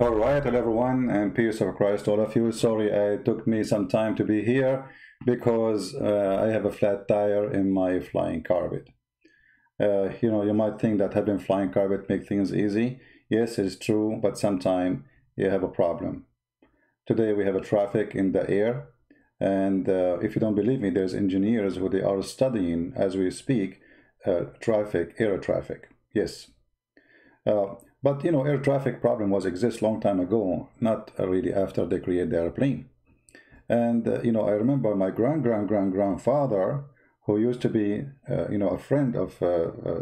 All right, hello everyone, and peace of Christ to all of you. Sorry, it took me some time to be here because I have a flat tire in my flying carpet. You might think that having flying carpet make things easy. Yes, it's true, but sometimes you have a problem. Today we have a traffic in the air, and if you don't believe me, there's engineers who they are studying as we speak air traffic. Yes. But air traffic problem exist long time ago, not really after they create the airplane. And I remember my grandfather, who used to be a friend of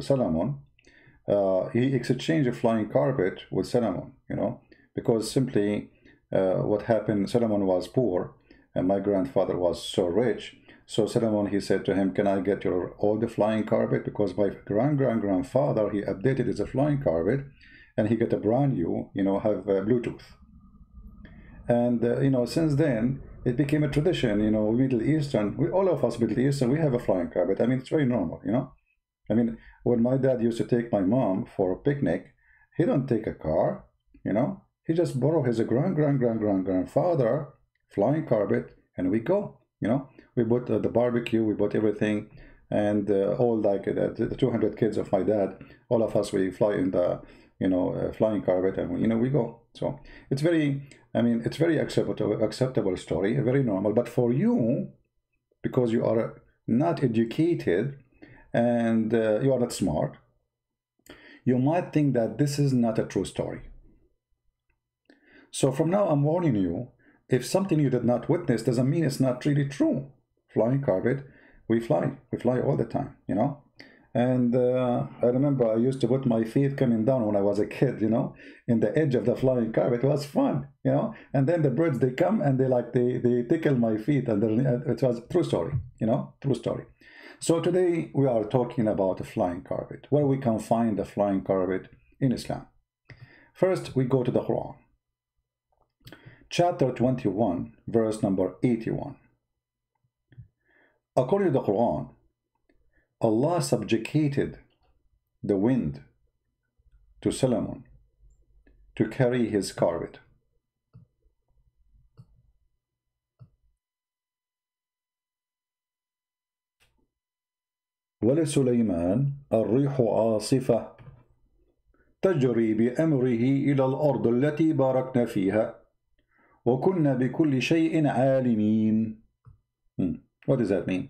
Salomon. He exchanged a flying carpet with Salomon, because simply what happened, Salomon was poor and my grandfather was so rich. So Salomon, he said to him, can I get your old flying carpet? Because my grandfather, he updated his flying carpet and he got a brand new, have Bluetooth. And, since then, it became a tradition, Middle Eastern, all of us Middle Eastern, we have a flying carpet. I mean, it's very normal, I mean, when my dad used to take my mom for a picnic, he don't take a car, he just borrow his grandfather flying carpet and we go, we bought the barbecue, we bought everything, and all like the 200 kids of my dad, all of us, we fly in the flying carpet, and we go. So it's very, it's very acceptable story, very normal. But for you, because you are not educated and you are not smart, you might think that this is not a true story. So from now I'm warning you, if something you did not witness doesn't mean it's not really true. Flying carpet, we fly all the time, And I remember I used to put my feet coming down when I was a kid, in the edge of the flying carpet. It was fun, And then the birds, they come and they tickle my feet, and it was a true story, true story. So today we are talking about a flying carpet, where we can find the flying carpet in Islam. First, we go to the Quran. Chapter 21, verse number 81. According to the Quran, Allah subjugated the wind to Solomon to carry his carpet. ولسليمان الريح عاصفة تجري بأمره إلى الأرض التي باركنا فيها وكنا بكل شيء عالمين. What does that mean?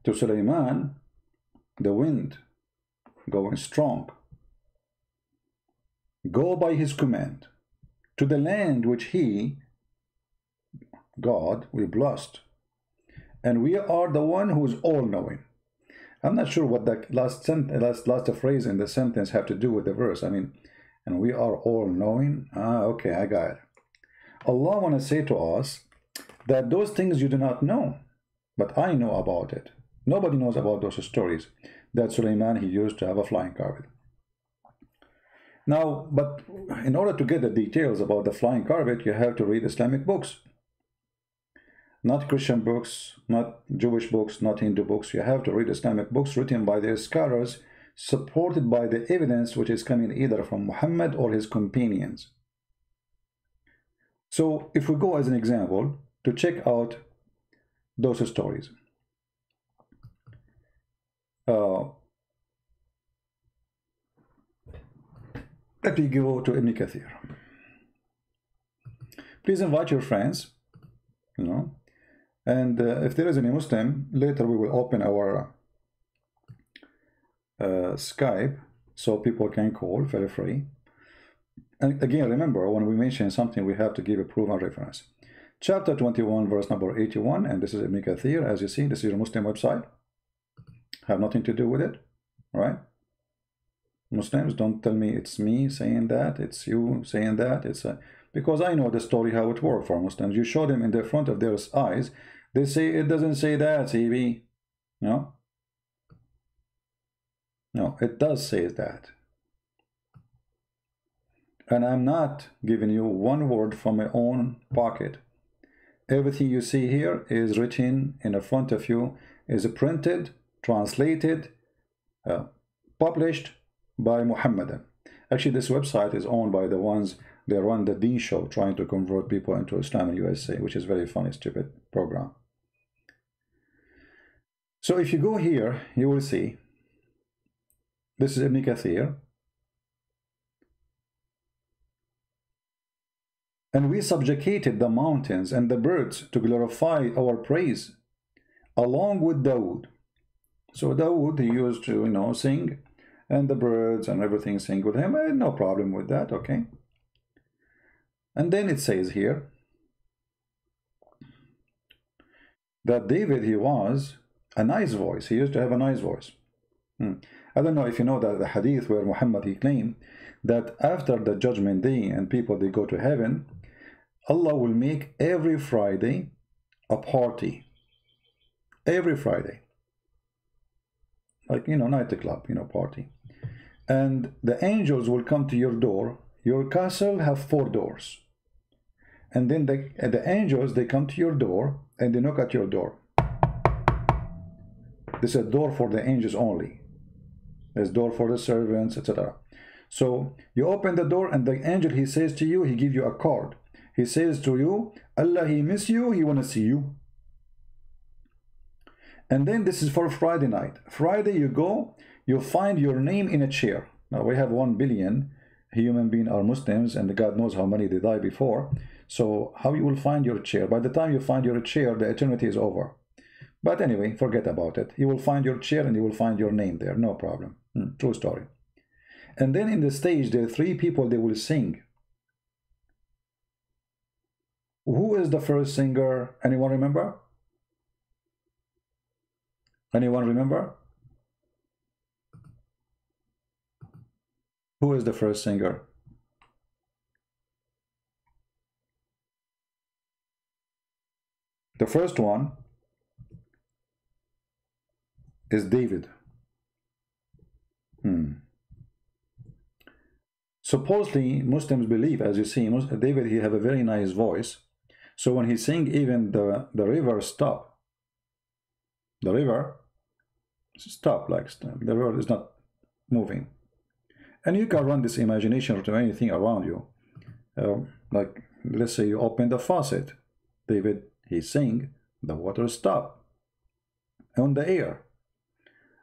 To Sulaiman, the wind going strong, go by his command to the land which he, God, we blessed, and we are the one who is all-knowing. I'm not sure what the last phrase in the sentence have to do with the verse. And we are all-knowing. Okay, I got it. Allah want to say to us that those things you do not know, but I know about it. Nobody knows about those stories that Sulaiman, he used to have a flying carpet. Now, but in order to get the details about the flying carpet, you have to read Islamic books. Not Christian books, not Jewish books, not Hindu books. You have to read Islamic books written by their scholars, supported by the evidence which is coming either from Muhammad or his companions. So if we go as an example to check out those stories. Let me go to Ibn Kathir. Please invite your friends, and if there is any Muslim, later we will open our Skype so people can call very free. And again, remember, when we mention something, we have to give a proven reference. Chapter 21, verse number 81, and this is Ibn Kathir. As you see, this is your Muslim website. Have nothing to do with it, right? Muslims, don't tell me it's me saying that, it's you saying that. Because I know the story how it worked for Muslims. You show them in the front of their eyes, they say it doesn't say that, CB. No, it does say that. And I'm not giving you one word from my own pocket. Everything you see here is written in the front of you, is printed, translated, published by Muhammadan. Actually, this website is owned by the ones They run the D show trying to convert people into Islam in USA, which is very funny, stupid program. So if you go here, you will see this is Ibn Kathir. And we subjugated the mountains and the birds to glorify our praise, along with Dawood. So Dawood, he used to, sing, and the birds and everything sing with him. No problem with that, okay? And then it says here that David, he was a nice voice. He used to have a nice voice. I don't know if you know that the hadith where Muhammad, he claimed that after the judgment day and people, they go to heaven, Allah will make every Friday a party. Every Friday. Like, nightclub, party. And the angels will come to your door. Your castle have 4 doors. And then the angels, they come to your door and they knock at your door. This is a door for the angels only. There's door for the servants, etc. So you open the door and the angel, he says to you, he give you a card. He says to you, Allah, he miss you, he want to see you. And then this is for Friday night. Friday you go, you find your name in a chair. Now we have 1 billion human beings are Muslims, and God knows how many they die before. So how you will find your chair? By the time you find your chair, the eternity is over. But anyway, forget about it. You will find your chair and you will find your name there. No problem. True story. And then in the stage, there are 3 people, they will sing. Who is the first singer? Anyone remember? Anyone remember? Who is the first singer? The first one is David. Supposedly, Muslims believe, as you see, David, he have a very nice voice. So when he sing, even the river stop. The river stop, the river is not moving. And you can run this imagination to anything around you. Like, let's say you open the faucet. David, he sing, the water stop. On the air.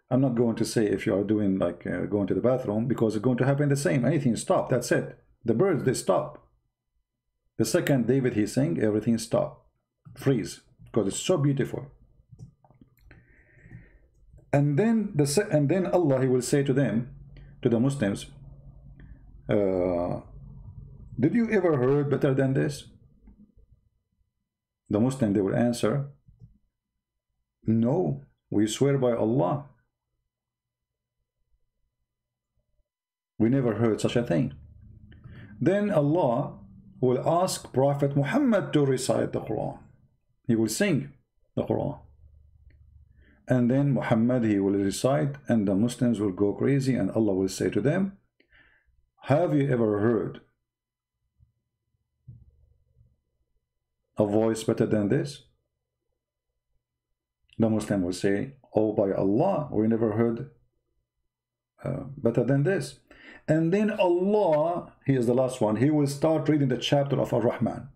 I'm not going to say if you are doing like going to the bathroom, because it's going to happen the same. Anything stop, that's it. The birds, they stop. The second David, he sing, everything stop. Freeze. Because it's so beautiful. And then Allah, he will say to them, to the Muslims, did you ever heard better than this? The Muslim, they will answer, no, we swear by Allah, we never heard such a thing. Then Allah will ask Prophet Muhammad to recite the Quran. He will sing the Quran. And then Muhammad, he will recite, and the Muslims will go crazy, and Allah will say to them, have you ever heard a voice better than this? The Muslim will say, oh, by Allah, we never heard better than this. And then Allah, he is the last one, he will start reading the chapter of Ar-Rahman.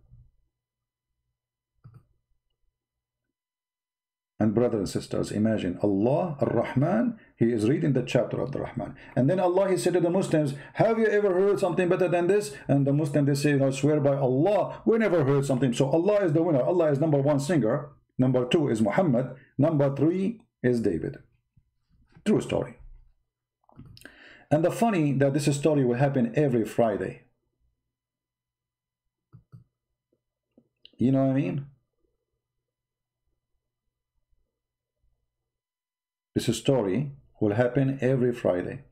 And brothers and sisters, imagine Allah, Ar-Rahman, he is reading the chapter of the Rahman. And then Allah, he said to the Muslims, have you ever heard something better than this? And the Muslims, they say, I swear by Allah, we never heard something. So Allah is the winner. Allah is number 1 singer. Number 2 is Muhammad. Number 3 is David. True story. And the funny that this story will happen every Friday. You know what I mean? This story will happen every Friday.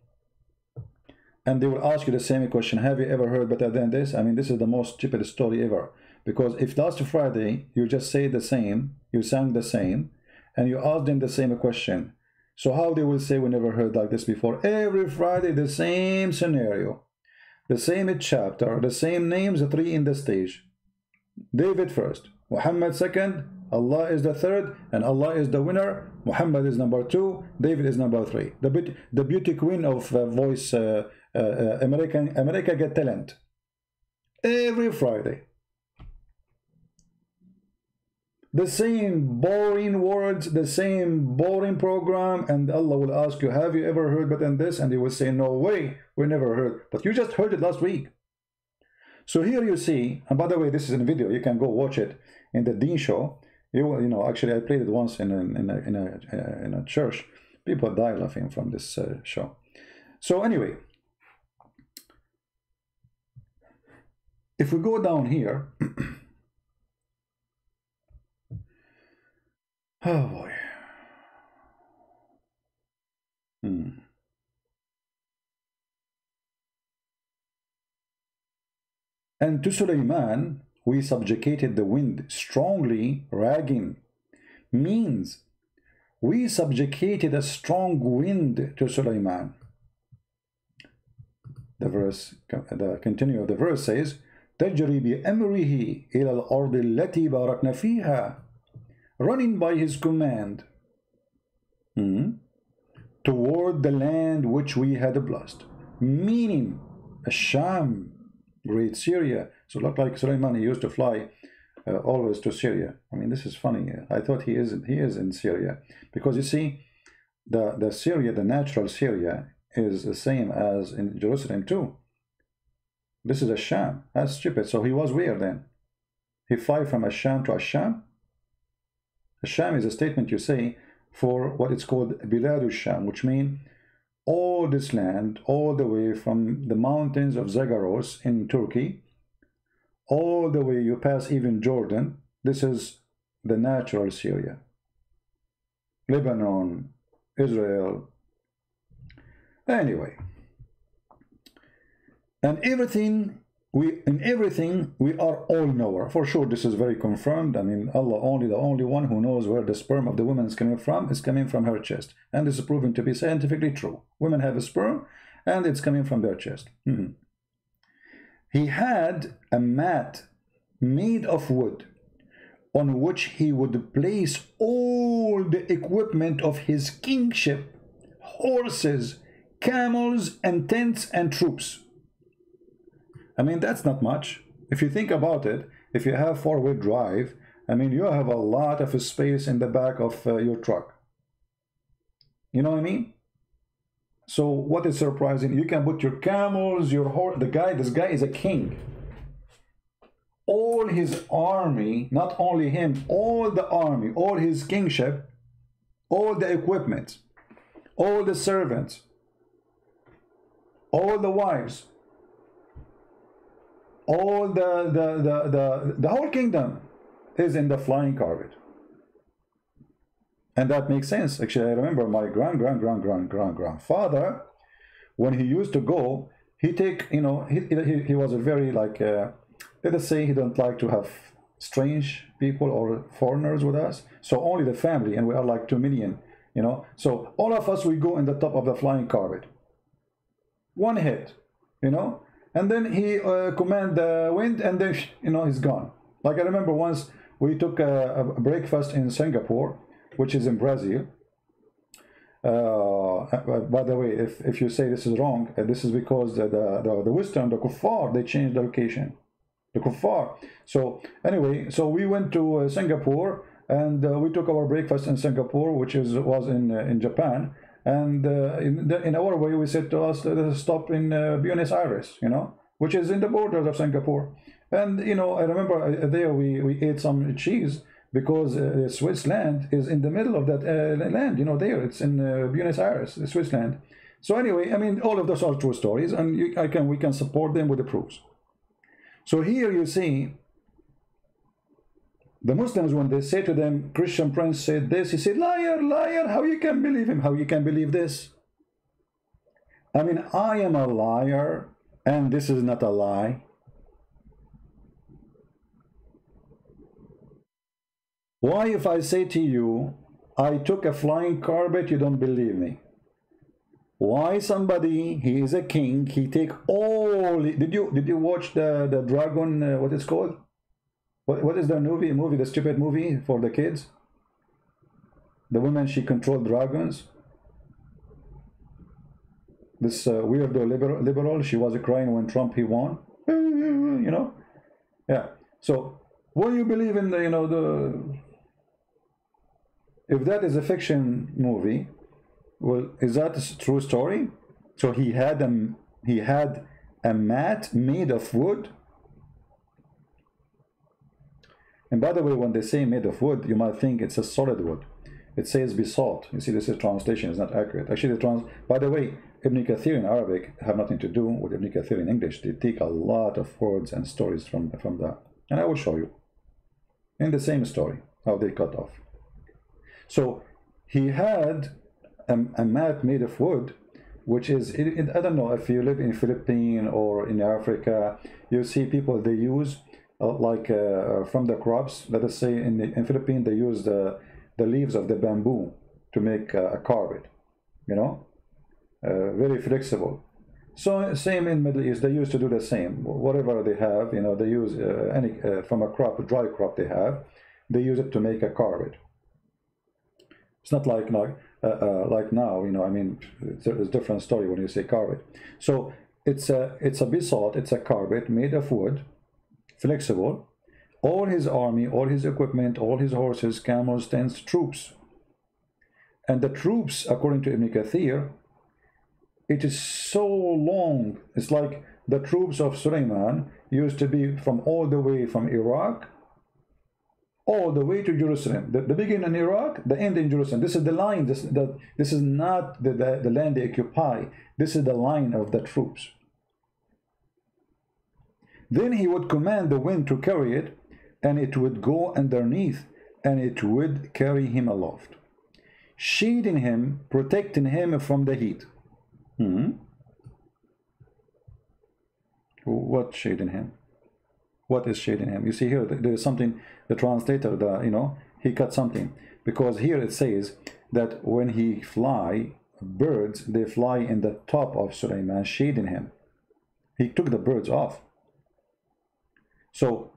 And they will ask you the same question, have you ever heard better than this? I mean, this is the most stupid story ever. Because if last Friday you just say the same, you sang the same, and you ask them the same question, so how they will say we never heard like this before? Every Friday the same scenario, the same chapter, the same names, the 3 in the stage. David first, Muhammad second, Allah is the 3rd, and Allah is the winner. Muhammad is number 2, David is number 3. The beauty queen of voice, America Get Talent. Every Friday. The same boring words, the same boring program, and Allah will ask you, have you ever heard but in this? And you will say, no way, we never heard. But you just heard it last week. So here you see, and by the way, this is a video, you can go watch it in the Dean show. You know, actually I played it once in a church. People die laughing from this show. So anyway, if we go down here, oh boy. And to Sulaiman we subjugated the wind strongly, ragging, means we subjugated a strong wind to Sulaiman. The continue of the verse says, تجري بأمره إلى الأرض التي باركنا فيها, running by his command toward the land which we had blessed, meaning Sham, great Syria. So look like Sulaiman, he used to fly always to Syria. I mean, this is funny. I thought he is in Syria, because you see, the Syria, the natural Syria, is the same as in Jerusalem too. This is a Sham. That's stupid. So he was where then? He fly from a Sham to a Sham? A Sham is a statement you say for what it's called Biladu Sham, which means all this land, all the way from the mountains of Zagros in Turkey, all the way you pass even Jordan. This is the natural Syria. Lebanon, Israel. Anyway, and in everything we are all knower. For sure, this is very confirmed. I mean, Allah only, the only one who knows where the sperm of the woman is coming from her chest. And this is proven to be scientifically true. Women have a sperm and it's coming from their chest. He had a mat made of wood on which he would place all the equipment of his kingship, horses, camels, and tents and troops. I mean, that's not much. If you think about it, if you have four-wheel drive, I mean, you have a lot of space in the back of your truck. You know what I mean? So what is surprising, you can put your camels, your horse, this guy is a king. All his army, not only him, all the army, all his kingship, all the equipment, all the servants, all the wives, all the whole kingdom is in the flying carpet. And that makes sense. Actually, I remember my grandfather, when he used to go, he take, you know, he was a very, like, let us say he don't like to have strange people or foreigners with us. So only the family, and we are like 2 million, you know. So all of us, we go in the top of the flying carpet. One hit, you know. And then he command the wind, and then, you know, he's gone. Like I remember once we took a breakfast in Singapore, which is in Brazil. By the way, if you say this is wrong, this is because the Western, the Kuffar, they changed the location. The Kuffar. So anyway, so we went to Singapore, and we took our breakfast in Singapore, which was in Japan. And in our way, we said to us, let us stop in Buenos Aires, you know, which is in the borders of Singapore. And, you know, I remember there we ate some cheese, because Switzerland is in the middle of that land, you know, there. It's in Buenos Aires, Switzerland. So anyway, I mean, all of those are true stories, and we can support them with the proofs. So here you see, the Muslims, when they say to them, Christian Prince said this, he said, liar, liar, how you can believe him? How you can believe this? I mean, I am a liar, and this is not a lie. Why, if I say to you, I took a flying carpet, you don't believe me? Why somebody, he is a king, he take all, did you watch the dragon, what it's called? What is the movie, the stupid movie for the kids? The woman, she controlled dragons. This weirdo liberal, she was crying when Trump, he won. you know. Yeah. So what do you believe in the, you know, the, if that is a fiction movie, well, is that a true story? So he had a mat made of wood. And by the way, when they say made of wood, you might think it's a solid wood. It says besought. You see, this is translation is not accurate. Actually, by the way, Ibn Kathir in Arabic have nothing to do with Ibn Kathir in English. They take a lot of words and stories from that. And I will show you in the same story how they cut off. So he had a mat made of wood, which is, I don't know if you live in Philippines or in Africa, you see people, they use from the crops. Let us say in Philippines they use the leaves of the bamboo to make a carpet, you know, very flexible. So same in Middle East, they used to do the same. Whatever they have, you know, they use any from a crop, a dry crop they have, they use it to make a carpet. It's not like now, you know. I mean, it's a different story when you say carpet. So it's a besought, it's a carpet made of wood, flexible. All his army, all his equipment, all his horses, camels, tents, troops. And the troops, according to Ibn Kathir, it is so long. It's like the troops of Suleiman used to be from all the way from Iraq all the way to Jerusalem. The beginning in Iraq, the end in Jerusalem. This is the line. This is not the land they occupy. This is the line of the troops. Then he would command the wind to carry it, and it would go underneath, and it would carry him aloft, shading him, protecting him from the heat. What shading him? What is shading him? You see here, there is something, the translator, you know, he cut something. Because here it says that when he fly, birds, they fly in the top of Suleiman, shading him. He took the birds off. So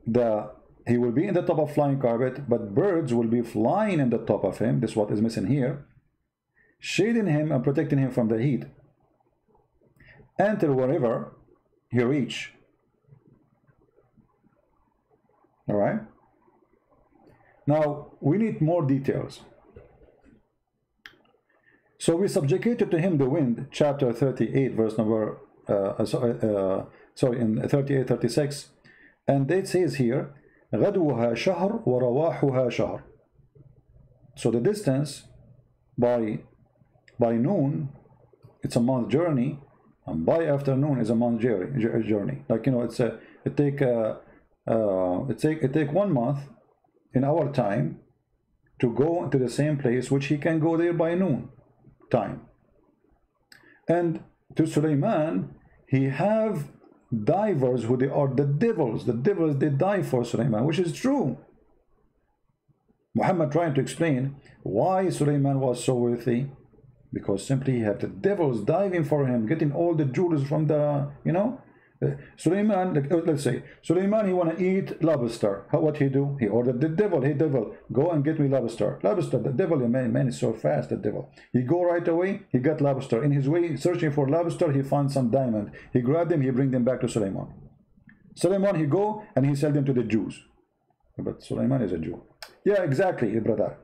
he will be in the top of flying carpet, but birds will be flying in the top of him. This is what is missing here. Shading him and protecting him from the heat, until wherever he reach. All right. Now we need more details. So we subjugated to him the wind, chapter 38, verse number in 38, 36, and it says here, غدوها شهر ورواحها شهر. So the distance by noon, it's a month journey, and by afternoon is a month journey. Like, you know, it take 1 month in our time to go to the same place, which he can go there by noon time. And to Suleiman, he have divers who they are the devils. The devils, they dive for Suleiman, which is true. Muhammad trying to explain why Suleiman was so wealthy, because simply he had the devils diving for him, getting all the jewels from the, you know. Suleiman, let's say Suleiman, he want to eat lobster. What he do? He ordered the devil, hey devil, go and get me lobster. Lobster, the devil, man is so fast, the devil. He go right away, he got lobster. In his way searching for lobster, he found some diamond. He grabbed them, he bring them back to Suleiman. Suleiman, he go and he sell them to the Jews. But Suleiman is a Jew. Yeah, exactly, brother.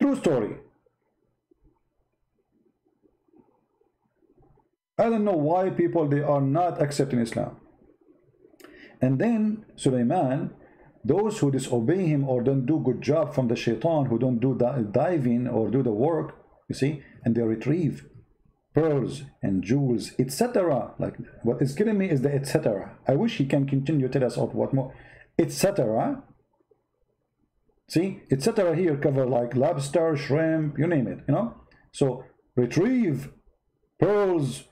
True story. I don't know why people, they are not accepting Islam. And then Suleiman, those who disobey him or don't do good job from the shaitan, who don't do diving or do the work, you see, and they retrieve pearls and jewels, etc. Like, what is killing me is the etc. I wish he can continue to tell us what more, etc. See, etc. here cover like lobster, shrimp, you name it, you know. So retrieve pearls,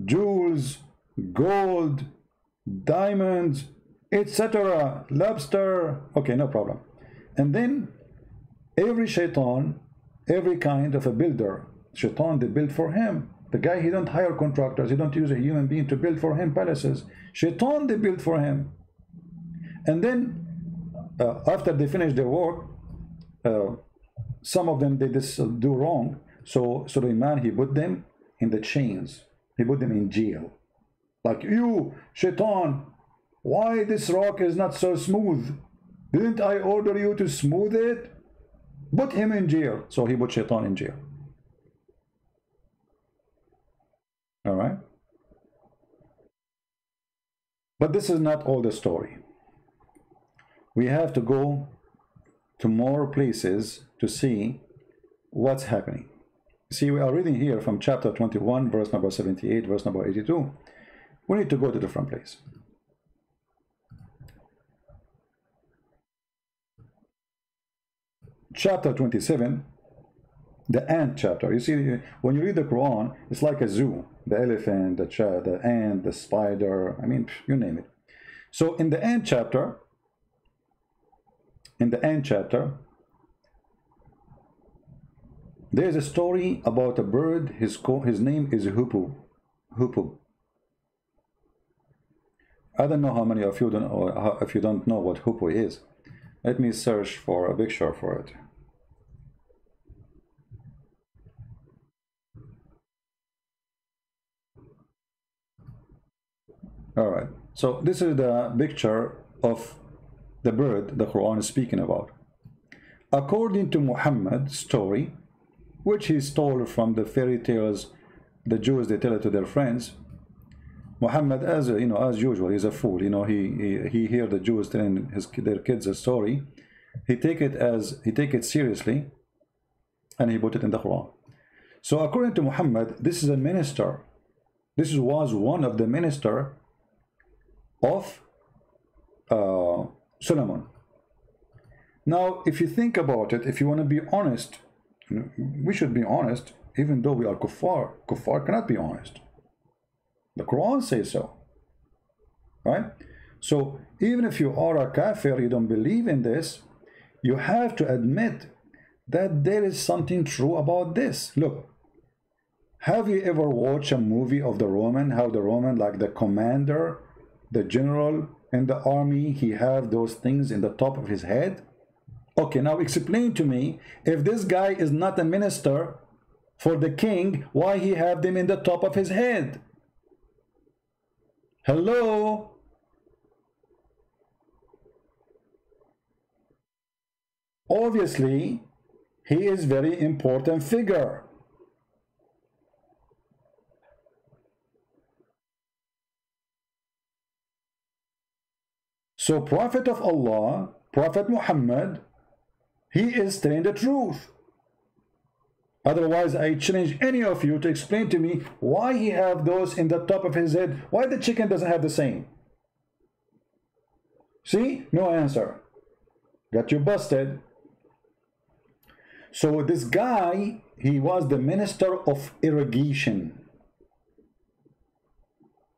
jewels, gold, diamonds, etc. lobster, okay, no problem. And then every shaitan, every kind of a builder, shaitan, they build for him. The guy, he don't hire contractors, he don't use a human being to build for him palaces. Shaitan, they build for him. And then after they finish their work, some of them, they just do wrong. So Suleiman, he put them in the chains. He put them in jail. Like, you, Shaitan, why this rock is not so smooth? Didn't I order you to smooth it? Put him in jail. So he put Shaitan in jail. All right. But this is not all the story. We have to go to more places to see what's happening. See, we are reading here from chapter 21, verse number 78, verse number 82. We need to go to a different place. Chapter 27, the ant chapter. You see, when you read the Quran, it's like a zoo. The elephant, the ant, the spider, I mean, you name it. So in the ant chapter, there's a story about a bird. His name is Hoopoe. Hoopoe. I don't know how many of you don't, or if you don't know what Hoopoe is. Let me search for a picture for it. All right, so this is the picture of the bird the Quran is speaking about. According to Muhammad's story, which he stole from the fairy tales the Jews they tell it to their friends. Muhammad, as usual, he's a fool. He hear the Jews telling their kids a story. He take it seriously, and he put it in the Quran. So according to Muhammad, this is a minister. This was one of the minister of Solomon. Now, if you think about it, if you want to be honest, we should be honest, even though we are kuffar. Kuffar cannot be honest. The Quran says so, right? So even if you are a kafir, you don't believe in this, you have to admit that there is something true about this. Look, have you ever watched a movie of the Roman, how the Roman, like the commander, the general in the army, he have those things in the top of his head? Okay, now explain to me, if this guy is not a minister for the king, why he have them in the top of his head? Hello? Obviously, he is very important figure. So Prophet of Allah, Prophet Muhammad, he is telling the truth. Otherwise, I challenge any of you to explain to me why he have those in the top of his head. Why the chicken doesn't have the same? See? No answer. Got you busted. So this guy, he was the minister of irrigation.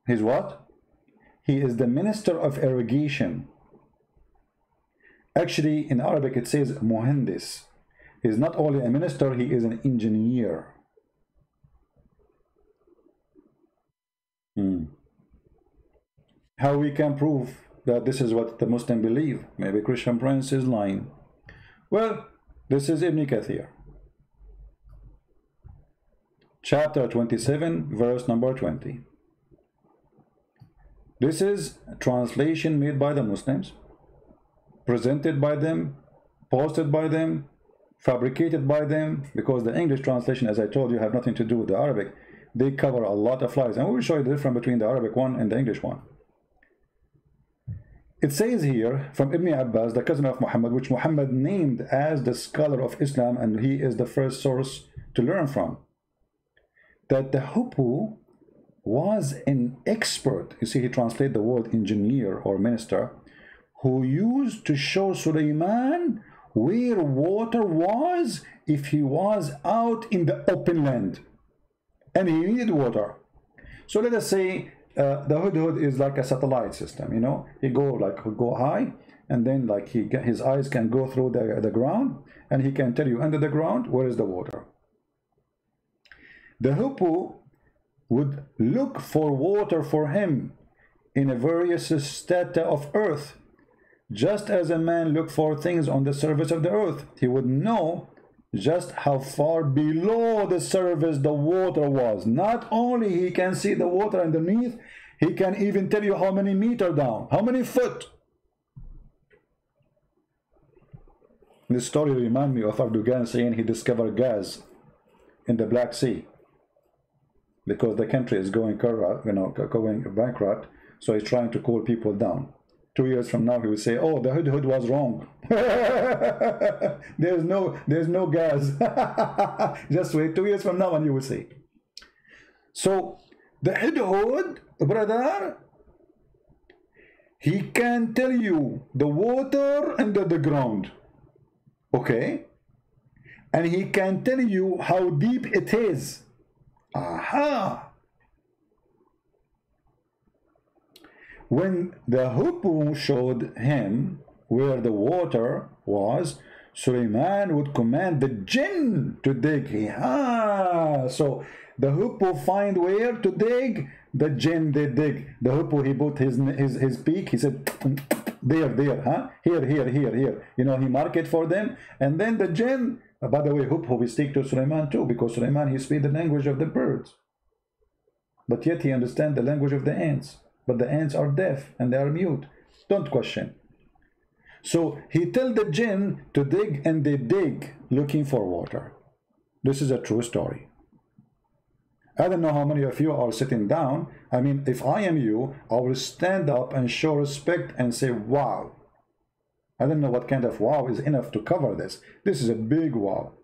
He's what? He is the minister of irrigation. Actually, in Arabic it says muhandis. He's not only a minister, he is an engineer. How we can prove that this is what the Muslim believe? Maybe Christian Prince is lying. Well, this is Ibn Kathir. Chapter 27, verse number 20. This is a translation made by the Muslims, presented by them, posted by them, fabricated by them, because the English translation, as I told you, have nothing to do with the Arabic. They cover a lot of lies, and we will show you the difference between the Arabic one and the English one. It says here from Ibn Abbas, the cousin of Muhammad, which Muhammad named as the scholar of Islam, and he is the first source to learn from, that the Hoopoe was an expert. You see, he translated the word engineer or minister, who used to show Suleiman where water was if he was out in the open land and he needed water. So let us say the hudhud is like a satellite system, he go high, and then his eyes can go through the ground, and he can tell you under the ground where is the water. The Hoopoe would look for water for him in a various strata of earth, just as a man look for things on the surface of the earth. He would know just how far below the surface the water was. Not only he can see the water underneath, he can even tell you how many meters down, how many foot. This story reminds me of Erdogan saying he discovered gas in the Black Sea because the country is going corrupt, going bankrupt. So he's trying to cool people down. 2 years from now, he will say, "Oh, the hudhud was wrong. there's no gas." Just wait 2 years from now, and you will see. So the hudhud, brother, he can tell you the water under the ground, okay, and he can tell you how deep it is. Aha. When the hippo showed him where the water was, Suleiman would command the jinn to dig. So the hippo find where to dig, the jinn they dig. The hippo, he put his beak, he said, there, huh? Here. He mark it for them. And then the jinn, by the way, hippo, we speak to Suleiman too, because Suleiman, he speaks the language of the birds. But yet he understands the language of the ants. But the ants are deaf and they are mute. Don't question. So he tells the jinn to dig, and they dig looking for water. This is a true story. I don't know how many of you are sitting down. I mean, if I am you, I will stand up and show respect and say, wow. I don't know what kind of wow is enough to cover this. This is a big wow.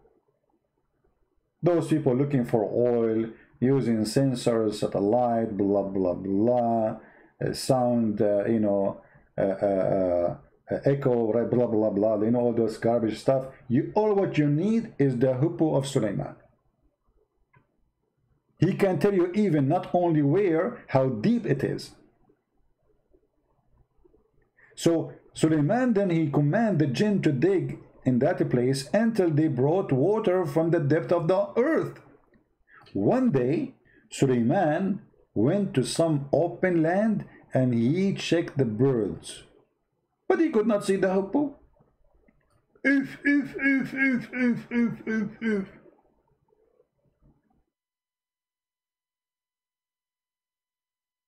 Those people looking for oil, using sensors, satellite, blah, blah, blah. Sound, echo, right, blah, blah, blah, all those garbage stuff. All what you need is the hippo of Suleiman. He can tell you even not only where, how deep it is. So Suleiman, then he commanded the jinn to dig in that place until they brought water from the depth of the earth. One day, Suleiman went to some open land and he checked the birds, but he could not see the hippo. If.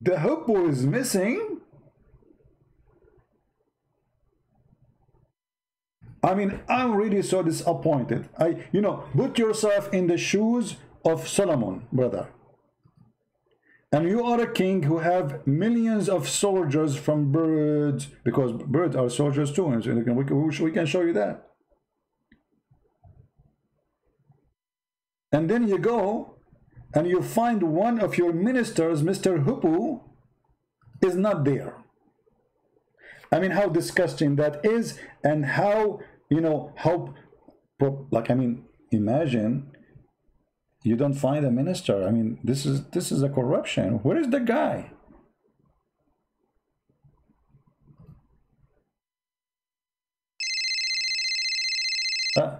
The hippo is missing. I mean, I'm really so disappointed. Put yourself in the shoes of Salomon, brother. And you are a king who have millions of soldiers from birds, because birds are soldiers too, and we can show you that. And then you go and you find one of your ministers, Mr. Hippo, is not there. I mean, how disgusting that is, and how, imagine you don't find a minister. I mean, this is a corruption. Where is the guy?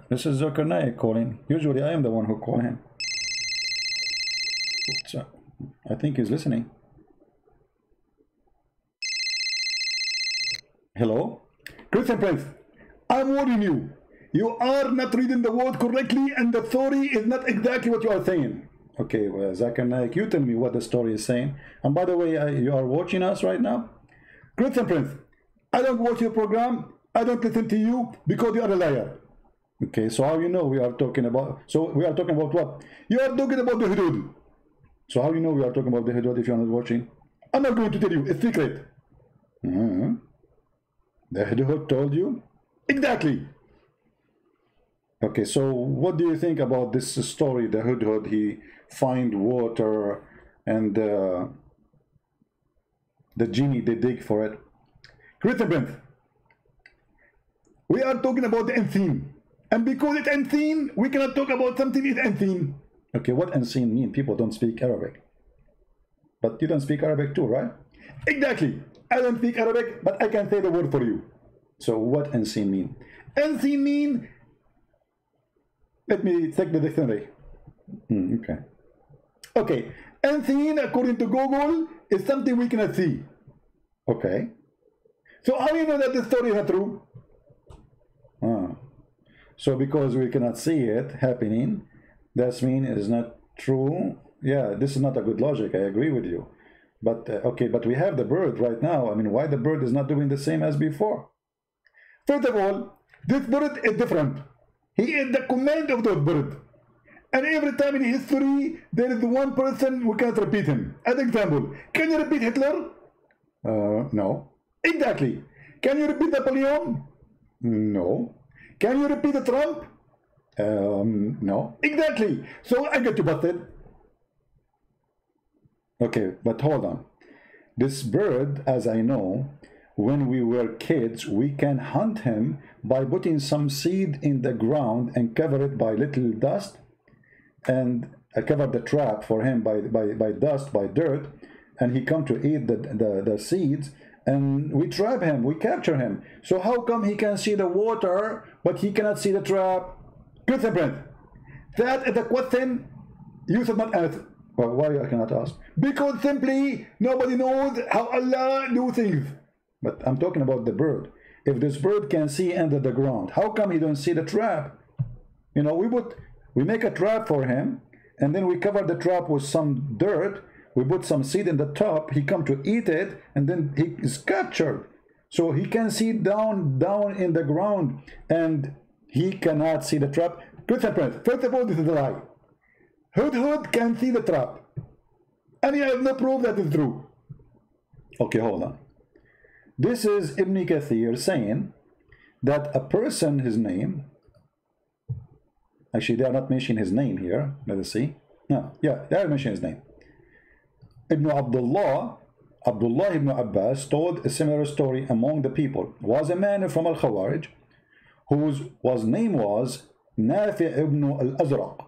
This is Zulkarnain calling. Usually I am the one who call him. So, I think he's listening. Hello? Christian Prince, I'm warning you. You are not reading the word correctly, and the story is not exactly what you are saying. Okay, well, Zakir, you tell me what the story is saying. And by the way, you are watching us right now? Christian Prince, I don't watch your program. I don't listen to you because you are a liar. Okay, so how you know we are talking about? So we are talking about what? You are talking about the hudud. So how you know we are talking about the hudud if you are not watching? I'm not going to tell you. It's secret. The hudud told you? Exactly. Okay, so what do you think about this story? The hudhud, he find water, and the genie, they dig for it. Christian Prince, we are talking about the unseen, and because it's unseen, we cannot talk about something is unseen. Okay, what unseen mean? People don't speak Arabic. But you don't speak Arabic too, right? Exactly. I don't speak Arabic, but I can say the word for you. So what unseen mean? Unseen mean, let me check the dictionary. Okay. Unseen, according to Google, is something we cannot see. Okay. So how do you know that the story is not true? So because we cannot see it happening, that means it is not true. Yeah, this is not a good logic. I agree with you. But okay, but we have the bird right now. I mean, why the bird is not doing the same as before? First of all, this bird is different. He is the command of the bird. And every time in history, there is one person who can't repeat him. As example, can you repeat Hitler? No. Exactly. Can you repeat Napoleon? No. Can you repeat Trump? No. Exactly. So I get you busted. Okay, but hold on. This bird, as I know, when we were kids, we can hunt him by putting some seed in the ground and cover it by little dust, and cover the trap for him by dust, by dirt, and he come to eat the seeds, and we trap him, we capture him. So how come he can see the water but he cannot see the trap? Good friend, that is a question you should not answer. Well, why I cannot ask? Because simply nobody knows how Allah do things. But I'm talking about the bird. If this bird can see under the ground, how come he don't see the trap? You know, we make a trap for him, and then we cover the trap with some dirt. We put some seed in the top. He come to eat it, and then he is captured. So he can see down in the ground, and he cannot see the trap. Christian Prince, first of all, this is a lie. Hood can see the trap, and he has no proof that is true. Okay, hold on. This is Ibn Kathir saying that a person, his name, actually they are not mentioning his name here. Let us see. No, yeah, they are mentioning his name. Ibn Abdullah ibn Abbas told a similar story among the people. Was a man from Al-Khawarij whose name was Nafi' ibn al-Azraq,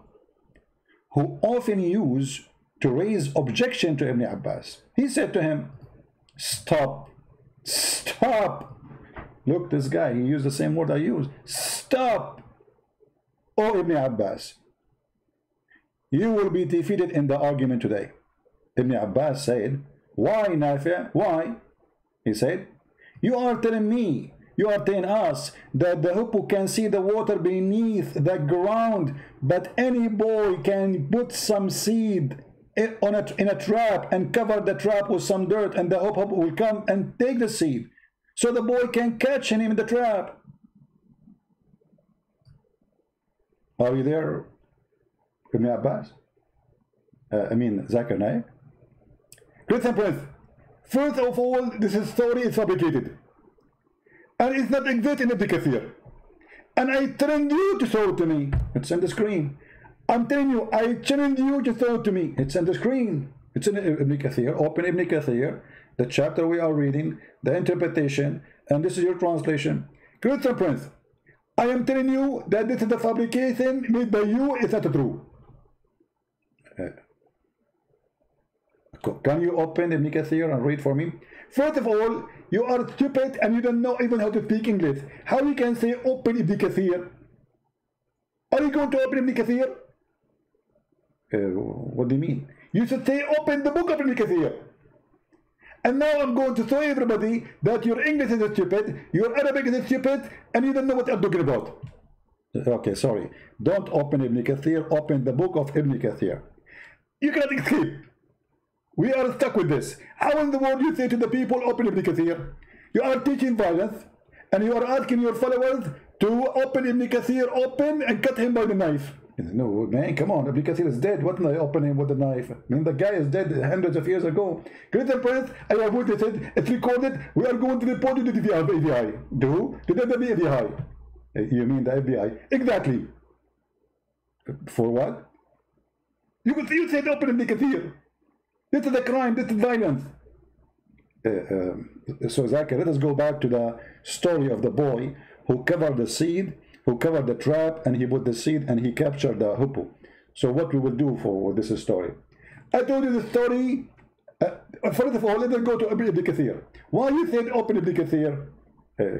who often used to raise objection to Ibn Abbas. He said to him, stop. Look, this guy, he used the same word I used. Stop, O Ibn Abbas. You will be defeated in the argument today. Ibn Abbas said, why, Nafi'? Why? He said, you are telling us that the hippo can see the water beneath the ground, but any boy can put some seed in a trap and cover the trap with some dirt, and the hippo will come and take the seed, so the boy can catch him in the trap. Are you there, Ibn Abbas? I mean, Zakir Naik? Christian Prince, first of all, this story is fabricated. And it's not exist in Ibn Kathir. And I challenge you to show it to me. It's on the screen. I'm telling you, I challenge you to show it to me. It's on the screen. It's in Ibn Kathir. Open Ibn Kathir, the chapter we are reading, the interpretation, and this is your translation. Christian Prince, I am telling you that this is the fabrication made by you. It's not true. Can you open Ibn Kathir and read for me? First of all, you are stupid and you don't know even how to speak English. How you can say open Ibn Kathir? Are you going to open Ibn Kathir? What do you mean? You should say open the book of Ibn Kathir. And now I'm going to show everybody that your English is stupid, your Arabic is stupid, and you don't know what I'm talking about. Okay, sorry. Don't open Ibn Kathir, open the book of Ibn Kathir. You cannot escape. We are stuck with this. How in the world you say to the people, open Ibn Kathir? You are teaching violence, and you are asking your followers to open Ibn Kathir, open, and cut him by the knife. No, man, come on. Ibn Kathir is dead. What did I open him with a knife? I mean, the guy is dead hundreds of years ago. Christian Prince, I have witnessed it. It's recorded. We are going to report you to the FBI. To the FBI. You mean the FBI? Exactly. For what? You said open Ibn Kathir. This is a crime. This is violence. So Zakir, let us go back to the story of the boy who covered the seed, who covered the trap, and he put the seed and he captured the hippo. So what we will do for this story? I told you the story. First of all, let us go to Ibn Kathir. Why you said open Ibn Kathir?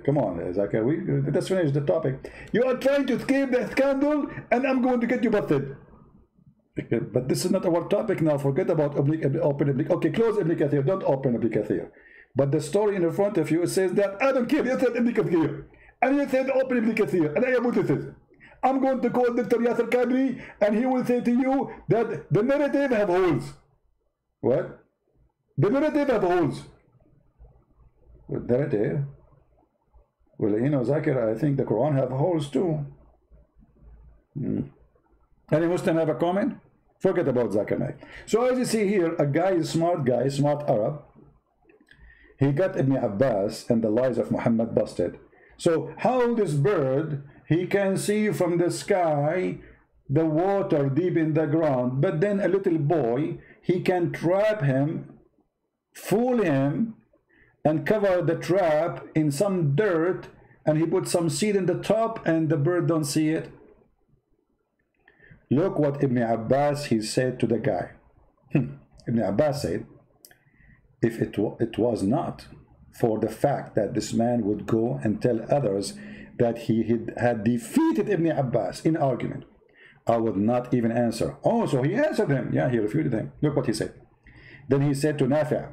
Come on, Zakir, let's finish the topic. You are trying to escape the scandal, and I'm going to get you busted. But this is not our topic now. Forget about open Ibn. Okay, close Ibn Kathir. Don't open Ibn Kathir. But the story in front of you says that I don't care. You said Ibn Kathir, and you said open Ibn Kathir, and I have witnesses. I'm going to call Dr. Yasser Kadri, and he will say to you that the narrative have holes. What? The narrative have holes. What narrative? Well, you know, Zakir, I think the Quran have holes too. Any Muslim have a comment? Forget about Zakir Naik. So as you see here, a guy, smart Arab, he got Ibn Abbas and the lies of Muhammad busted. So how this bird, he can see from the sky the water deep in the ground, but then a little boy, he can trap him, fool him, and cover the trap in some dirt, and he put some seed in the top, and the bird don't see it. Look what Ibn Abbas, he said to the guy. Ibn Abbas said, if it was not for the fact that this man would go and tell others that he had defeated Ibn Abbas in argument, I would not even answer. Oh, so he answered him. Yeah, he refuted him. Look what he said. Then he said to Nafi',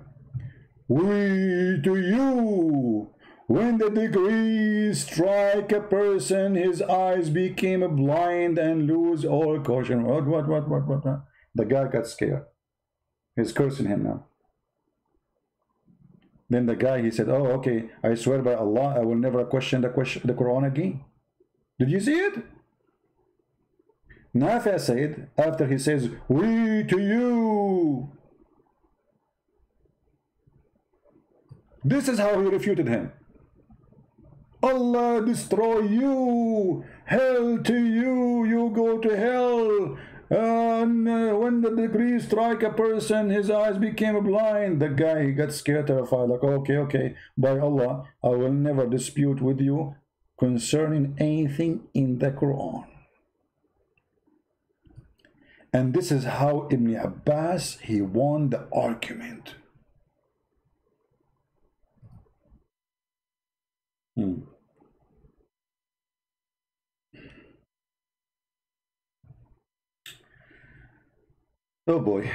we to you, when the degree strike a person, his eyes became blind and lose all caution. What? The guy got scared. He's cursing him now. Then the guy, he said, oh, okay, I swear by Allah, I will never question the Quran again. Did you see it? Nafi' said, after he says, we to you. This is how he refuted him. Allah destroy you, hell to you, you go to hell. When the degree strike a person, his eyes became blind. The guy, he got scared, terrified, like, okay, by Allah, I will never dispute with you concerning anything in the Quran. And this is how Ibn Abbas, he won the argument. Oh boy.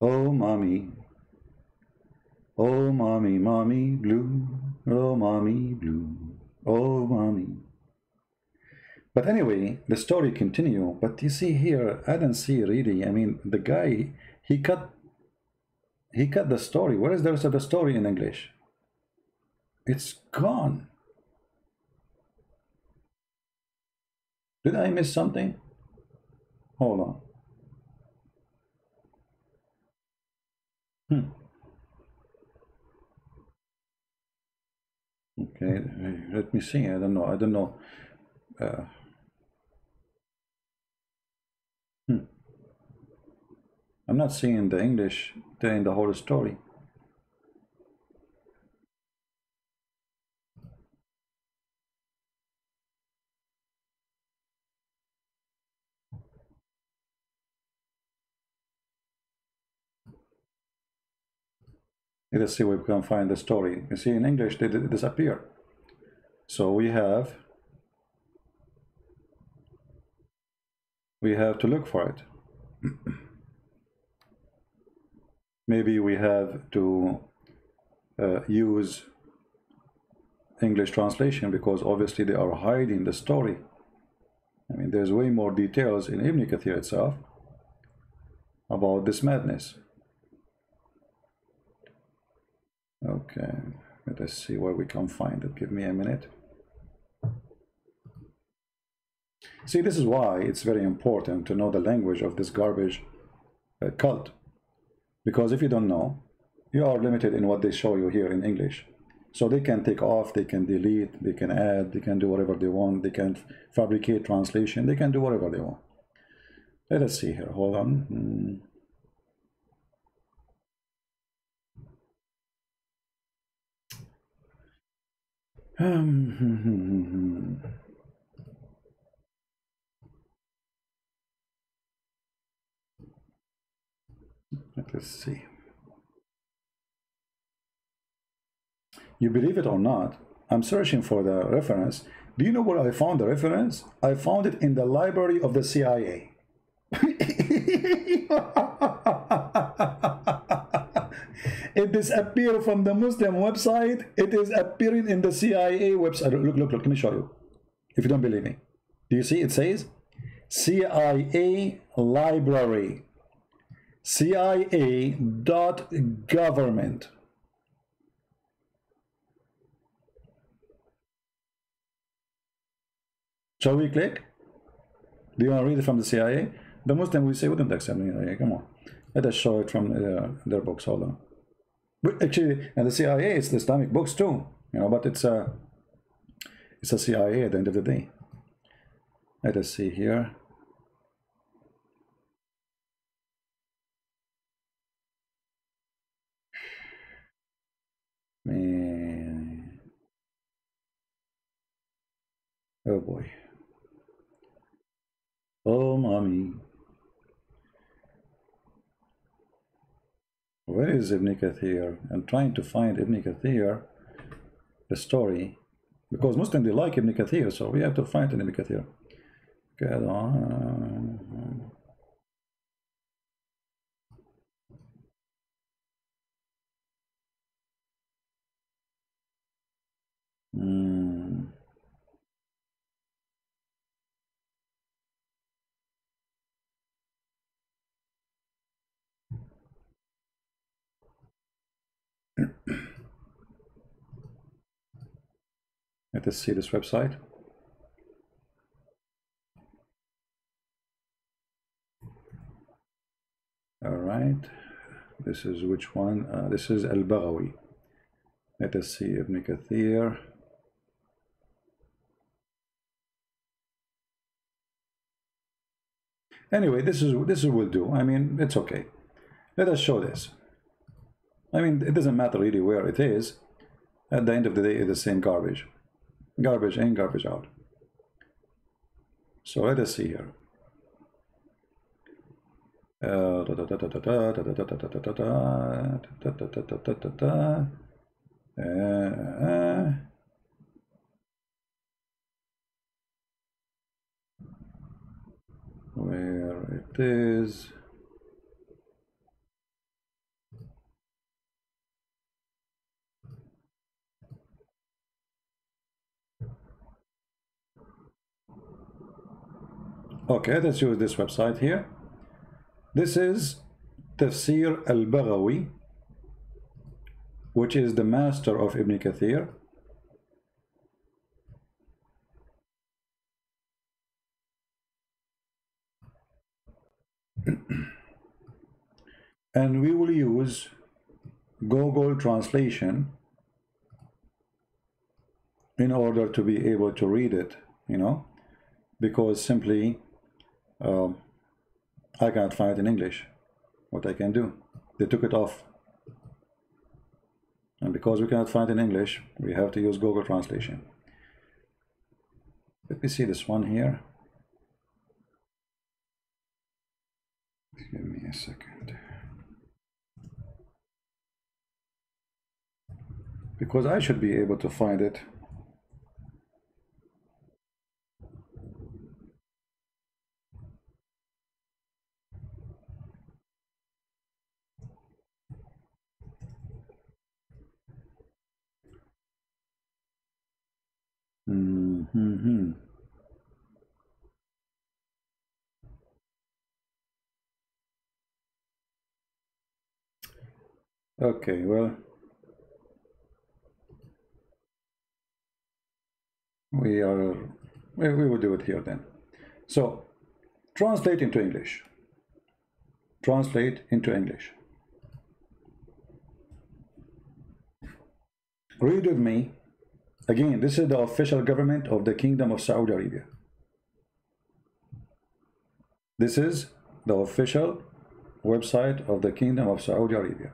Oh mommy. Oh mommy, mommy blue. Oh mommy blue. Oh mommy. But anyway, the story continue. But you see here, I don't see really. I mean, the guy, he cut the story. Where is the rest of the story in English? It's gone. Did I miss something? Hold on. Okay, let me see. I don't know. I'm not seeing the English telling the whole story. Let's see where we can find the story. You see, in English, they disappear. So we have to look for it. Maybe we have to use English translation, because obviously they are hiding the story. I mean, there's way more details in Ibn Kathir itself about this madness. Okay, let us see where we can find it. Give me a minute. See, this is why it's very important to know the language of this garbage cult. Because if you don't know, you are limited in what they show you here in English. So they can take off, they can delete, they can add, they can do whatever they want, they can fabricate translation, they can do whatever they want. Let us see here, hold on. Let's see. You believe it or not, I'm searching for the reference. Do you know where I found the reference? I found it in the library of the CIA. It disappeared from the Muslim website. It is appearing in the CIA website. Look, let me show you. If you don't believe me. Do you see? It says CIA library. CIA.government. Shall we click? Do you want to read it from the CIA? The Muslim will say, wouldn't accept me. Come on. Let us show it from their books. Hold on. But actually, and the CIA, it's the Islamic books too. You know, but it's a CIA at the end of the day. Let us see here. Man. Oh boy. Oh mommy. Where is Ibn Kathir? I'm trying to find Ibn Kathir, the story, because Muslims, they like Ibn Kathir, so we have to find Ibn Kathir. Get on. Let us see this website. All right, this is which one? This is Al-Baghawi. Let us see Ibn Kathir. Anyway, this will do. I mean, it's okay. Let us show this. I mean, it doesn't matter really where it is. At the end of the day, it's the same garbage. Garbage in, garbage out. So let us see here. Where it is. Okay, let's use this website here. This is Tafsir al-Baghawi, which is the master of Ibn Kathir. And we will use Google Translation in order to be able to read it, you know, because simply I can't find it in English. What I can do, they took it off, and because we cannot find it in English, we have to use Google Translation. Let me see this one here. Give me a second, because I should be able to find it. Okay, well, we will do it here then. So translate into English. Translate into English. Read with me. Again, this is the official government of the Kingdom of Saudi Arabia. This is the official website of the Kingdom of Saudi Arabia.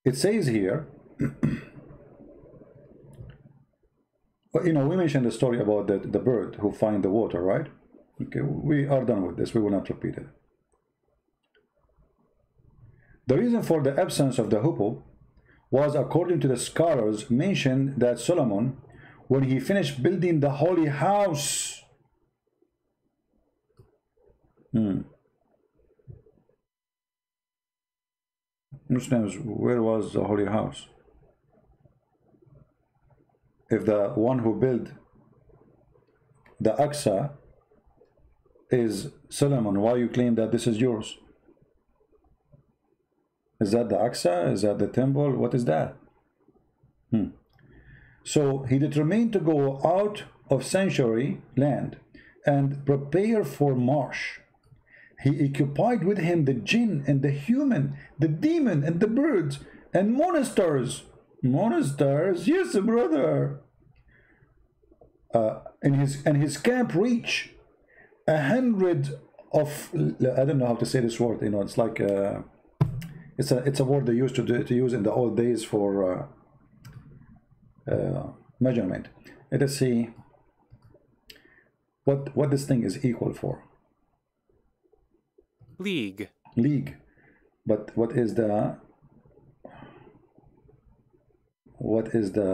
It says here, well, you know, we mentioned the story about the bird who finds the water, right? Okay, we are done with this. We will not repeat it. The reason for the absence of the hippo was, according to the scholars, mentioned that Solomon, when he finished building the holy house, Muslims, where was the holy house? If the one who built the Aqsa is Solomon, why you claim that this is yours? Is that the Aqsa? Is that the temple? What is that? So he determined to go out of sanctuary land and prepare for march. He occupied with him the jinn and the human, the demon and the birds and monsters. Monsters? Yes, brother. And his camp reached 100 of, I don't know how to say this word, you know, it's like it's a word they used to use in the old days for measurement. Let us see what this thing is equal for. League. League. But what is the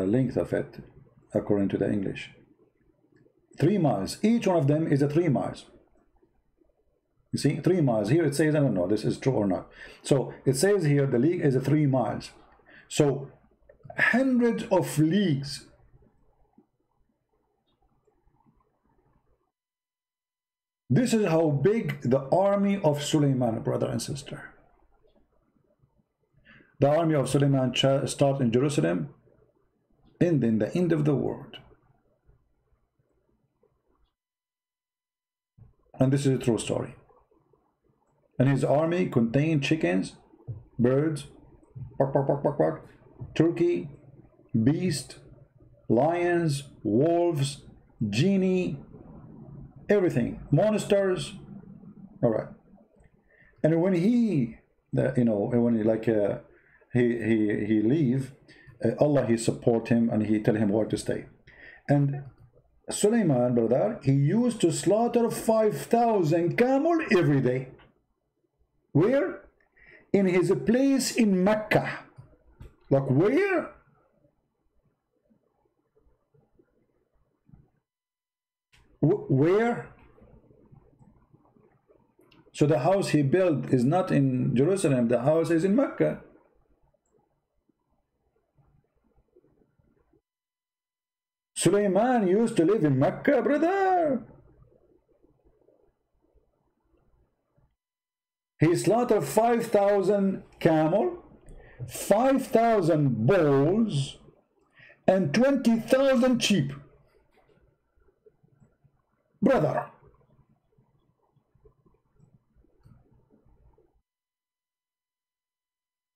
length of it according to the English? 3 miles. Each one of them is a 3 miles. You see, 3 miles. Here it says, I don't know this is true or not. So it says here the league is a 3 miles. So hundreds of leagues. This is how big the army of Suleiman, brother and sister. The army of Suleiman starts in Jerusalem, and in the end of the world. And this is a true story. And his army contained chickens, birds, bark, bark, bark, bark, bark, turkey, beast, lions, wolves, genie, everything, monsters. All right. And when he, when he like he leave, Allah he support him and he tell him where to stay. And Suleiman, brother, he used to slaughter 5,000 camel every day. Where? In his place in Mecca. Like where? Where? So the house he built is not in Jerusalem, the house is in Mecca. Suleiman used to live in Mecca, brother. He slaughtered 5,000 camel, 5,000 bulls, and 20,000 sheep. Brother.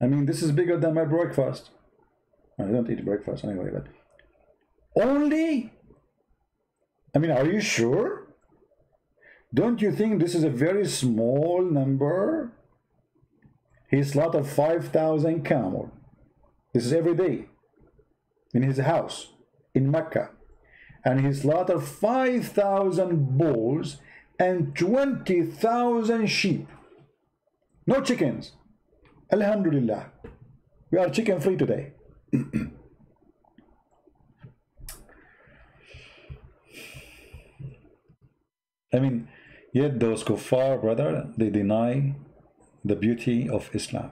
I mean, this is bigger than my breakfast. I don't eat breakfast anyway, but only, I mean, are you sure? Don't you think this is a very small number? He slaughtered 5,000 camel. This is every day in his house in Mecca. And he slaughtered 5,000 bulls and 20,000 sheep. No chickens. Alhamdulillah. We are chicken free today. I mean, yet those kuffar, brother, they deny the beauty of Islam.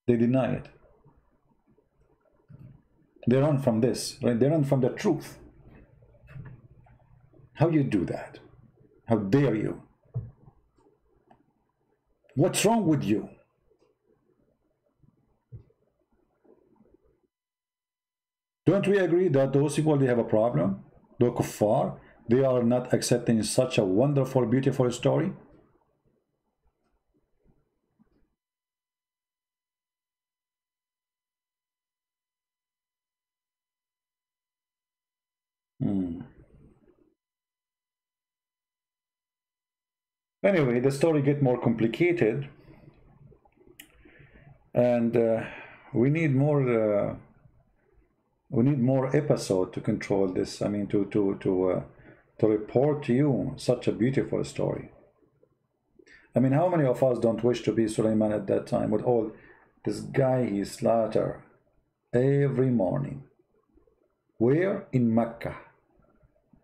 They deny it. They run from this, right? They run from the truth. How you do that? How dare you? What's wrong with you? Don't we agree that those people, they have a problem? The kuffar, they are not accepting such a wonderful, beautiful story? Anyway, the story gets more complicated, and we need more episode to control this. I mean, to report to you such a beautiful story. I mean, how many of us don't wish to be Suleiman at that time with all this guy he slaughter every morning? Where? In Mecca.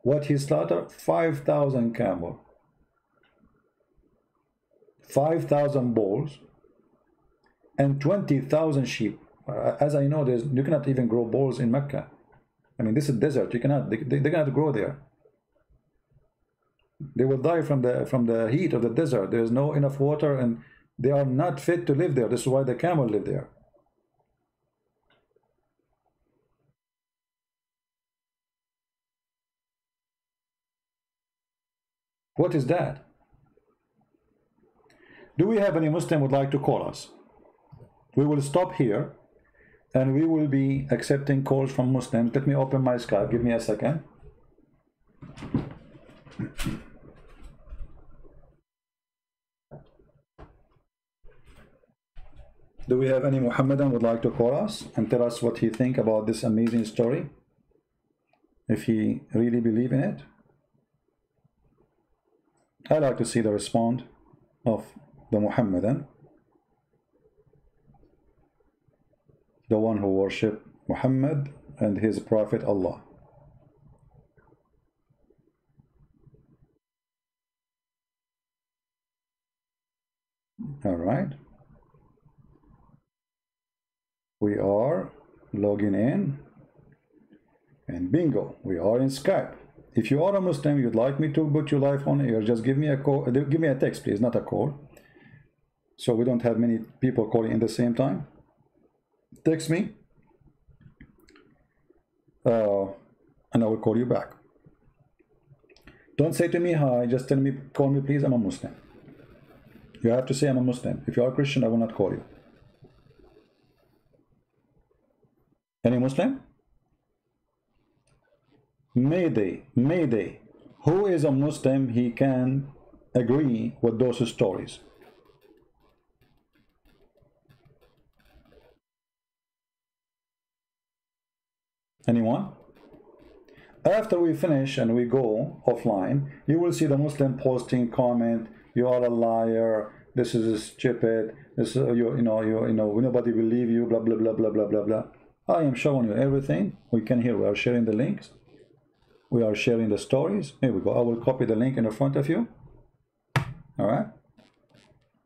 What he slaughtered? 5,000 camel. 5,000 bulls, and 20,000 sheep. As I know, you cannot even grow bulls in Mecca. I mean, this is desert. You cannot. They cannot grow there. They will die from the heat of the desert. There is no enough water, and they are not fit to live there. This is why the camel live there. What is that? Do we have any Muslim would like to call us? We will stop here and we will be accepting calls from Muslims. Let me open my Skype. Give me a second. Do we have any Muhammadan would like to call us and tell us what he think about this amazing story? If he really believe in it? I like to see the response of the Muhammadan, the one who worship Muhammad and his prophet Allah. All right. We are logging in, and bingo, we are in Skype. If you are a Muslim, you'd like me to put you live on air, just give me a call. Give me a text, please, not a call. So we don't have many people calling in the same time. Text me, and I will call you back. Don't say to me hi, just tell me, call me please, I'm a Muslim. You have to say I'm a Muslim. If you are a Christian, I will not call you. Any Muslim? Mayday, Mayday. Who is a Muslim? He can agree with those stories. Anyone? After we finish and we go offline, you will see the Muslim posting comment, you are a liar, this is stupid, this is, you know, nobody believe you, blah blah blah blah blah blah blah. I am showing you everything. We can hear, we are sharing the links. We are sharing the stories. Here we go. I will copy the link in the front of you. All right.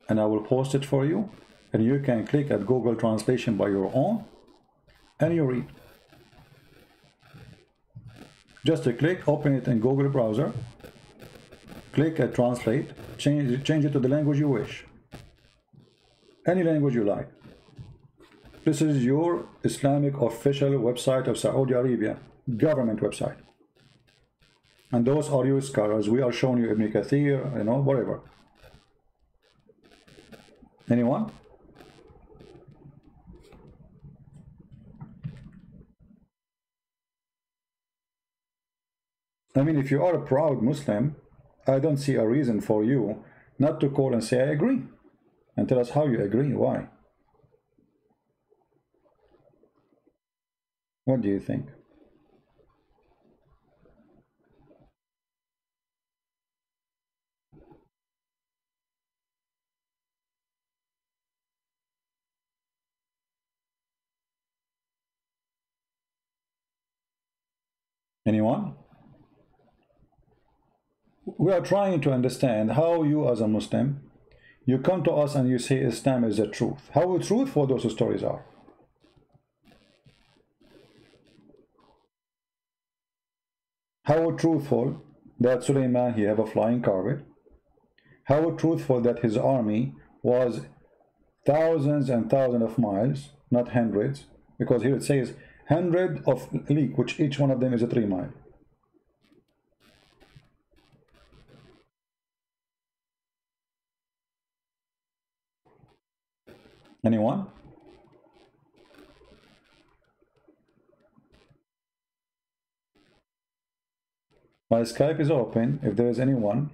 And I will post it for you. And you can click at Google Translation by your own. And you read. Just a click, open it in Google browser. Click at Translate. Change it to the language you wish. Any language you like. This is your Islamic official website of Saudi Arabia. Government website. And those are your scholars. We are showing you Ibn Kathir, you know, whatever. Anyone? I mean, if you are a proud Muslim, I don't see a reason for you not to call and say, I agree. And tell us how you agree, why. What do you think? Anyone? We are trying to understand how you as a Muslim, you come to us and you say Islam is the truth. How truthful those stories are. How truthful that Suleiman, he have a flying carpet. How truthful that his army was thousands and thousands of miles, not hundreds, because here it says 100 of league, which each one of them is a 3 mile. Anyone? My Skype is open. If there is anyone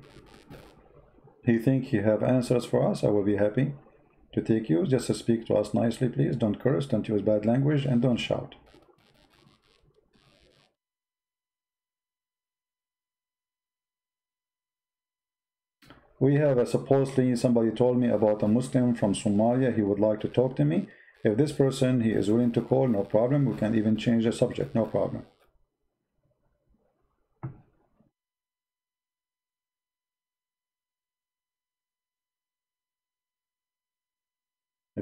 he think he have answers for us, I will be happy to take you. Just to speak to us nicely, please. Don't curse, don't use bad language, and don't shout. We have supposedly somebody told me about a Muslim from Somalia. He would like to talk to me. If this person, he is willing to call, no problem. We can even change the subject, no problem.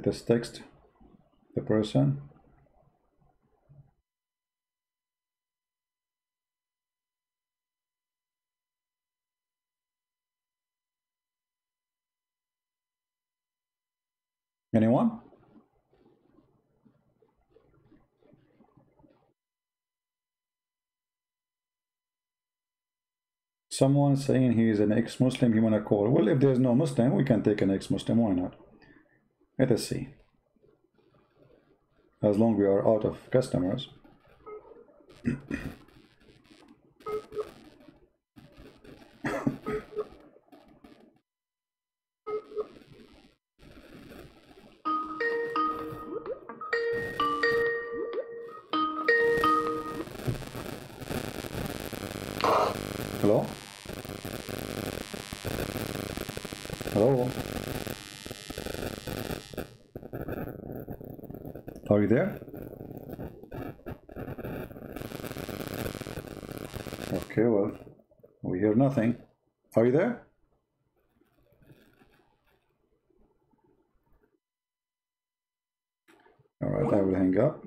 Let us text the person. Anyone? Someone saying he is an ex-Muslim, he want to call. Well, if there's no Muslim, we can take an ex-Muslim. Why not? Let us see. As long as we are out of customers. Hello? Hello? Are you there? Okay, well, we hear nothing. Are you there? All right, I will hang up.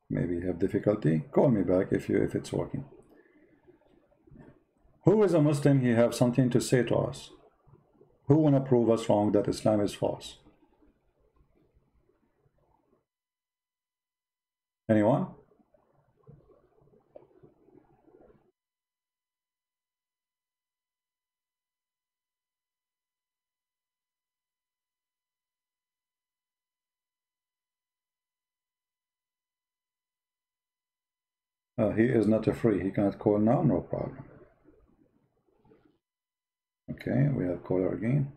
Maybe you have difficulty. Call me back if it's working. Who is a Muslim? He have something to say to us. Who wanna prove us wrong that Islam is false? Anyone? He is not a free. He cannot call now. No problem. Okay, we have caller again.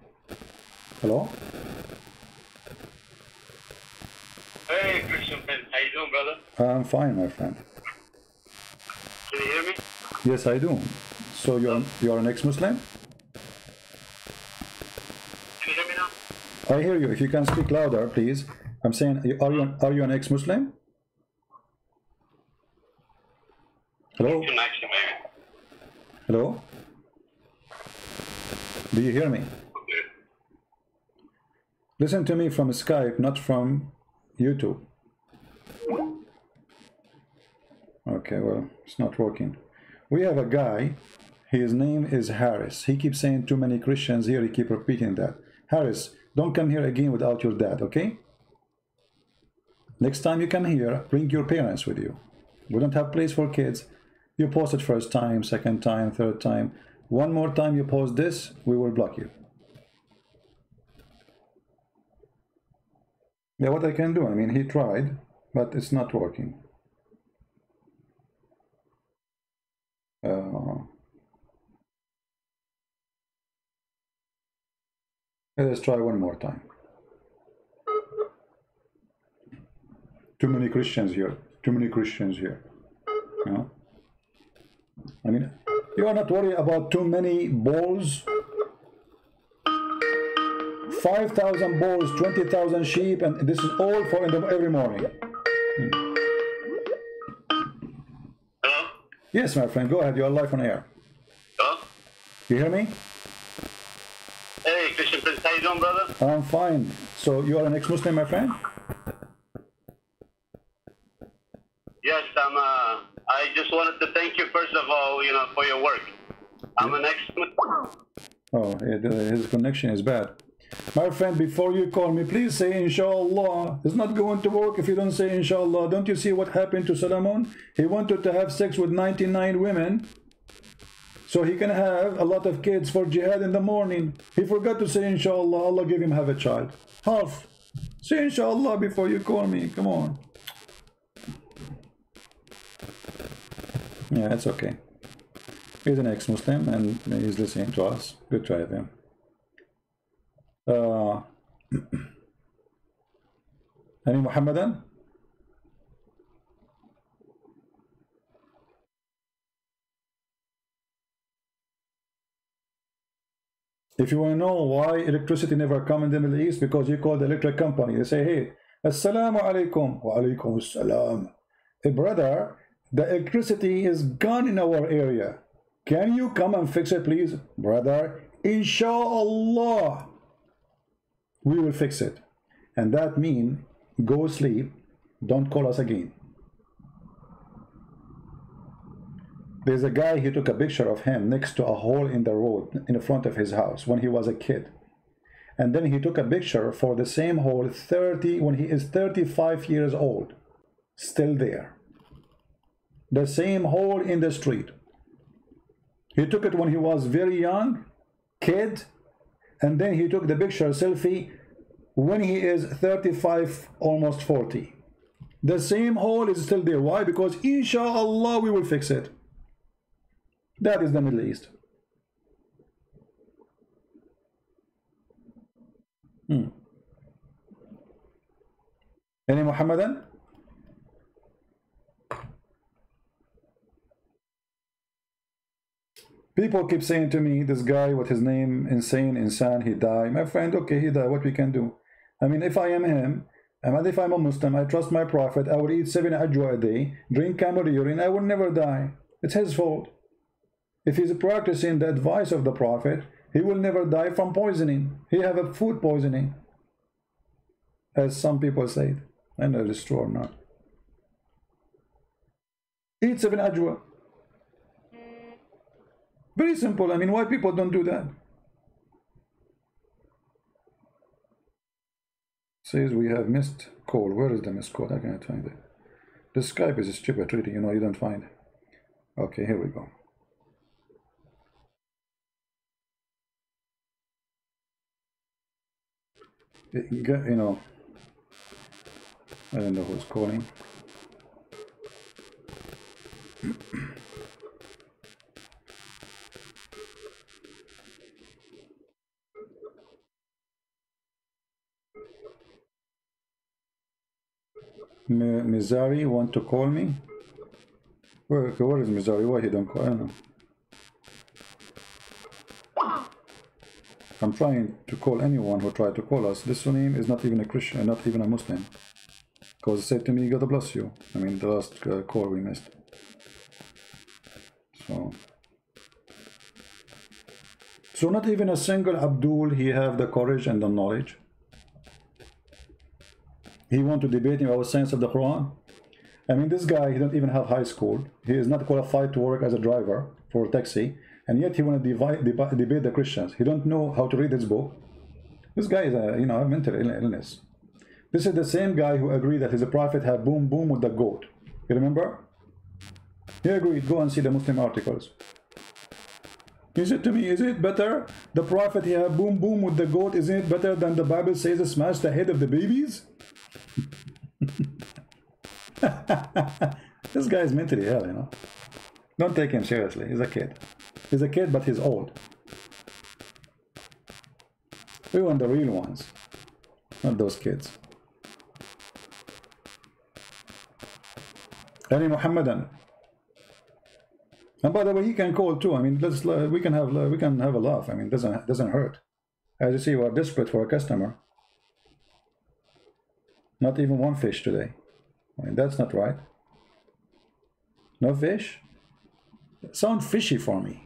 Hello? Hey, Christian, how you doing, brother? I'm fine, my friend. Can you hear me? Yes, I do. So you're an ex-Muslim? Can you hear me now? I hear you. If you can speak louder, please. I'm saying, are you an ex-Muslim? Hello? Connection, maybe. Hello? Do you hear me? Okay. Listen to me from Skype, not from YouTube. Okay, well, it's not working. We have a guy, his name is Harris. He keeps saying too many Christians here, he keep repeating that. Harris, don't come here again without your dad, okay? Next time you come here, bring your parents with you. We don't have place for kids. You post it first time, second time, third time. One more time you post this, we will block you. Yeah, what I can do, I mean, he tried, but it's not working. Let's try one more time. Too many Christians here. Too many Christians here. You know? I mean, you are not worried about too many balls. 5,000 bulls, 20,000 sheep, and this is all for every morning. Hello? Yes, my friend, go ahead. You are live on air. Hello? You hear me? Hey, Christian, how you doing, brother? I'm fine. So you are an ex-Muslim, my friend? Yes, I just wanted to thank you, first of all, for your work. I'm an ex-Muslim. Oh, his connection is bad. My friend, before you call me, please say inshallah. It's not going to work if you don't say inshallah. Don't you see what happened to Salomon? He wanted to have sex with 99 women so he can have a lot of kids for jihad in the morning. He forgot to say inshallah. Allah gave him have a child. Half. Say inshallah before you call me. Come on. Yeah, it's okay. He's an ex-Muslim and he's listening to us. Good try of him. Any Muhammadan? If you want to know why electricity never come in the Middle East, because you call the electric company. They say, hey, assalamu alaikum. Wa alaikum assalam. Hey, brother, the electricity is gone in our area. Can you come and fix it, please? Brother, inshallah, we will fix it. And that means go sleep, don't call us again. There's a guy, he took a picture of him next to a hole in the road in front of his house when he was a kid. And then he took a picture for the same hole when he is 35 years old. Still there. The same hole in the street. He took it when he was very young, kid, and then he took the picture selfie when he is 35, almost 40. The same hole is still there. Why? Because inshallah we will fix it. That is the Middle East. Any Muhammadan? People keep saying to me, this guy, what his name, insan, he died. My friend, okay, he died, what we can do? I mean, if I am him, and if I'm a Muslim, I trust my prophet, I will eat 7 ajwa a day, drink camel urine, I will never die. It's his fault. If he's practicing the advice of the prophet, he will never die from poisoning. He have a food poisoning, as some people say. I know if it's true or not. Eat 7 ajwa. Very simple. I mean, why people don't do that? Says we have missed call. Where is the missed call? I can't find it. The Skype is stupid, really. You know, you don't find it. Okay, here we go. You know, I don't know who's calling. Mizari want to call me? Where is Mizari? Why he don't call? I don't know. I'm trying to call anyone who tried to call us. This name is not even a Christian, not even a Muslim. Because it said to me, God bless you. I mean, the last call we missed. So not even a single Abdul, he have the courage and the knowledge. He want to debate about science of the Quran. I mean, this guy, he don't even have high school. He is not qualified to work as a driver for a taxi. And yet he want to debate the Christians. He don't know how to read his book. This guy is a, you know, a mental illness. This is the same guy who agreed that his prophet had boom boom with the goat. You remember? He agreed. Go and see the Muslim articles. He said to me, is it better? The prophet he had boom boom with the goat. Isn't it better than the Bible says smash the head of the babies? This guy is mentally ill, you know. Don't take him seriously. He's a kid. He's a kid, but he's old. We want the real ones, not those kids. Any Muhammadan? And by the way, he can call too. I mean, we can have a laugh. I mean, doesn't hurt. As you see, we are desperate for a customer. Not even one fish today. I mean, that's not right. No fish? Sound fishy for me.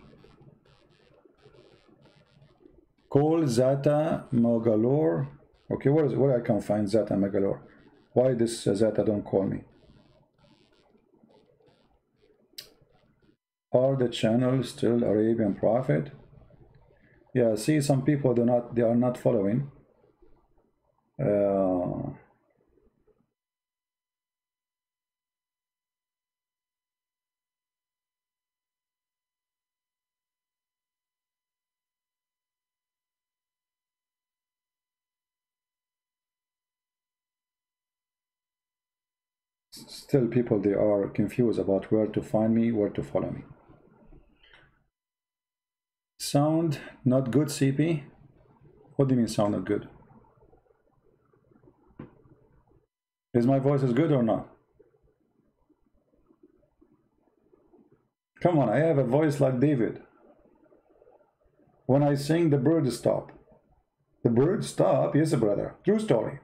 Call Zata Mogalore. Okay, where I can find Zata Mogalore? Why this Zata don't call me? Are the channels still Arabian Prophet? Yeah, see, some people they are not following. Still people, they are confused about where to find me, where to follow me. Sound not good, CP? What do you mean sound not good? Is my voice as good or not? Come on, I have a voice like David. When I sing, the birds stop. The birds stop? Yes, brother. True story.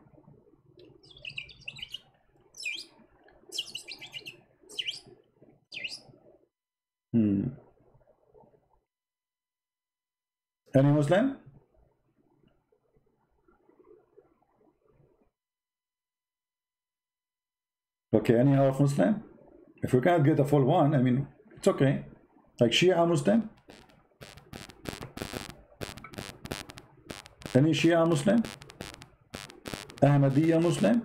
Any Muslim? Okay, any half Muslim? If we can't get a full one, I mean, it's okay. Like Shia Muslim? Any Shia Muslim? Ahmadiyya Muslim?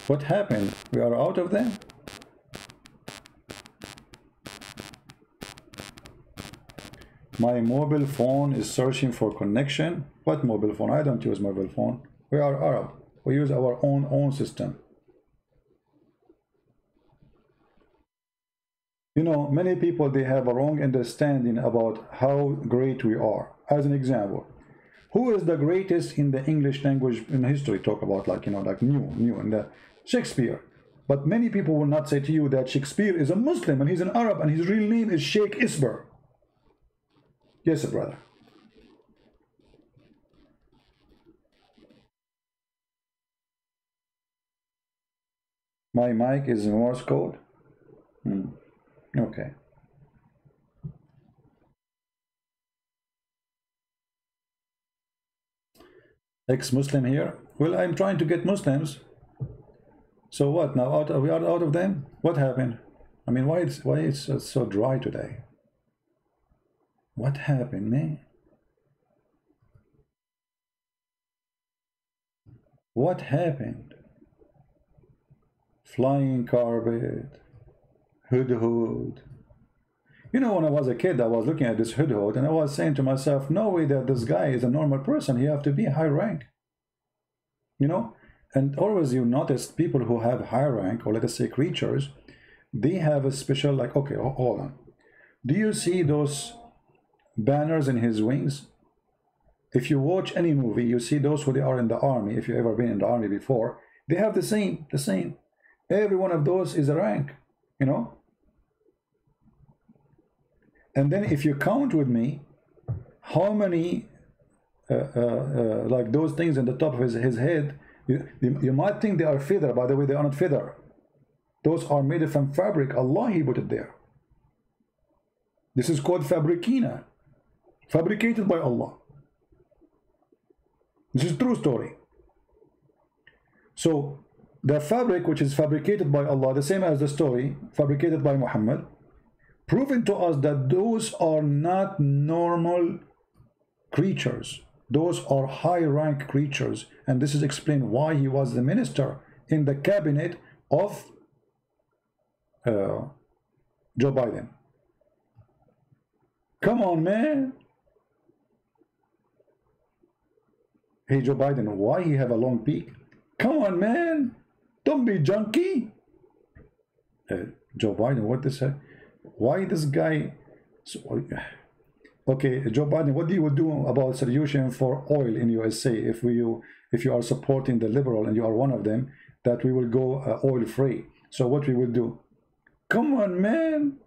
What happened? We are out of them? My mobile phone is searching for connection. What mobile phone? I don't use mobile phone. We are Arab. We use our own system. You know, many people, they have a wrong understanding about how great we are. As an example, who is the greatest in the English language in history? Talk about, like, you know, like new in the Shakespeare. But many people will not say to you that Shakespeare is a Muslim and he's an Arab and his real name is Sheikh Isber. Yes, brother. My mic is in Morse code. Okay. Ex-Muslim here. Well, I'm trying to get Muslims. So what? Now we are out of them? What happened? I mean, why it's so dry today? What happened, man? What happened? Flying carpet, hood. You know, when I was a kid, I was looking at this hood, and I was saying to myself, no way that this guy is a normal person. He have to be high rank. You know? And always you notice people who have high rank, or let us say creatures, they have a special, like, okay, hold on. Do you see those banners in his wings? If you watch any movie, you see those who they are in the army. If you've ever been in the army before, they have the same. Every one of those is a rank, you know. And then if you count with me, how many like those things in the top of his head, you might think they are feather. By the way, they are not feather. Those are made from fabric. Allah, He put it there. This is called fabricina, fabricated by Allah. This is true story. So the fabric which is fabricated by Allah, the same as the story fabricated by Muhammad, proving to us that those are not normal creatures. Those are high rank creatures, and this is explained why he was the minister in the cabinet of Joe Biden. Come on, man. Hey, Joe Biden, why he have a long peak? Come on, man. Don't be junky. Joe Biden, what this? Why this guy? Okay, Joe Biden, what do you do about solution for oil in USA if you are supporting the liberal and you are one of them, that we will go oil free? So what we will do? Come on, man.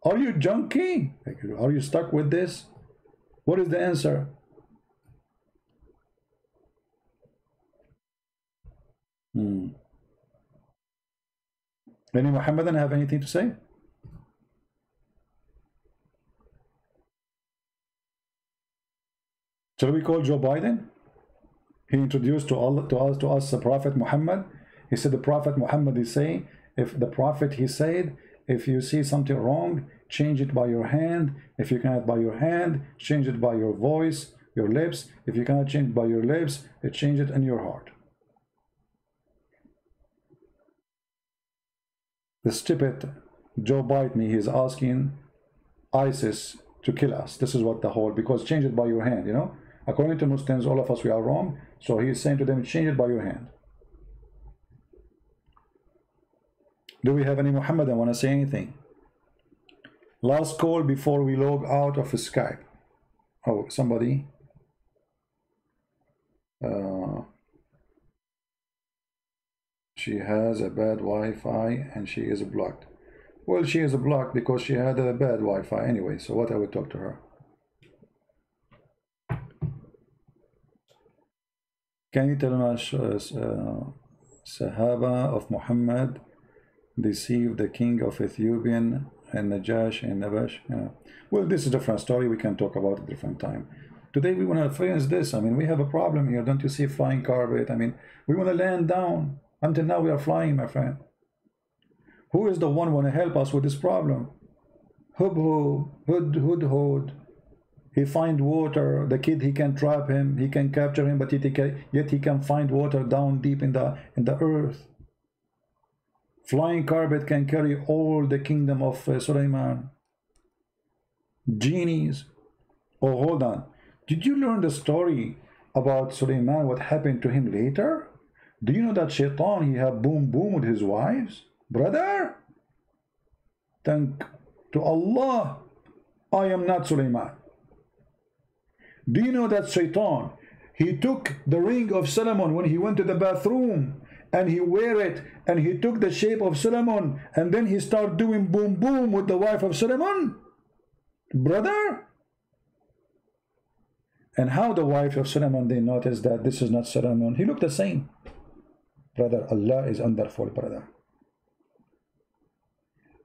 Are you junky? Are you stuck with this? What is the answer? Any Muhammadan have anything to say? Shall we call Joe Biden? He introduced to us the Prophet Muhammad. He said the Prophet Muhammad is saying, if the Prophet, he said, if you see something wrong, change it by your hand. If you cannot by your hand, change it by your voice, your lips. If you cannot change it by your lips, change it in your heart. The stupid Joe Biden, he is asking ISIS to kill us. This is what the whole, because change it by your hand, you know. According to Muslims, all of us, we are wrong. So he is saying to them, change it by your hand. Do we have any Muhammadan want to say anything? Last call before we log out of Skype. Oh, somebody. She has a bad Wi-Fi and she is blocked. Well, she is blocked because she had a bad Wi-Fi anyway. So what I would talk to her. Can you tell us Sahaba of Muhammad deceived the king of Ethiopian and Najash and Nabash? Yeah. Well, this is a different story. We can talk about it a different time. Today we want to experience this. I mean, we have a problem here. Don't you see flying carpet? I mean, we want to land down. Until now we are flying, my friend. Who is the one who want to help us with this problem? Hub hud hud hud. He find water. The kid, he can trap him. He can capture him, but yet he can find water down deep in the earth. Flying carpet can carry all the kingdom of Sulaiman. Genies. Oh, hold on. Did you learn the story about Sulaiman, what happened to him later? Do you know that Shaitan, he had boom boom with his wives? Brother, thank to Allah, I am not Sulaiman. Do you know that Shaitan, he took the ring of Solomon when he went to the bathroom, and he wear it, and he took the shape of Solomon, and then he started doing boom boom with the wife of Solomon? Brother? And how the wife of Solomon, they noticed that this is not Solomon. He looked the same. Brother, Allah is wonderful, brother.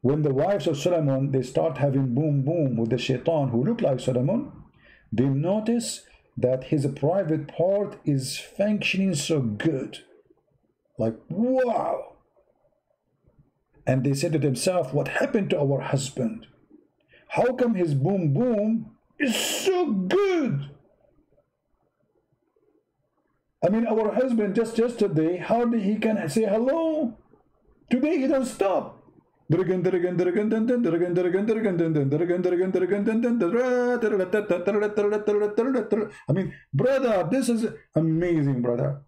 When the wives of Solomon, they start having boom boom with the Shaitan who look like Solomon, they notice that his private part is functioning so good. Like, wow. And they said to themselves, what happened to our husband? How come his boom boom is so good? I mean, our husband just yesterday, hardly he can say hello. Today he don't stop. I mean, brother, this is amazing, brother.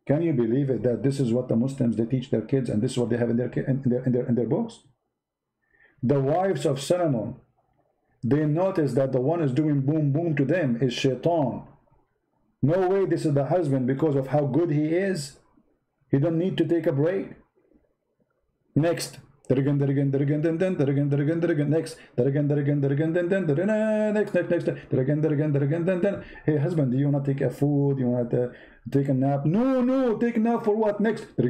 Can you believe it that this is what the Muslims, they teach their kids, and this is what they have in their books? The wives of Solomon, they notice that the one is doing boom boom to them is Shaitan. No way this is the husband because of how good he is. He don't need to take a break. Next. Next. Hey husband, do you want to take a food? You want to take a nap? No, take a nap for what? Next. Hey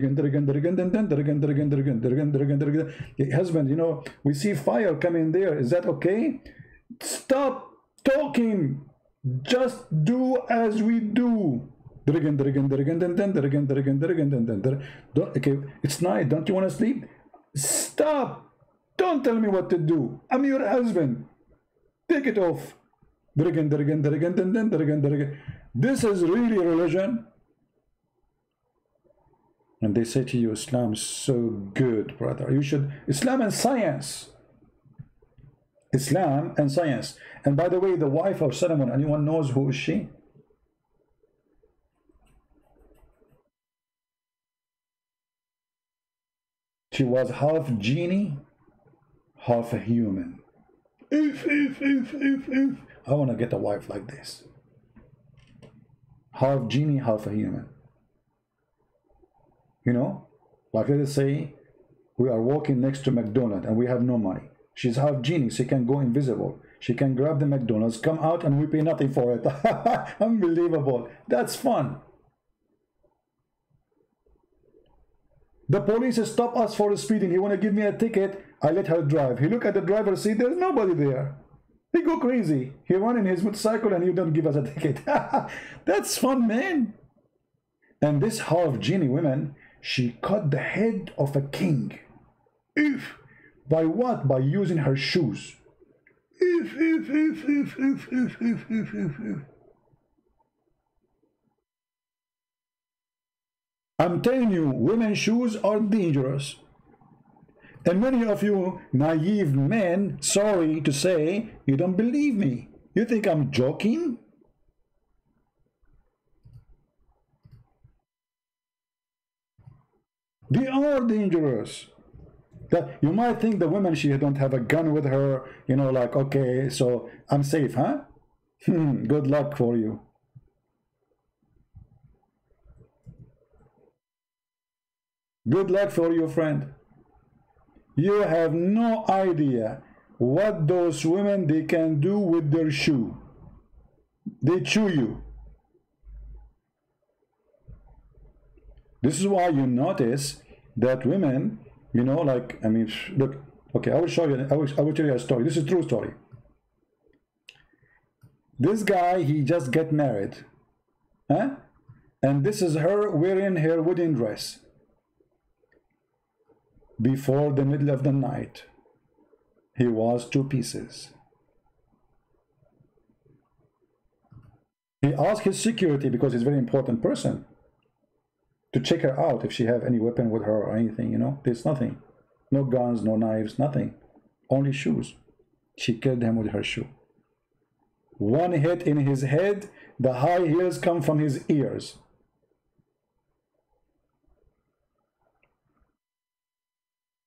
husband, you know, we see fire coming there. Is that okay? Stop talking. Just do as we do. Okay, it's night. Don't you want to sleep? Stop. Don't tell me what to do. I'm your husband. Take it off. This is really religion. And they say to you, Islam is so good, brother. You should. Islam and science. Islam and science. And by the way, the wife of Solomon, anyone knows who is she? She was half genie, half a human. I want to get a wife like this. Half genie, half a human. You know, like let us say we are walking next to McDonald's and we have no money. She's half genie, she can go invisible. She can grab the McDonald's, come out, and we pay nothing for it. Unbelievable. That's fun. The police stop us for speeding. He want to give me a ticket. I let her drive. He look at the driver's seat. There's nobody there. He go crazy. He run in his motorcycle and you don't give us a ticket. That's fun, man. And this half genie woman, she cut the head of a king. If by what? By using her shoes. I'm telling you, women's shoes are dangerous. And many of you naive men, sorry to say, you don't believe me. You think I'm joking? They are dangerous. That you might think the woman, she don't have a gun with her, you know, like, okay, so I'm safe, huh? Good luck for you. Good luck for you, friend. You have no idea what those women, they can do with their shoe. They chew you. This is why you notice that women, you know, like, I mean, look, okay, I will show you, I will tell you a story. This is a true story. This guy, he just get married, huh? And this is her wearing her wedding dress before the middle of the night. He was 2 pieces. He asked his security, because he's a very important person, to check her out if she have any weapon with her or anything, you know. There's nothing. No guns, no knives, nothing. Only shoes. She killed him with her shoe. 1 hit in his head, the high heels come from his ears.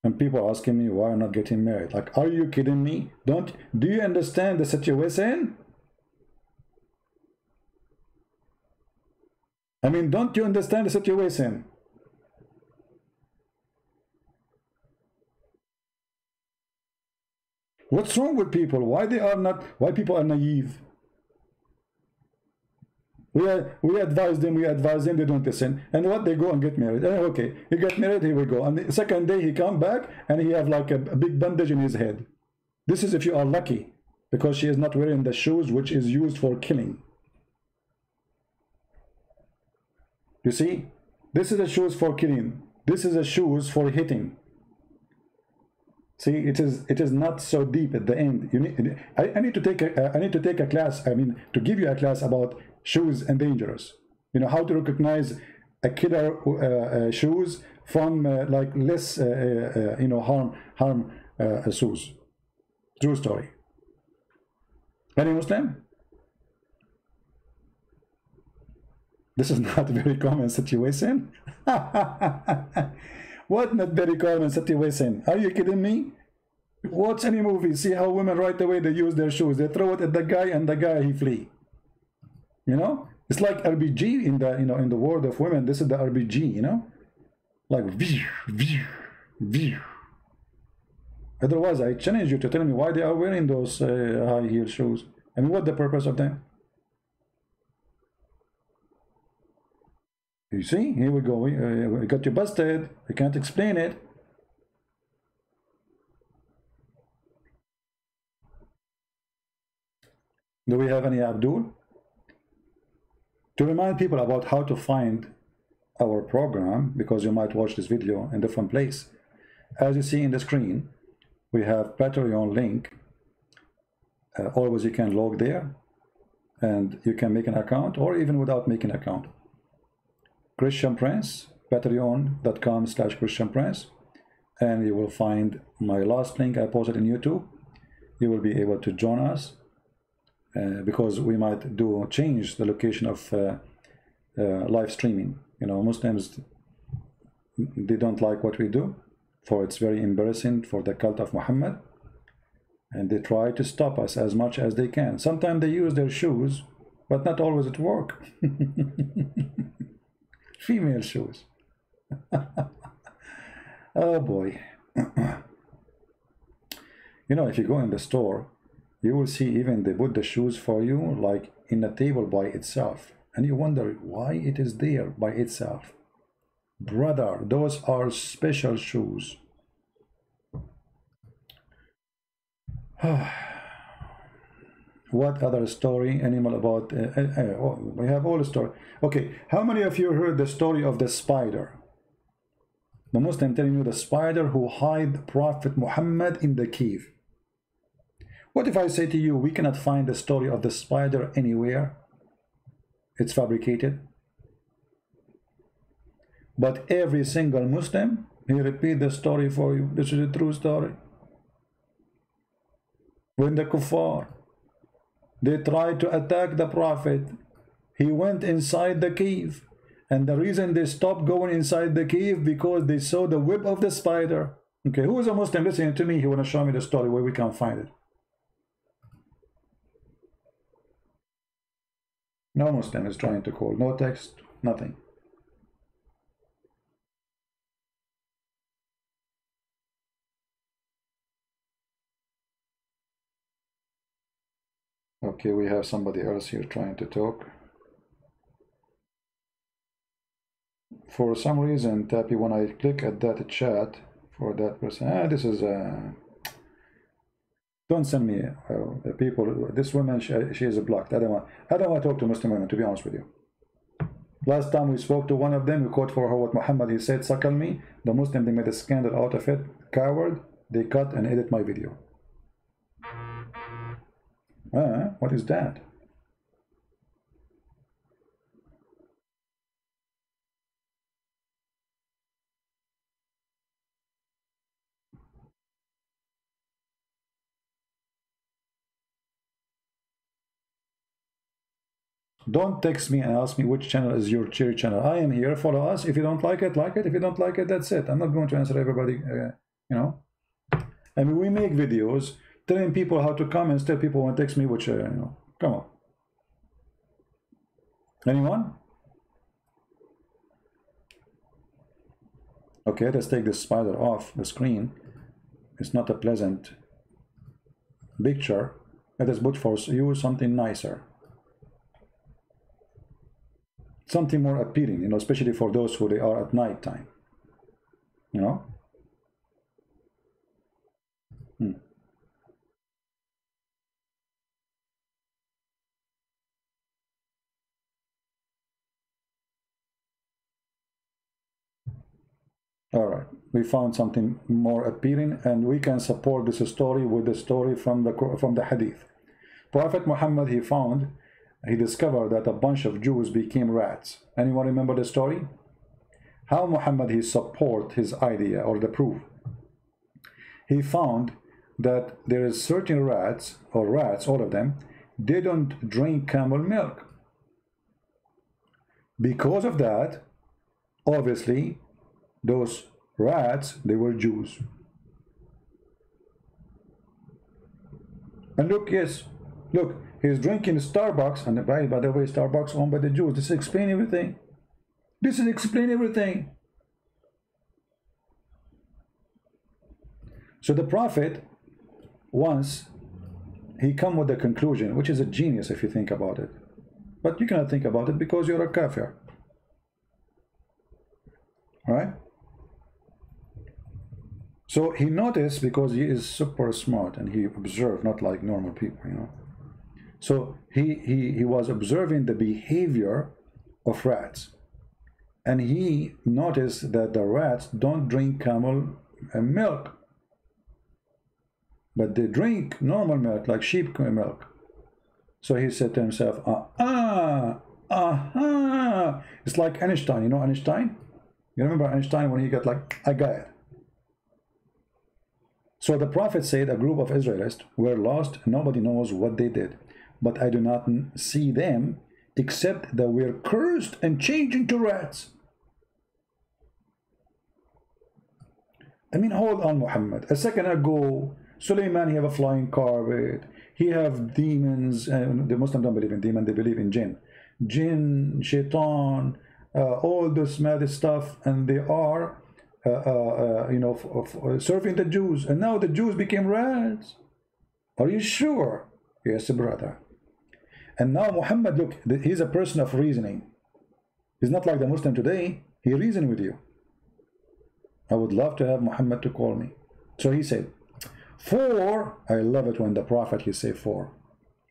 And people asking me why I'm not getting married. Like, are you kidding me? Do you understand the situation? I mean, don't you understand the situation? What's wrong with people? Why people are naive? We advise them, they don't listen. And what, they go and get married. Okay, he get married, here we go. And the second day he come back and he have like a big bandage in his head. This is if you are lucky, because she is not wearing the shoes which is used for killing. You see, this is the shoes for killing. This is the shoes for hitting. See, it is not so deep at the end. You need, I need to take a class. I mean, to give you a class about shoes and dangerous. You know, how to recognize a killer shoes from like less you know, harm shoes. True story. Any Muslim? This is not a very common situation. What not very common situation? Are you kidding me? Watch any movie, see how women right away they use their shoes. They throw it at the guy and the guy he flee. You know? It's like RPG in the, you know, in the world of women. This is the RPG, you know? Like otherwise I challenge you to tell me why they are wearing those high heel shoes. I mean, what's the purpose of them? You see, here we go. We got you busted. We can't explain it. Do we have any Abdul? To remind people about how to find our program, because you might watch this video in a different place. As you see in the screen, we have Patreon link. Always you can log there and you can make an account, or even without making an account. Christian Prince, patreon.com/Christian Prince, and you will find my last link I posted in YouTube. You will be able to join us because we might change the location of live streaming. You know, Muslims, they don't like what we do, for it's very embarrassing for the cult of Muhammad, and they try to stop us as much as they can. Sometimes they use their shoes, but not always at work. Female shoes. Oh boy. You know, if you go in the store, you will see even they put the shoes for you like in a table by itself, and you wonder why it is there by itself. Brother, those are special shoes. What other story? Animal about we have all the story. Okay, how many of you heard the story of the spider? The Muslim telling you the spider who hid Prophet Muhammad in the cave. What if I say to you, we cannot find the story of the spider anywhere? It's fabricated. But every single Muslim, he repeat the story for you. This is a true story. When the kuffar, they tried to attack the Prophet, he went inside the cave. And the reason they stopped going inside the cave, because they saw the web of the spider. Okay, who is a Muslim listening to me? He want to show me the story where we can find it. No Muslim is trying to call. No text, nothing. Okay, we have somebody else here trying to talk. For some reason, Tappy, when I click at that chat for that person, this is Don't send me people. This woman, she is blocked. I don't want to talk to Muslim women, to be honest with you. Last time we spoke to one of them, we quote for her what Muhammad, he said, suckle me. The Muslim, they made a scandal out of it. Coward, they cut and edit my video. What is that? Don't text me and ask me which channel is your cherry channel. I am here. Follow us. If you don't like it, like it. If you don't like it, that's it. I'm not going to answer everybody, you know. I mean, we make videos telling people how to come, and still people want to text me which, you know. Come on. Anyone? Okay, let's take this spider off the screen. It's not a pleasant picture. Let us put for you something nicer. Something more appealing, you know, especially for those who they are at night time, you know. All right, we found something more appealing, and we can support this story with the story from the hadith. Prophet Muhammad, he discovered that a bunch of Jews became rats. Anyone remember the story? How Muhammad, he support his idea or the proof? He found that there is certain rats, or rats, all of them, they don't drink camel milk. Because of that, obviously, those rats, they were Jews. And look, yes, look, he's drinking Starbucks, and by the way, Starbucks owned by the Jews. This explains everything. This is explain everything. So the Prophet, once, he come with a conclusion, which is a genius if you think about it. But you cannot think about it because you're a kafir. Right? So he noticed, because he is super smart and he observed, not like normal people, you know. So he was observing the behavior of rats, and he noticed that the rats don't drink camel milk, but they drink normal milk, like sheep milk. So he said to himself, it's like Einstein. You know Einstein? You remember Einstein when he got like, I got it. So the Prophet said a group of Israelites were lost, nobody knows what they did. But I do not see them except that we're cursed and changed into rats. I mean, hold on, Muhammad. A second ago, Suleiman, he have a flying carpet. He have demons. The Muslims don't believe in demons, they believe in jinn. Jinn, shaitan, all this mad stuff, and they are, you know, serving the Jews. And now the Jews became rats. Are you sure? Yes, brother. And now Muhammad, look, he's a person of reasoning. He's not like the Muslim today. He reasoned with you. I would love to have Muhammad to call me. So he said, 4, I love it when the Prophet, he say 4.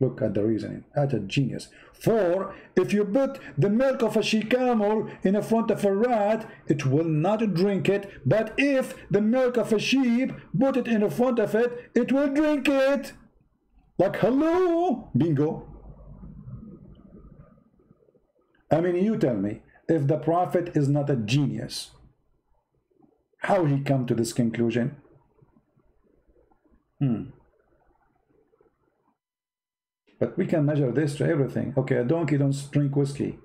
Look at the reasoning. That's a genius. 4, if you put the milk of a she-camel in front of a rat, it will not drink it. But if the milk of a sheep, put it in front of it, it will drink it. Like, hello, bingo. I mean, you tell me, if the Prophet is not a genius, how he come to this conclusion? But we can measure this to everything. Okay, a donkey don't drink whiskey.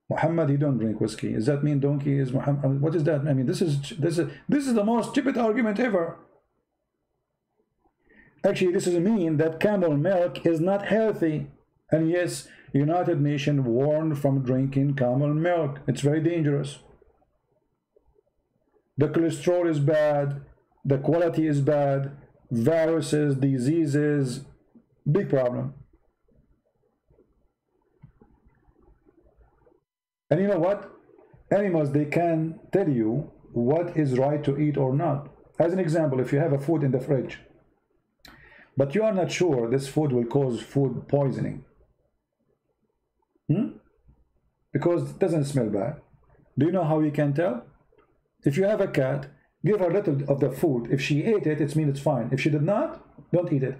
Muhammad, he don't drink whiskey. Does that mean donkey is Muhammad? What is that? I mean, this is the most stupid argument ever. Actually, this is mean that camel milk is not healthy. And yes, United Nations warned from drinking camel milk. It's very dangerous. The cholesterol is bad. The quality is bad. Viruses, diseases, big problem. And you know what? Animals, they can tell you what is right to eat or not. As an example, if you have a food in the fridge, but you are not sure this food will cause food poisoning. Because it doesn't smell bad. Do you know how you can tell? If you have a cat, give her a little of the food. If she ate it, it means it's fine. If she did not, don't eat it.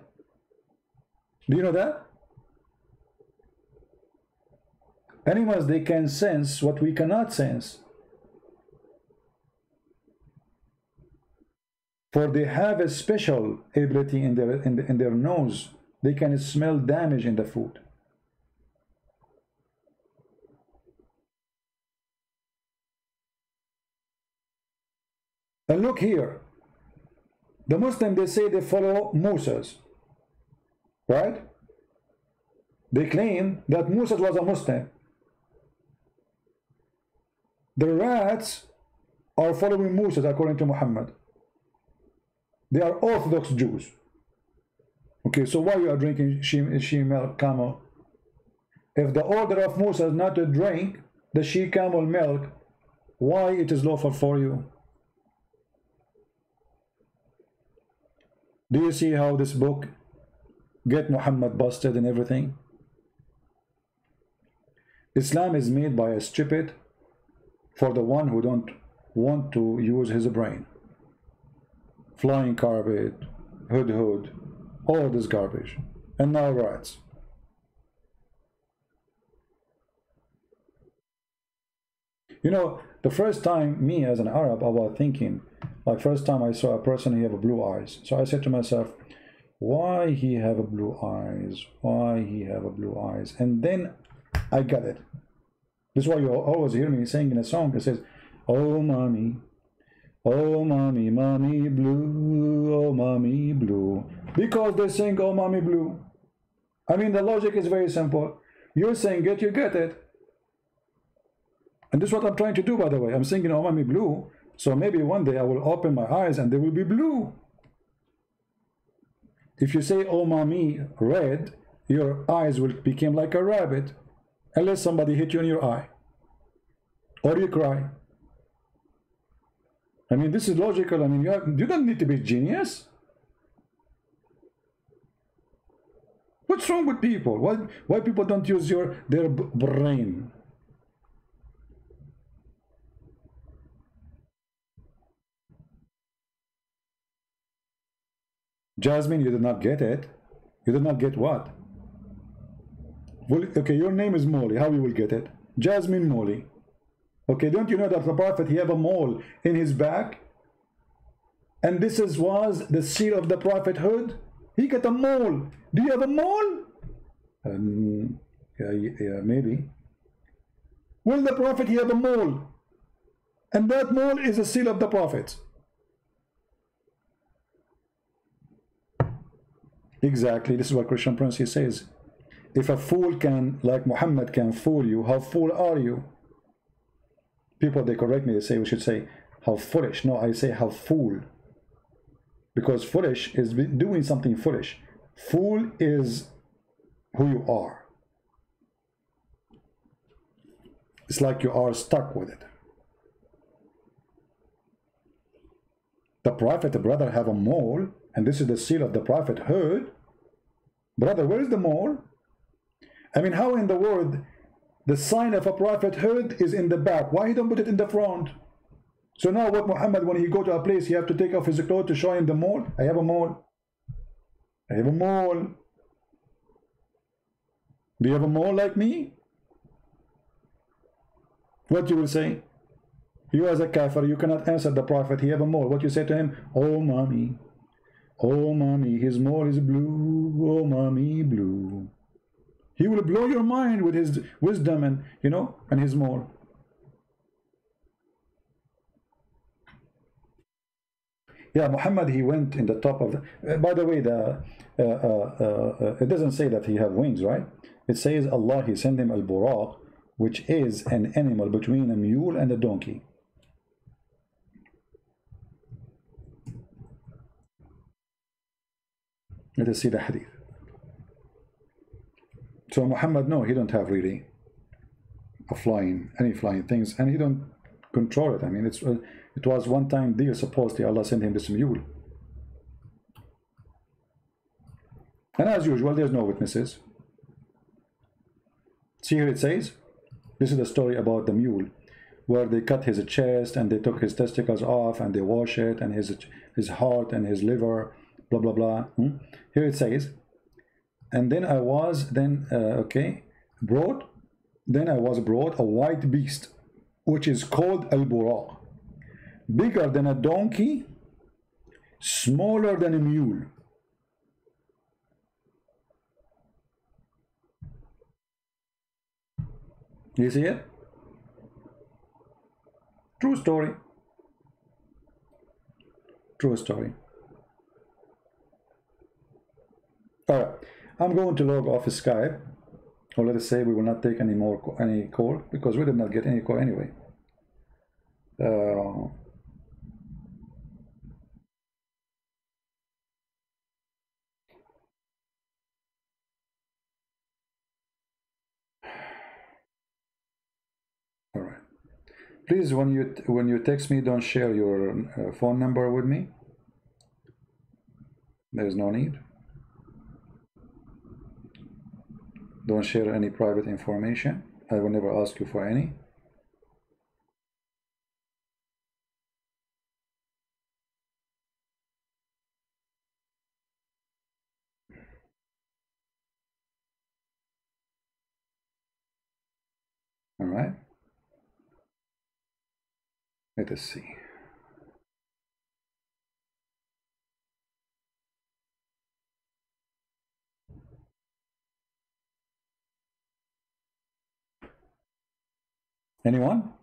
Do you know that? Animals, they can sense what we cannot sense. For they have a special ability in their nose. They can smell damage in the food. And look here. The Muslims, they say they follow Moses. Right? They claim that Moses was a Muslim. The rats are following Moses according to Muhammad. They are Orthodox Jews. Okay, so why you are drinking she milk camel? If the order of Moses not to drink the she camel milk, why it is lawful for you? Do you see how this book get Muhammad busted and everything? Islam is made by a stupid for the one who don't want to use his brain. Flying carpet, hood, all this garbage. And now rats. You know, the first time me as an Arab, I was thinking, like first time I saw a person, he have blue eyes. So I said to myself, why he have a blue eyes? Why he have a blue eyes? And then I got it. This is why you always hear me saying in a song, it says, oh mommy, mommy blue, oh mommy blue. Because they sing, oh mommy blue. I mean, the logic is very simple. You're saying it, you get it. And this is what I'm trying to do, by the way. I'm singing, oh mommy blue. So maybe one day I will open my eyes and they will be blue. If you say, oh mommy red, your eyes will become like a rabbit. Unless somebody hit you in your eye. Or you cry. I mean, this is logical. I mean, you don't need to be genius. What's wrong with people? Why people don't use their brain? Jasmine, you did not get it. You did not get what? Well, okay, your name is Molly. How you will get it? Jasmine Molly. Okay, don't you know that the Prophet, he have a mole in his back? And this was the seal of the prophethood. He got a mole. Do you have a mole? Yeah, maybe. Well, the Prophet, he have a mole. And that mole is a seal of the prophets. Exactly, this is what Christian Prince he says. If a fool can, like Muhammad, can fool you, how fool are you? People, they correct me, they say we should say how foolish. No, I say how fool. Because foolish is doing something foolish. Fool is who you are. It's like you are stuck with it. The Prophet, the brother, have a mole, and this is the seal of the prophethood. Brother, where is the mole? I mean, how in the world the sign of a prophethood is in the back? Why he don't put it in the front? So now what Muhammad, when he go to a place, he have to take off his clothes to show him the mole? I have a mole. I have a mole. Do you have a mole like me? What you will say? You as a kafir, you cannot answer the prophet, he have a mole. What you say to him? Oh mommy, his mole is blue, oh mommy blue. He will blow your mind with his wisdom and, you know, and his mole. Yeah, Muhammad, he went in the top of the, by the way, it doesn't say that he have wings, right? It says Allah, he sent him al-buraq, which is an animal between a mule and a donkey. Let us see the hadith. So Muhammad, no, he don't have really any flying things, and he don't control it. I mean, it was one time deal, supposedly Allah sent him this mule. And as usual, there's no witnesses. See here it says, this is the story about the mule, where they cut his chest and they took his testicles off and they wash it, and his heart and his liver, blah blah blah. Here it says, and then I was brought a white beast, which is called al-buraq, bigger than a donkey, smaller than a mule. You see it? True story. True story. All right, I'm going to log off Skype, or let us say we will not take any call, because we did not get any call anyway. All right. Please, when you text me, don't share your phone number with me. There's no need. Don't share any private information. I will never ask you for any. All right. Let us see. Anyone?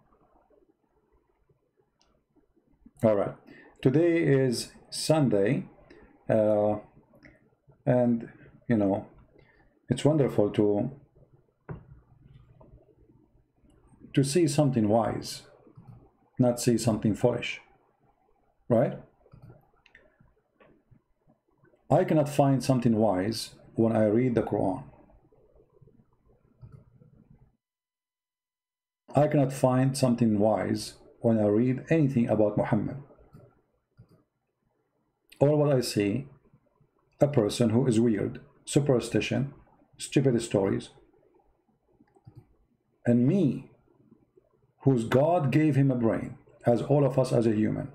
All right. Today is Sunday, and you know, it's wonderful to see something wise, not see something foolish, right? I cannot find something wise when I read the Quran. I cannot find something wise when I read anything about Muhammad. All what I see, a person who is weird, superstition, stupid stories, and me, whose God gave him a brain, as all of us as a human.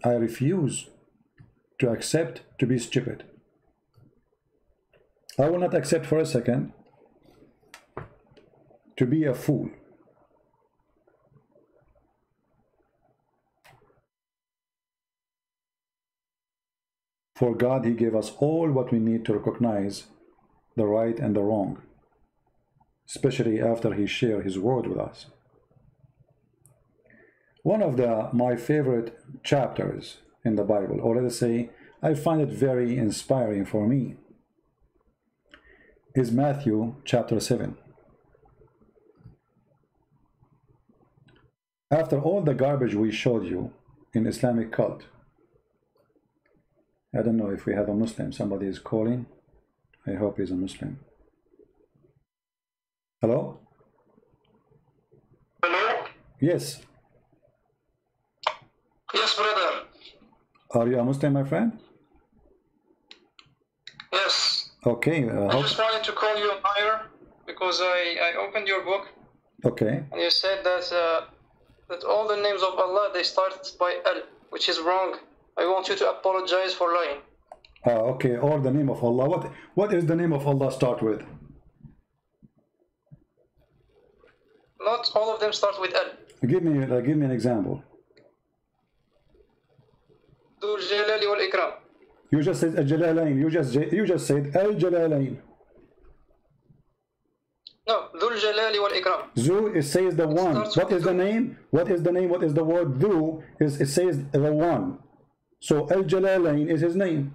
I refuse to accept to be stupid. I will not accept for a second to be a fool. For God, he gave us all what we need to recognize the right and the wrong, especially after he shared his word with us. One of my favorite chapters in the Bible, or let us say, I find it very inspiring for me, is Matthew chapter 7. After all the garbage we showed you in Islamic cult, I don't know if we have a Muslim. Somebody is calling. I hope he's a Muslim. Hello? Hello? Yes. Yes, brother. Are you a Muslim, my friend? Yes. Okay. I just wanted to call you higher because I opened your book. Okay. And you said that all the names of Allah, they start by Al, which is wrong. I want you to apologize for lying. Okay, or the name of Allah. What is the name of Allah start with? Not all of them start with Al. Give me an example. Dhul Jalali wal Ikram. You just said Al-Jalalain. You just said Al-Jalalain. No, Dhul Jalali wal Ikram. Zu, it says the one. What is the name? What is the name? What is the word? Dhu, it says the one. So Al-Jalalain is his name.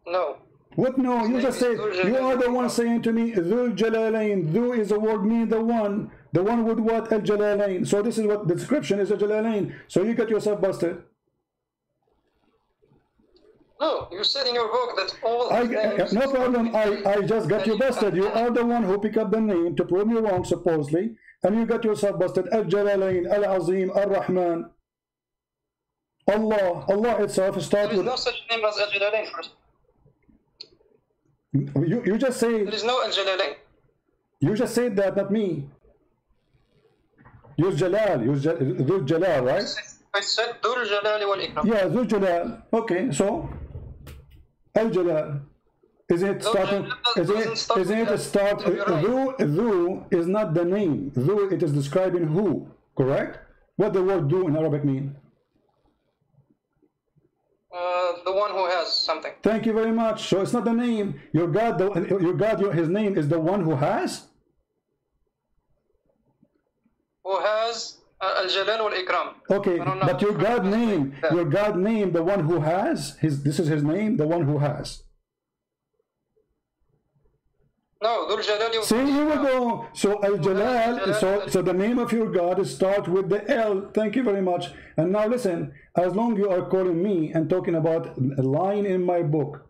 No. What no? You just said, you are the one saying to me, Dhul Jalalain. Dhu is a word meaning the one. The one with what? Al-Jalalain. So this is what the description is, Al-Jalalain. So you got yourself busted. No, you said in your book that all names... No problem. I just got you busted. You are the one who picked up the name to prove me wrong, supposedly. And you got yourself busted. Al-Jalalain, Al-Azim, Al-Rahman. Allah itself starts There is with. no such name as Al-Jalalain first. You just say. There is no Al-Jalalain. You just said that, not me. Use Jalal. Use Dhul Jalal, right? I said Dhul Jalali wal Ikram. Yeah, Dhul Jalal. Okay, so Al Jalal. Isn't it starting? Isn't it a start? Dhu is not the name. Dhu, it is describing who. Correct? What the word "dhu" in Arabic mean? The one who has something. Thank you very much. So it's not the name. Your God, his name is the one who has. Who has Al-Jalal wal Ikram. Okay, but your God name, the one who has. This is his name, the one who has. No, Dhul Jalali. See, here we go. So Al-Jalal, so the name of your God starts with the L. Thank you very much. And now listen, as long you are calling me and talking about a line in my book,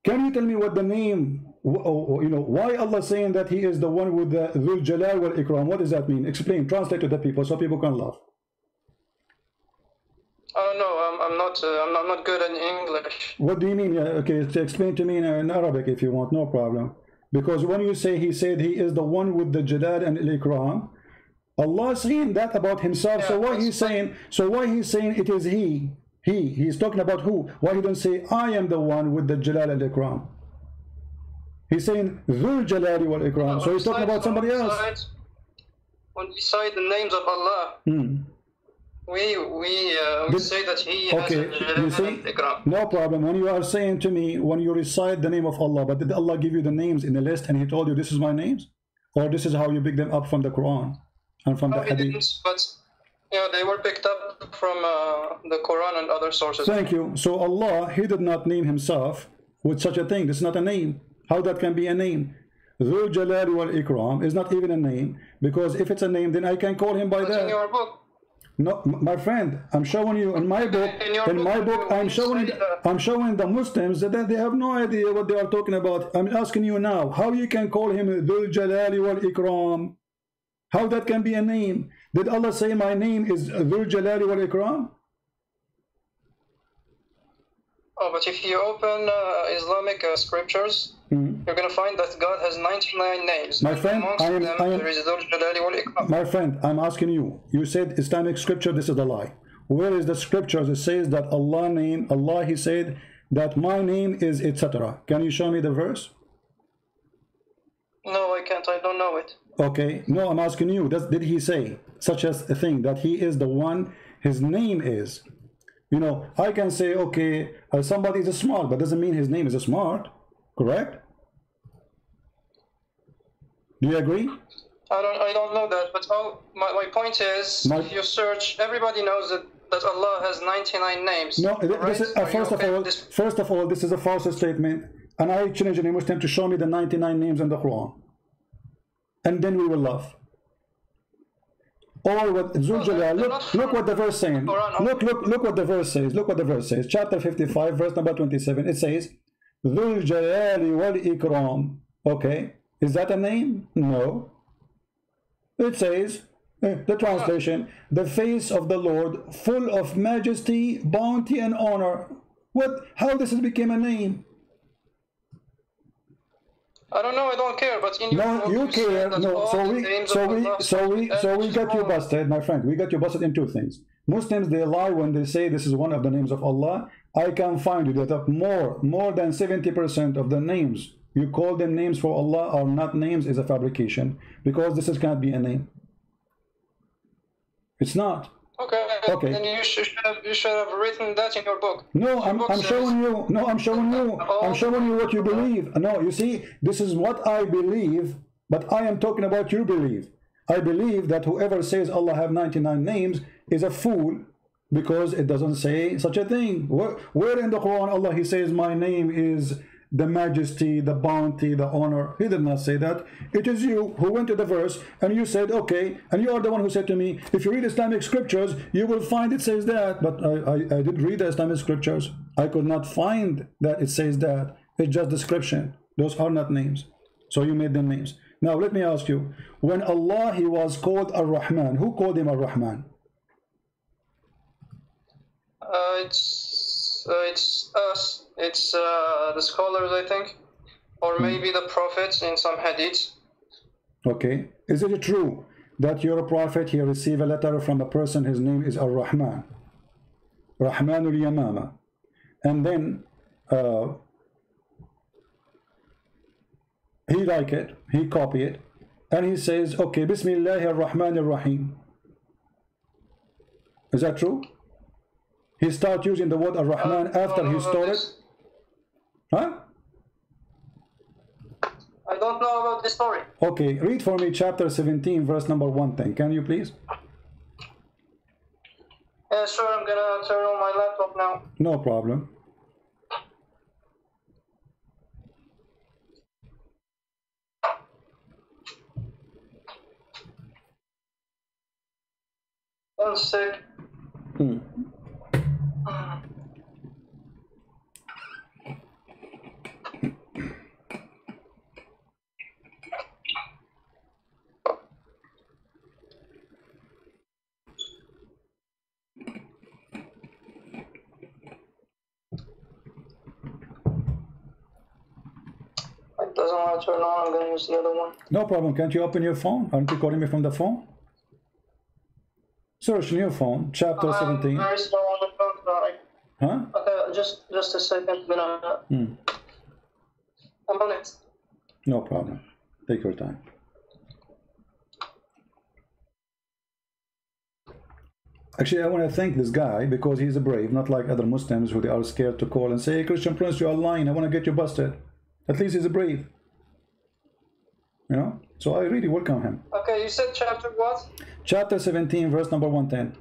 can you tell me what the name, why Allah saying that he is the one with the Dhul Jalal wal Ikram? What does that mean? Explain, translate to the people so people can laugh. I don't know. I'm not good in English. What do you mean? Okay, explain to me in Arabic if you want, no problem. Because when you say he said he is the one with the Jalal and Al-Ikram, Allah is saying that about himself. Yeah, so why he's saying? So why he's saying it is he? He's talking about who? Why he don't say I am the one with the Jalal and Ikram? He's saying Dhul Jalali wal Ikram. So he's talking about somebody else. When we cite the names of Allah, we say that he has Jalal and Ikram. No problem. When you are saying to me, when you recite the name of Allah, but did Allah give you the names in the list and he told you this is my names? Or this is how you pick them up from the Quran and from the Hadith? But they were picked up from the Quran and other sources. Thank you. So Allah, he did not name himself with such a thing. This is not a name. How that can be a name? Dhul Jalal wal Ikram is not even a name, because if it's a name, then I can call him by that. In your book. No, my friend, I'm showing you in my book. I'm showing the Muslims that they have no idea what they are talking about. I'm asking you now, how you can call him Dhul Jalali wal Ikram? How that can be a name? Did Allah say my name is Dhul Jalali wal Ikram? Oh, but if you open Islamic scriptures, you're going to find that God has 99 names. My friend, my friend, I'm asking you. You said Islamic scripture, this is a lie. Where is the scripture that says that Allah, he said that my name is etc. Can you show me the verse? No, I can't. I don't know it. Okay, no, I'm asking you. Did he say such as a thing that he is the one, his name is? I can say, okay, somebody is smart, but doesn't mean his name is smart, correct? Do you agree? I don't know that, but my point is, if you search, everybody knows that Allah has 99 names. No, right? First of all, this is a false statement, and I challenge any Muslim to show me the 99 names in the Quran, and then we will laugh. Or what Dhul Jalal, look what the verse saying. Look what the verse says. Look what the verse says. Chapter 55, verse number 27. It says, Dhul Jalali wal Ikram. Okay, is that a name? No. It says, the translation, the face of the Lord, full of majesty, bounty, and honor. What? How this has become a name? I don't know. I don't care. But in no, you care. No, so we got you busted, my friend. We got you busted in two things. Muslims, they lie when they say this is one of the names of Allah. I can find you that more than 70% of the names you call them names for Allah are not names, is a fabrication, because this can't be a name. It's not. Okay. Then you should have written that in your book. No, I'm showing you. No, I'm showing you. I'm showing you what you believe. No, you see, this is what I believe, but I am talking about you believe. I believe that whoever says Allah have 99 names is a fool, because it doesn't say such a thing. Where in the Quran Allah he says my name is the majesty, the bounty, the honor? He did not say that. It is you who went to the verse and you said okay, and you are the one who said to me, if you read Islamic scriptures you will find it says that. But I did read the Islamic scriptures. I could not find that it says that. It's just description. Those are not names. So you made them names. Now let me ask you, when Allah he was called Ar-Rahman, who called him Ar-Rahman? It's us. It's the scholars, I think, or maybe the prophets in some hadiths. Okay. Is it true that you're a prophet? He received a letter from a person. His name is Ar-Rahman, Rahmanul Yamama, and then he like it, he copy it, and he says, okay, Bismillahir Rahmanir Rahim. Is that true? He start using the word Ar-Rahman after he stole it? Huh? I don't know about this story. Okay, read for me chapter 17, verse number 110. Can you please? Yeah, sure. I'm gonna turn on my laptop now. No problem. One sec. It doesn't want to turn on. I'm gonna use the other one. No problem. Can't you open your phone? Aren't you calling me from the phone? Search in your phone, chapter 17. Very slow on the phone, sorry. Huh? Okay, just a second. I'm on it. No problem. Take your time. Actually, I want to thank this guy because he's brave, not like other Muslims who they are scared to call and say, hey, Christian Prince, you are lying. I want to get you busted. At least he's brave. You know? So I really welcome him. Okay, you said chapter what? Chapter 17, verse number 110.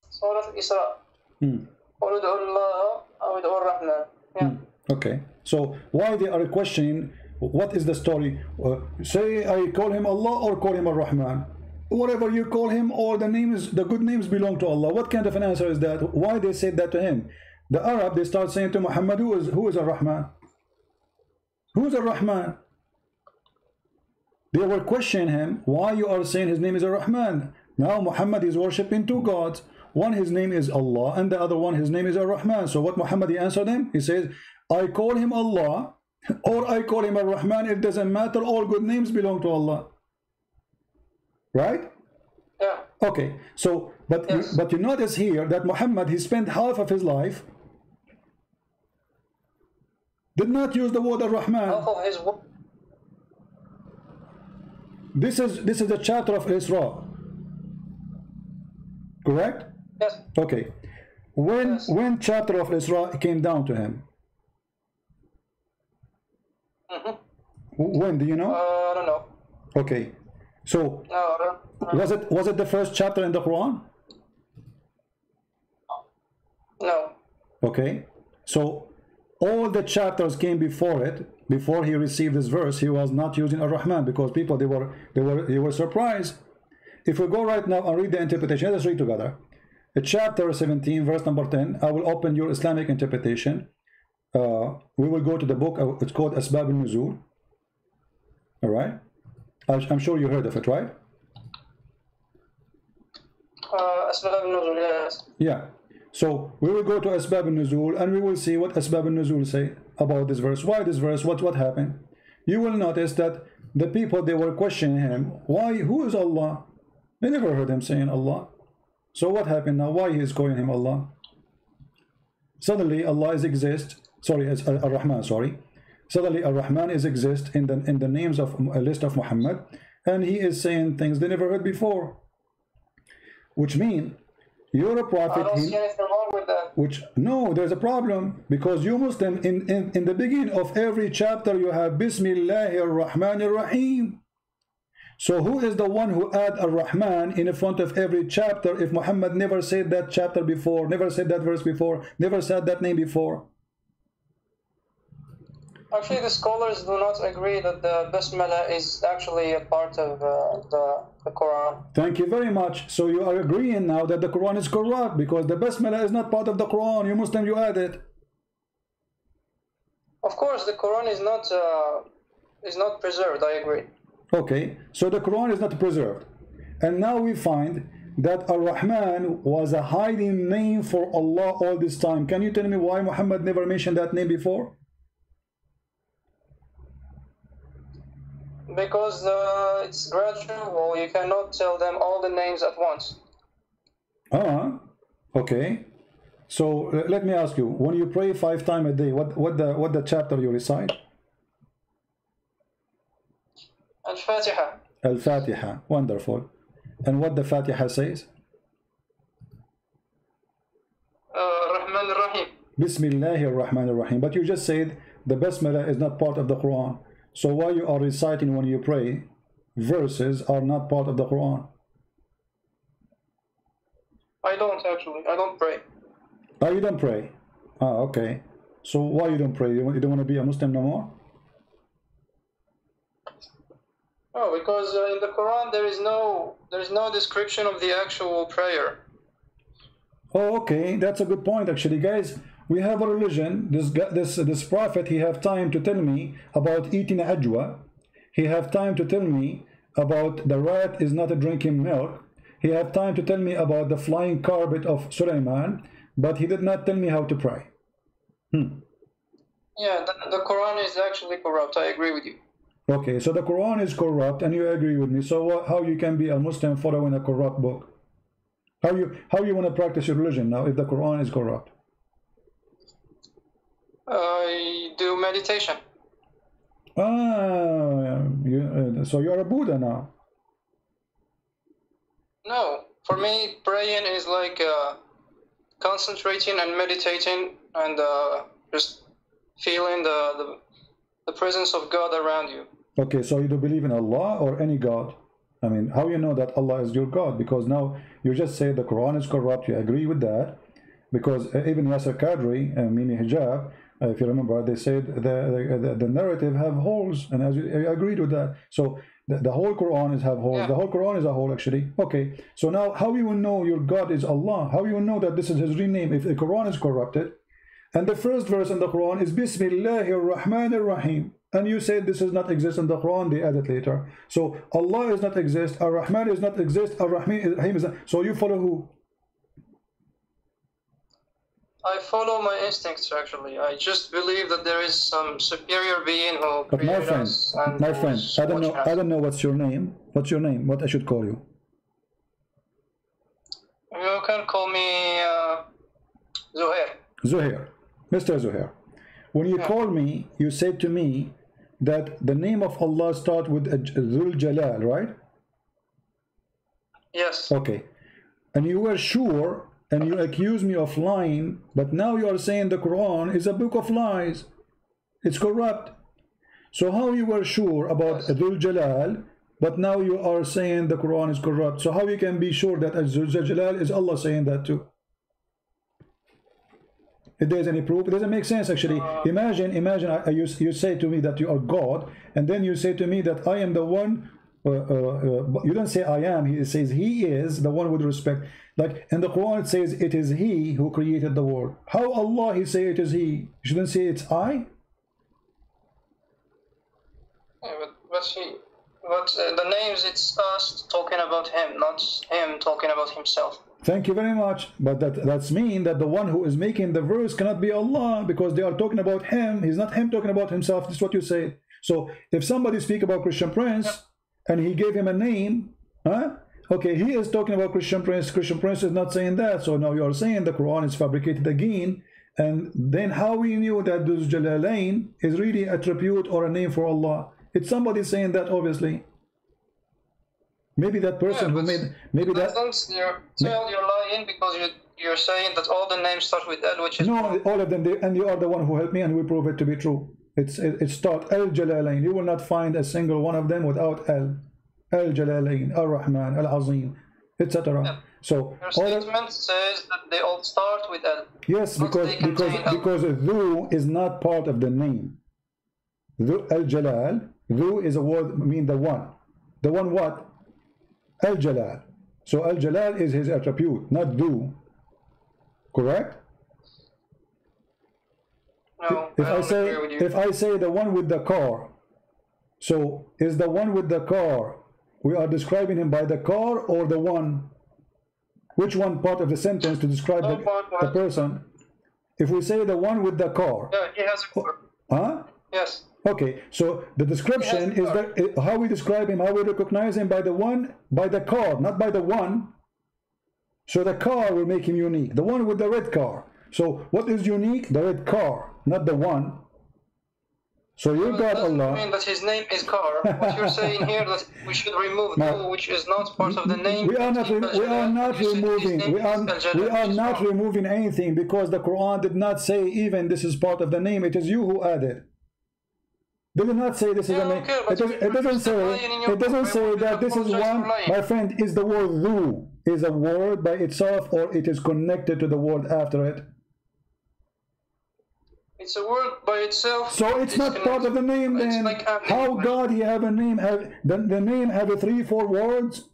Surah Al-Isra. Okay. So why they are questioning, what is the story? Say I call him Allah or call him Ar-Rahman. Whatever you call him, all the names, the good names belong to Allah. What kind of an answer is that? Why they said that to him? The Arab, they start saying to Muhammad, who is Ar-Rahman? Who is Ar-Rahman? They were questioning him, why you are saying his name is Ar-Rahman? Now Muhammad is worshipping two gods. One, his name is Allah, and the other one, his name is Ar-Rahman. So what Muhammad, he answered him? He says, I call him Allah, or I call him Ar-Rahman. It doesn't matter. All good names belong to Allah. Right? Yeah. Okay. So, but yes. you notice here that Muhammad, he spent half of his life did not use the word Ar-Rahman. Half of his This is the chapter of Isra. Correct? Yes. Okay. When chapter of Isra came down to him? When do you know? I don't know. Okay. So No, I don't. was it the first chapter in the Quran? No. Okay. So all the chapters came before it. Before he received this verse, he was not using Ar-Rahman because people they were surprised. If we go right now and read the interpretation, let's read together. Chapter 17, verse number 10. I will open your Islamic interpretation. We will go to the book. It's called Asbab al-Nuzul. All right. I'm sure you heard of it, right? Asbab al-Nuzul, yes. Yeah. So we will go to Asbab al-Nuzul and we will see what Asbab al-Nuzul say about this verse. Why this verse? What happened? You will notice that the people, they were questioning him. Why? Who is Allah? They never heard him saying Allah. So what happened now? Why he is calling him Allah? Suddenly Allah is exist. Sorry, Ar-Rahman. Sorry. Suddenly Ar-Rahman is exist in the names of a list of Muhammad, and he is saying things they never heard before. Which mean you're a prophet. I don't see anything wrong with that. No, there's a problem because you Muslim in the beginning of every chapter you have Bismillahir Rahmanir Rahim. So who is the one who add Ar-Rahman in front of every chapter if Muhammad never said that chapter before, never said that verse before, never said that name before? Actually, the scholars do not agree that the Basmala is actually a part of the Quran. Thank you very much. So you are agreeing now that the Quran is corrupt because the Basmala is not part of the Quran. You Muslim, you add it. Of course, the Quran is not preserved. I agree. Okay, so the Quran is not preserved. And now we find that Ar-Rahman was a hiding name for Allah all this time. Can you tell me why Muhammad never mentioned that name before? Because it's gradual. You cannot tell them all the names at once. Okay. So let me ask you, when you pray 5 times a day, what the chapter you recite? Al-Fatiha. Al-Fatiha. Wonderful. And what the Fatiha says? Rahman Rahim. Bismillahir Rahmanir Rahim. But you just said the Basmala is not part of the Quran. So why you are reciting when you pray verses are not part of the Quran? I don't actually. I don't pray. Oh, you don't pray? Okay. So why you don't pray? You don't want to be a Muslim no more? Oh, because in the Quran there is no description of the actual prayer. Oh, okay. That's a good point, actually, guys. We have a religion. This prophet, he have time to tell me about eating ajwa. He have time to tell me about the rat is not drinking milk. He have time to tell me about the flying carpet of Sulaiman, but he did not tell me how to pray. Yeah, the Quran is actually corrupt. I agree with you. Okay, so the Quran is corrupt, and you agree with me. So how you can be a Muslim following a corrupt book? How you want to practice your religion now if the Quran is corrupt? I do meditation. So you are a Buddha now. No, for me, praying is like concentrating and meditating and just feeling the presence of God around you. Okay, so you do believe in Allah or any God? I mean, how you know that Allah is your God? Because now you just say the Quran is corrupt. You agree with that? Because even Yasser Qadri and Mimi Hijab, if you remember, they said the narrative have holes, and as you agreed with that. So the whole Quran is have holes. Yeah. The whole Quran is a hole, actually. Okay, so now how you will know your God is Allah? How you will know that this is His real name if the Quran is corrupted? And the first verse in the Quran is Bismillahir Rahmanir Rahim. And you said this does not exist in the Quran, they added later. So Allah is not exist, Ar-Rahman is not exist, Ar-Rahim is not. So you follow who? I follow my instincts, actually. I just believe that there is some superior being who created us. My friend, I don't know what's your name. What's your name? What I should call you? You can call me Zuhair. Zuhair. Mr. Zuhair. When you call me, you say to me that the name of Allah starts with Dhul Jalal, right? Yes. Okay. And you were sure, and you accuse me of lying, but now you are saying the Quran is a book of lies. It's corrupt. So how you were sure about Dhul Jalal, but now you are saying the Quran is corrupt? So how you can be sure that Dhul Jalal is Allah saying that too? If there's any proof, it doesn't make sense, actually. Imagine you say to me that you are God, and then you say to me that I am the one. You don't say I am. He says He is the one with respect. Like in the Quran, it says it is He who created the world. How Allah He say it is He? You shouldn't say it's I. Yeah, but the names, it's us talking about Him, not Him talking about Himself. Thank you very much. But that's mean that the one who is making the verse cannot be Allah, because they are talking about Him. He's not Him talking about Himself. This is what you say. So if somebody speak about Christian Prince and he gave him a name, okay, he is talking about Christian Prince. Christian Prince is not saying that. So now you are saying the Quran is fabricated again. And then how we knew that Dhul Jalalain is really a tribute or a name for Allah? It's somebody saying that, obviously. Maybe that person who made, maybe that. You're lying because you're saying that all the names start with L, which is no, all of them. And you are the one who helped me, and we prove it to be true. It start Al Jalalain. You will not find a single one of them without Al. Al Jalalain, Al Rahman, Al Azim, etc. Yeah. So your statement says that they all start with L. Yes, because Dhu is not part of the name. Al Jalal. Dhu is a word mean the one. The one what? Al Jalal. So Al Jalal is his attribute, not Dhu. Correct? No. If I say the one with the car, so is the one with the car we are describing him by the car or the one? Which one part of the sentence to describe the person? If we say the one with the car. Yeah, he has a car. Huh? Yes. Okay, so the description is that how we describe him, how we recognize him by the one, by the car, not by the one. So the car will make him unique. The one with the red car. So what is unique? The red car, not the one. So you got Allah. I mean that his name is Car. What you're saying here that we should remove no, which is not part of the name. We are not removing anything, because the Quran did not say even this is part of the name. It is you who added. They did not say this is a name. It doesn't say that this is one. My friend, is the word dhu is a word by itself, or it is connected to the word after it? It's a word by itself. So it's not part of the name then. Like how God he have a name, have the name have a 3-4 words?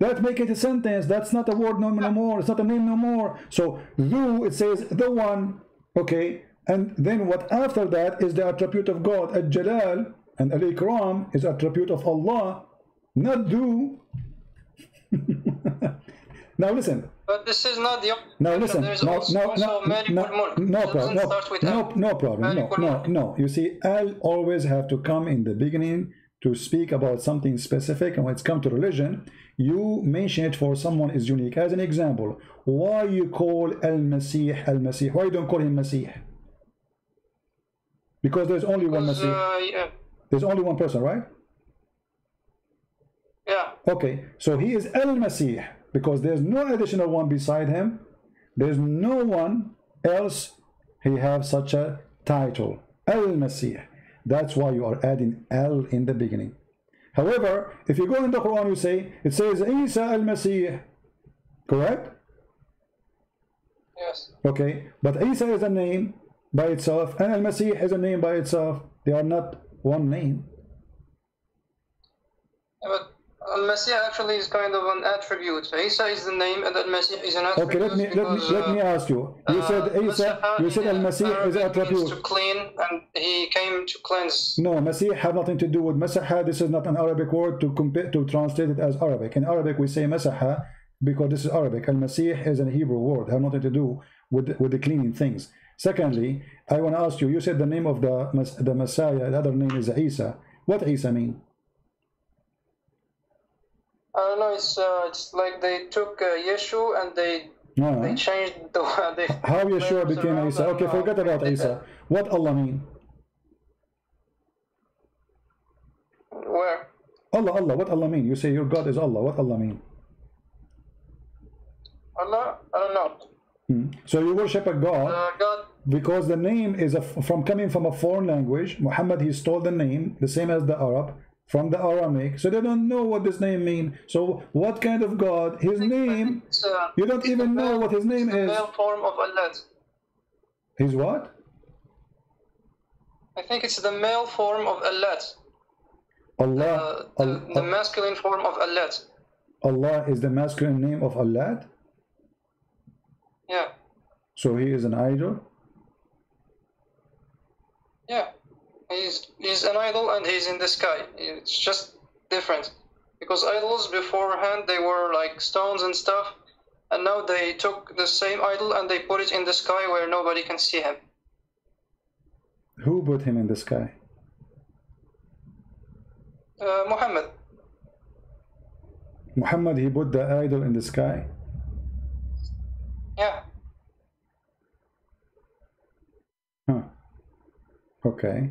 That make it a sentence. That's not a word no more. It's not a name no more. So dhu, it says the one. Okay. And then what after that is the attribute of God. Al-Jalal and Al-Ikram is attribute of Allah, not dhu. Now listen. But this is not the. Now listen. No problem. You see, Al always have to come in the beginning to speak about something specific, and when it's come to religion, you mention it for someone is unique. As an example, why you call Al-Masih Al-Masih? Why you don't call him Masih? Because there's only one Masih. Yeah. There's only one person, right? Yeah. Okay, so he is Al-Masih because there's no additional one beside him. There's no one else he have such a title. Al-Masih. That's why you are adding Al in the beginning. However, if you go in the Quran, you say, it says Isa Al-Masih. Correct? Yes. Okay, but Isa is a name by itself, and Al-Masih is a name by itself. They are not one name. Yeah, but Al-Masih actually is kind of an attribute. Isa is the name, and Al-Masih is an attribute. Okay, let me ask you. You said Isa. You said Al-Masih is an attribute. To clean, and he came to cleanse. No, Masih have nothing to do with Masaha. This is not an Arabic word to compare to translate it as Arabic. In Arabic, we say Masaha because this is Arabic. Al-Masih is a Hebrew word. Have nothing to do with the cleaning things. Secondly, I want to ask you. You said the name of the Messiah. The other name is Isa. What Isa mean? I don't know. It's like they took Yeshu and they changed the. How Yeshua became Isa? Okay, forget about Isa. What Allah mean? Where? Allah. What Allah mean? You say your God is Allah. What Allah mean? Allah? I don't know. So you worship a God, God. Because the name is coming from a foreign language. Muhammad, he stole the name, the same as the Arab, from the Aramaic. So they don't know what this name means. So what kind of God? His name, you don't even know what his name is. The male form of Allah. His what? I think it's the male form of Allah. Allah. The masculine form of Allah. Allah is the masculine name of Allah? Yeah. So he is an idol? Yeah. He's an idol and he's in the sky. It's just different. Because idols beforehand, they were like stones and stuff. And now they took the same idol and they put it in the sky where nobody can see him. Who put him in the sky? Muhammad. Muhammad, he put the idol in the sky? Yeah. Huh. Okay.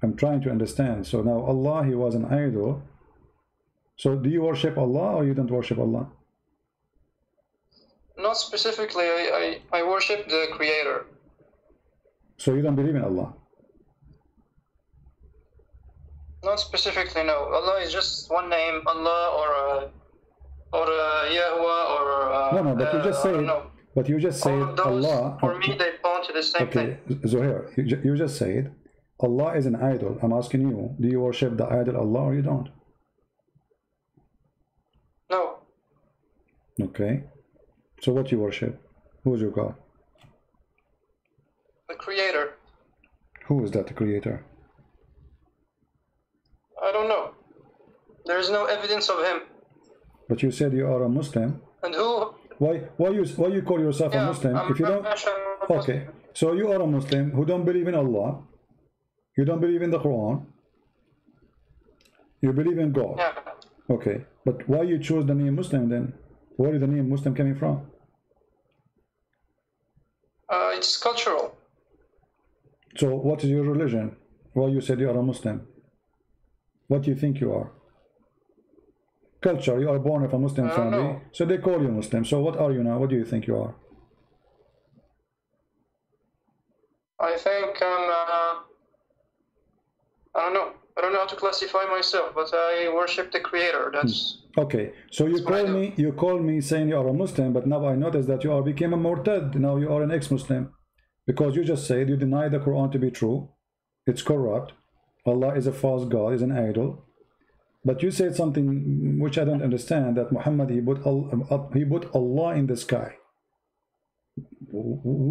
I'm trying to understand. So now Allah, he was an idol. So do you worship Allah or you don't worship Allah? Not specifically. I worship the Creator. So you don't believe in Allah? Not specifically, no. Allah is just one name, Allah or Yahweh or no, but you just say but you just say Allah. For me, they belong to the same thing. Zohair, you just said Allah is an idol. I'm asking you, do you worship the idol Allah or you don't? No. Okay. So what you worship? Who is your God? The Creator. Who is that, the Creator? There is no evidence of him. But you said you are a Muslim. And who? Why you call yourself a Muslim if you don't? Okay, so you are a Muslim who don't believe in Allah. You don't believe in the Quran. You believe in God. Yeah. Okay, but why you choose the name Muslim then? Where is the name Muslim coming from? It's cultural. So what is your religion? Why you said you are a Muslim? What do you think you are? Culture, you are born of a Muslim family, so they call you Muslim. So what are you now? What do you think you are? I think I don't know. I don't know how to classify myself, but I worship the Creator. That's okay. So you call me saying you are a Muslim, but now I notice that you became a murtad. Now you are an ex-Muslim, because you just said you deny the Quran to be true. It's corrupt. Allah is a false God, is an idol. But you said something which I don't understand, that Muhammad he put Allah in the sky.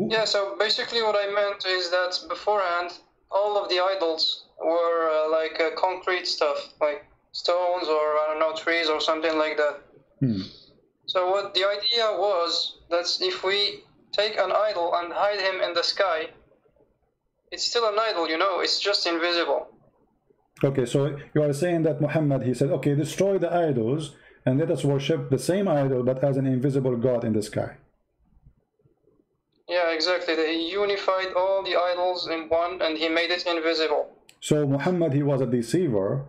Yeah. So basically, what I meant is that beforehand, all of the idols were like concrete stuff, like stones or I don't know, trees or something like that. So what the idea was that if we take an idol and hide him in the sky, it's still an idol, you know, it's just invisible. Okay, so you are saying that Muhammad, he said, okay, destroy the idols and let us worship the same idol but as an invisible God in the sky. Yeah, exactly. They unified all the idols in one and he made it invisible. So Muhammad, he was a deceiver,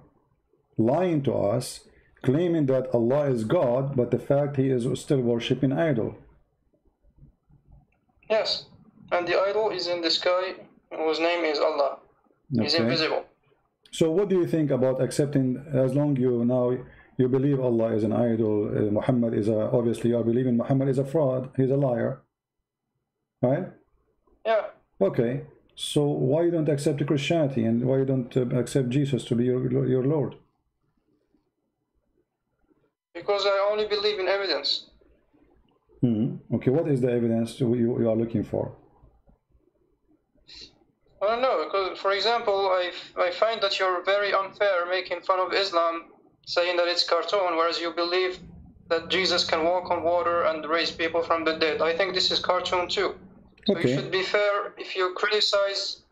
lying to us, claiming that Allah is God, but the fact he is still worshipping idol. Yes, and the idol is in the sky, whose name is Allah. Okay. He's invisible. So what do you think about accepting, as long you believe Allah is an idol, Muhammad is obviously you are believing Muhammad is a fraud, he's a liar, right? Yeah. Okay, so why you don't accept Christianity and why you don't accept Jesus to be your Lord? Because I only believe in evidence. Okay, what is the evidence you are looking for? I don't know, because for example, I find that you're very unfair making fun of Islam, saying that it's cartoon, whereas you believe that Jesus can walk on water and raise people from the dead. I think this is cartoon too. So you should be fair. If you criticize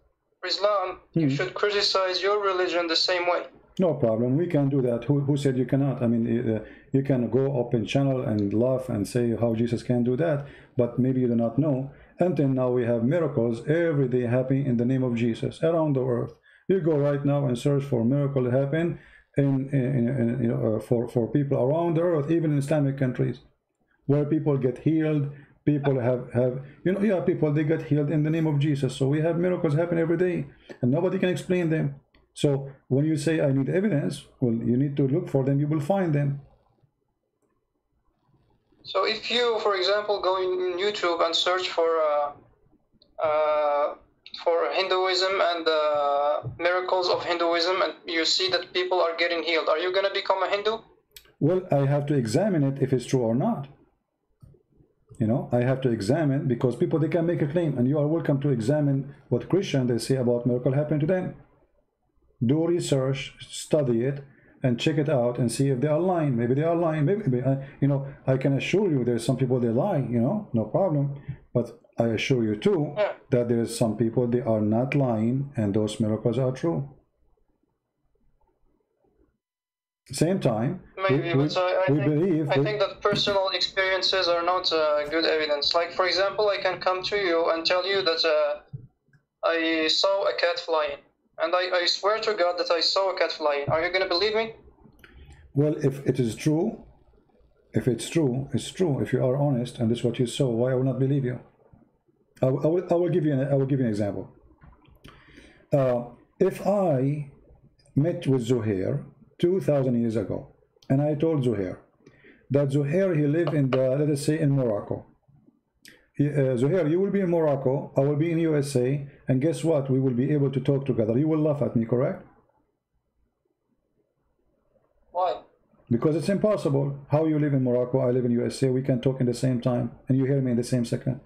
Islam, you should criticize your religion the same way. No problem, we can do that. Who said you cannot? I mean, you can go open channel and laugh and say how Jesus can do that, but maybe you do not know. Until now we have miracles every day happening in the name of Jesus around the earth. You go right now and search for miracles happen for people around the earth, even in Islamic countries, where people get healed. People have people, they get healed in the name of Jesus. So we have miracles happen every day and nobody can explain them. So when you say I need evidence, well, you need to look for them, you will find them. So if you, for example, go in YouTube and search for Hinduism and miracles of Hinduism, and you see that people are getting healed, are you going to become a Hindu? Well, I have to examine it if it's true or not. You know, I have to examine, because people, they can make a claim, and you are welcome to examine what Christians they say about miracle happening to them. Do research, study it, and check it out and see if they are lying. Maybe they are lying. Maybe I can assure you there's some people they lie, no problem. But I assure you too that there's some people they are not lying and those miracles are true. Same time, maybe, I think that personal experiences are not good evidence. Like, for example, I can come to you and tell you that I saw a cat flying. And I swear to God that I saw a cat flying. Are you going to believe me? Well, if it is true, if it's true, it's true. If you are honest and this is what you saw, why I will not believe you? I will give you an example. If I met with Zuhair 2,000 years ago, and I told Zuhair that Zuhair, he lived in let us say in Morocco. Zuhair, you will be in Morocco, I will be in USA, and guess what? We will be able to talk together. You will laugh at me, correct? Why? Because it's impossible. How you live in Morocco, I live in USA, we can talk in the same time, and you hear me in the same second.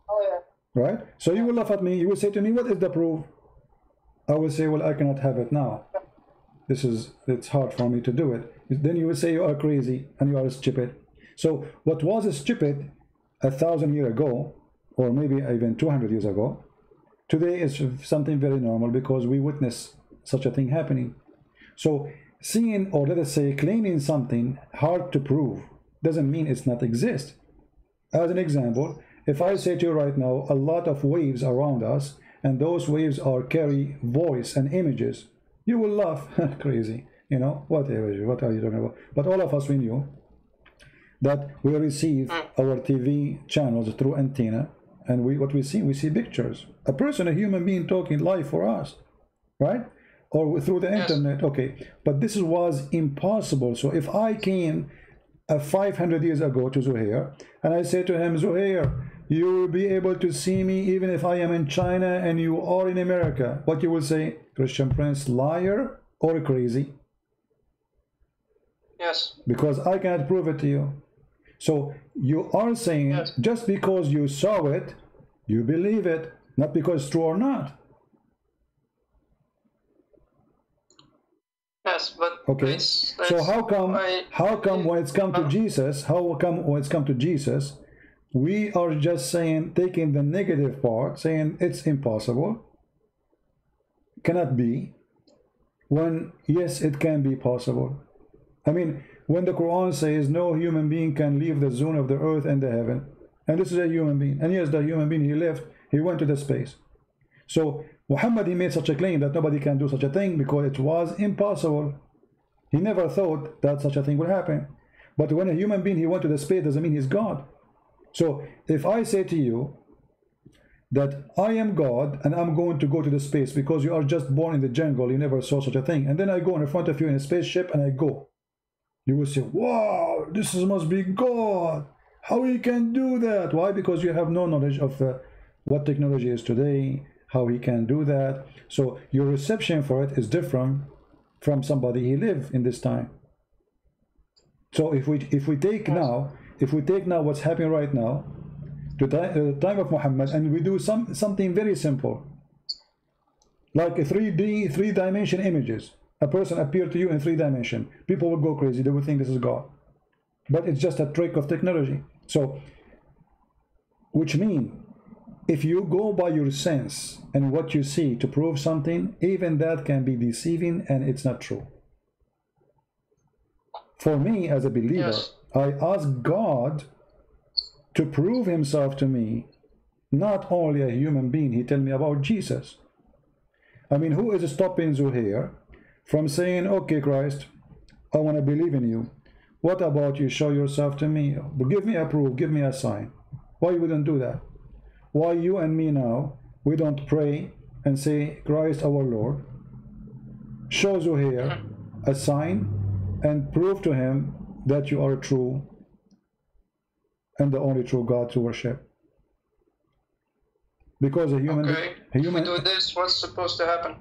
Oh, yeah. Right? So you will laugh at me, you will say to me, what is the proof? I will say, well, I cannot have it now. it's hard for me to do it. Then you will say you are crazy and you are stupid. So what was stupid 1,000 years ago, or maybe even 200 years ago, today is something very normal because we witness such a thing happening. So seeing, or let us say claiming something hard to prove doesn't mean it's not exist. As an example, if I say to you right now a lot of waves around us, and those waves are carry voice and images, you will laugh. Crazy, you know, whatever, what are you talking about? But all of us, we knew that we receive our TV channels through antenna, and what we see pictures, a person, a human being talking live for us, right? Or through the internet. Okay, but this was impossible. So if I came 500 years ago to Zuhair and I say to him, Zuhair, you will be able to see me even if I am in China and you are in America, what you will say? Christian Prince, liar or crazy? Yes. Because I cannot prove it to you. So you are saying just because you saw it, you believe it, not because it's true or not. Yes, but okay. So how come when it's come to Jesus, we are just saying, taking the negative part, saying it's impossible, cannot be, when yes, it can be possible. I mean, when the Quran says no human being can leave the zone of the earth and the heaven, and this is a human being, and yes, the human being, he went to the space. So Muhammad, he made such a claim that nobody can do such a thing because it was impossible. He never thought that such a thing would happen. But when a human being, he went to the space, doesn't mean he's God. So if I say to you that I am God and I'm going to go to the space because you are just born in the jungle, you never saw such a thing, and then I go in front of you in a spaceship and I go, you will say, wow, this must be God. How he can do that? Why? Because you have no knowledge of what technology is today, how he can do that. So your reception for it is different from somebody who lived in this time. So if we take now what's happening right now to the time of Muhammad, and we do something very simple, like a 3D images, a person appeared to you in 3 dimensions, people will go crazy, they will think this is God, but it's just a trick of technology. So which means if you go by your sense and what you see to prove something, even that can be deceiving and it's not true. For me as a believer, I ask God to prove himself to me, not only a human being. He tell me about Jesus. I mean, who is stopping Zuhair from saying, okay, Christ, I want to believe in you. What about you show yourself to me? Give me a proof, give me a sign. Why you wouldn't do that? Why you and me now, we don't pray and say, Christ our Lord, show Zuhair a sign and prove to him that you are true and the only true God to worship? Because a human, if we do this, what's supposed to happen?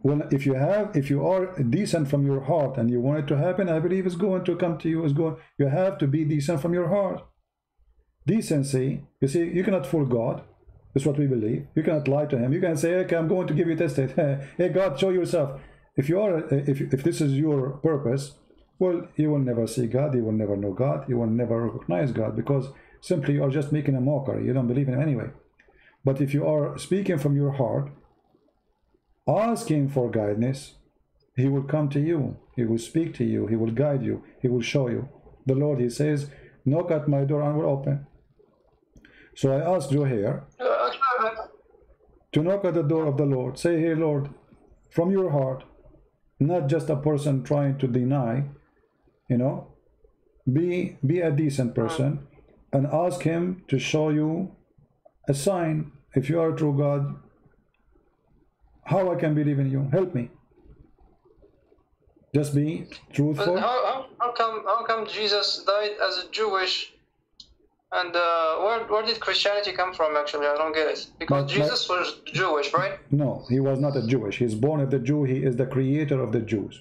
Well, if you are decent from your heart and you want it to happen, I believe it's going to come to you. You have to be decent from your heart. Decency, you see, you cannot fool God. That's what we believe. You cannot lie to him. You can say, okay, I'm going to give you a test. Hey, God, show yourself. If this is your purpose, well, you will never see God. You will never know God. You will never recognize God, because simply you are just making a mockery. You don't believe in him anyway. But if you are speaking from your heart, asking for guidance, he will come to you. He will speak to you. He will guide you. He will show you. The Lord, he says, knock at my door and will open. So I asked you here to knock at the door of the Lord. Say, hey, Lord, from your heart, not just a person trying to deny, you know, be a decent person and ask him to show you a sign. If you are a true God, how I can believe in you? Help me. Just be truthful. But how come Jesus died as a Jewish? And where did Christianity come from, actually? I don't get it. Because Jesus was Jewish, right? No, he was not a Jewish. He's born of the Jew. He is the creator of the Jews.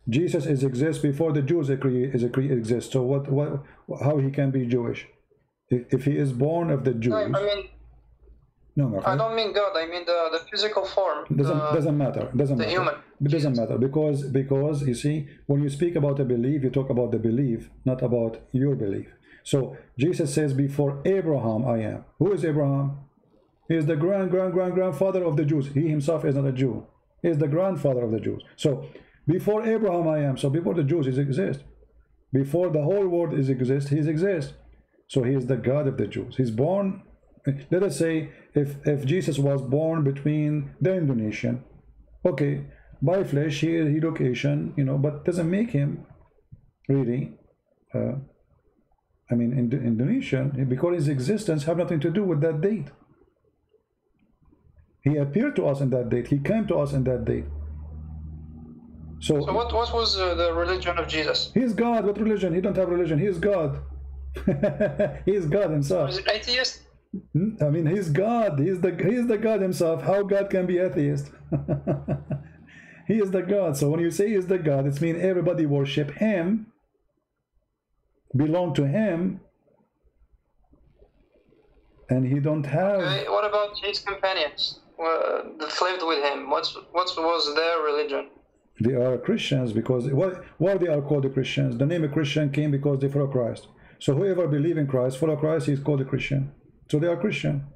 Jesus exists before the Jews exist. So how he can be Jewish? If he is born of the Jews... I mean, No, my friend. I don't mean God. I mean the physical form. Doesn't matter. Doesn't matter. Human. It doesn't matter because you see, when you speak about a belief, you talk about the belief, not about your belief. So Jesus says, "Before Abraham, I am." Who is Abraham? He is the grandfather of the Jews. He himself is not a Jew. He is the grandfather of the Jews. So before Abraham, I am. So before the Jews, he exists. Before the whole world exists, he exists. So he is the God of the Jews. He's born. Let us say if Jesus was born between the Indonesian, okay, by flesh he look Asian, you know, but doesn't make him really I mean Indonesian, because his existence have nothing to do with that date. He appeared to us in that date. He came to us in that date. So what was the religion of Jesus? He is God. What religion? He don't have religion. He is God. He is God himself. Was it atheist? I mean, he's God. He is the God himself. How God can be atheist? He is the God. So when you say he is the God, it means everybody worship him, belong to him, and he don't have. Okay, what about his companions that lived with him? What was their religion? They are Christians because why they are called the Christians? The name of Christian came because they follow Christ. So whoever believes in Christ, follow Christ, he is called a Christian. So they are Christian,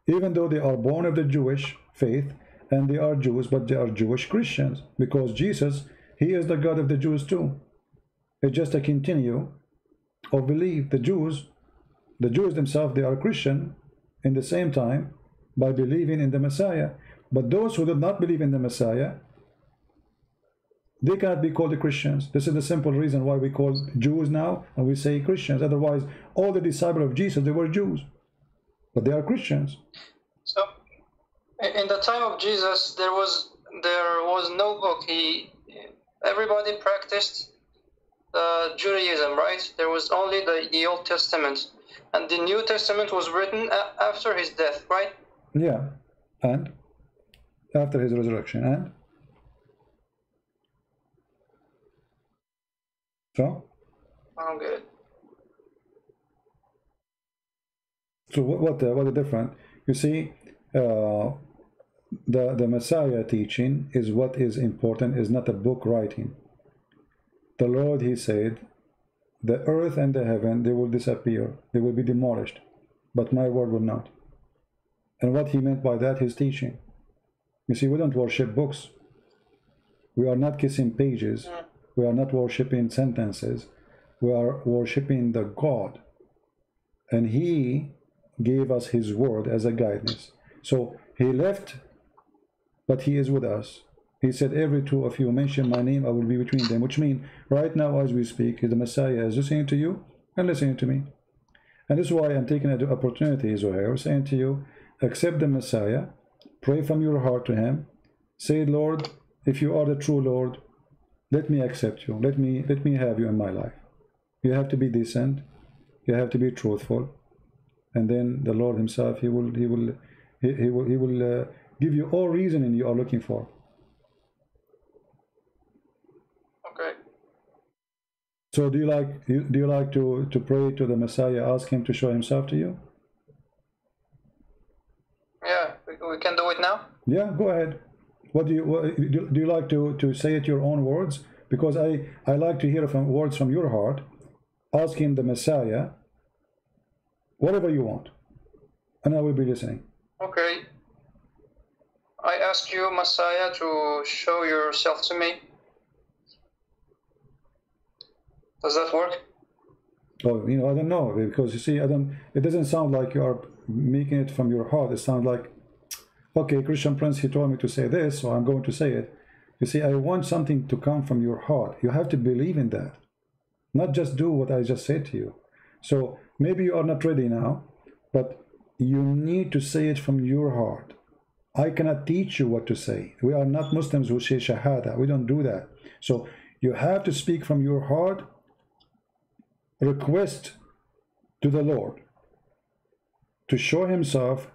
even though they are born of the Jewish faith and they are Jews, but they are Jewish Christians because Jesus, he is the God of the Jews too. It's just a continue of belief. The Jews themselves, they are Christian in the same time by believing in the Messiah. But those who do not believe in the Messiah, they cannot be called the Christians. This is the simple reason why we call Jews now and we say Christians. Otherwise, all the disciples of Jesus, they were Jews, but they are Christians. So, in the time of Jesus, there was no book. Everybody practiced Judaism, right? There was only the Old Testament, and the New Testament was written after his death, right? Yeah, and after his resurrection, and so. Oh, good. So what the difference? You see, the Messiah teaching is what is important, is not a book writing. The Lord, he said, the earth and the heaven, they will disappear, they will be demolished, but my word will not. And what he meant by that, his teaching. You see, we don't worship books. We are not kissing pages. We are not worshiping sentences. We are worshiping the God. And he gave us his word as a guidance. So he left, but he is with us. He said, every two of you mention my name, I will be between them. Which means, right now as we speak, the Messiah is listening to you and listening to me. And this is why I'm taking the opportunity, Zohair, saying to you, accept the Messiah, pray from your heart to him, say, Lord, if you are the true Lord, let me accept you. Let me have you in my life. You have to be decent. You have to be truthful, and then the Lord Himself, He will give you all reasoning you are looking for. Okay. So do you like to pray to the Messiah, ask Him to show Himself to you? Yeah, we can do it now. Yeah, go ahead. What do you like to say it your own words? Because I like to hear words from your heart, asking the Messiah whatever you want, and I will be listening. Okay. I ask you, Messiah, to show yourself to me. Does that work? Oh, I don't know, because you see, it doesn't sound like you are making it from your heart. It sounds like, okay, Christian Prince, he told me to say this, so I'm going to say it. You see, I want something to come from your heart. You have to believe in that, not just do what I just said to you. So maybe you are not ready now, but you need to say it from your heart. I cannot teach you what to say. We are not Muslims who say Shahada. We don't do that. So you have to speak from your heart, request to the Lord to show Himself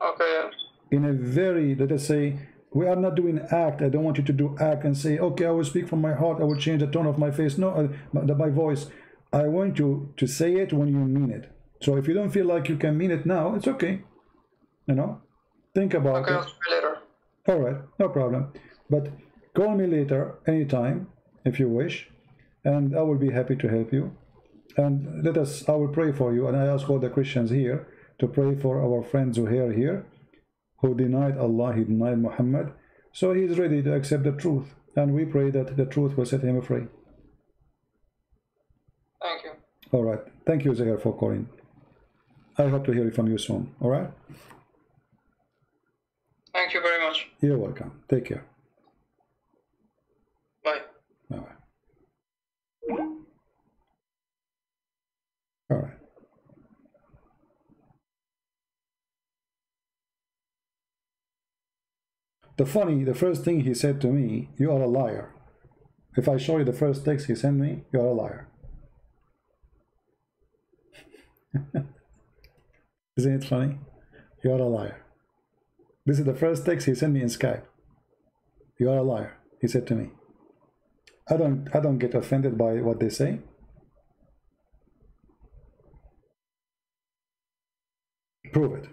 in a very, let us say, we are not doing act. I don't want you to do act and say, okay, I will speak from my heart. I will change the tone of my face. No, my voice. I want you to say it when you mean it. So if you don't feel like you can mean it now, it's okay. Think about Okay, it. I'll try later. All right, no problem. But call me later, anytime, if you wish, and I will be happy to help you. And I will pray for you, and I ask all the Christians here to pray for our friend Zuhair here, who denied Allah, he denied Muhammad. So he is ready to accept the truth, and we pray that the truth will set him free. Thank you. All right. Thank you, Zuhair, for calling. I hope to hear from you soon. All right? Thank you very much. You're welcome. Take care. Bye. Bye-bye. All right. The first thing he said to me, you are a liar. If I show you the first text he sent me, you are a liar. Isn't it funny? You are a liar. This is the first text he sent me in Skype. You are a liar, he said to me. I don't get offended by what they say. Prove it.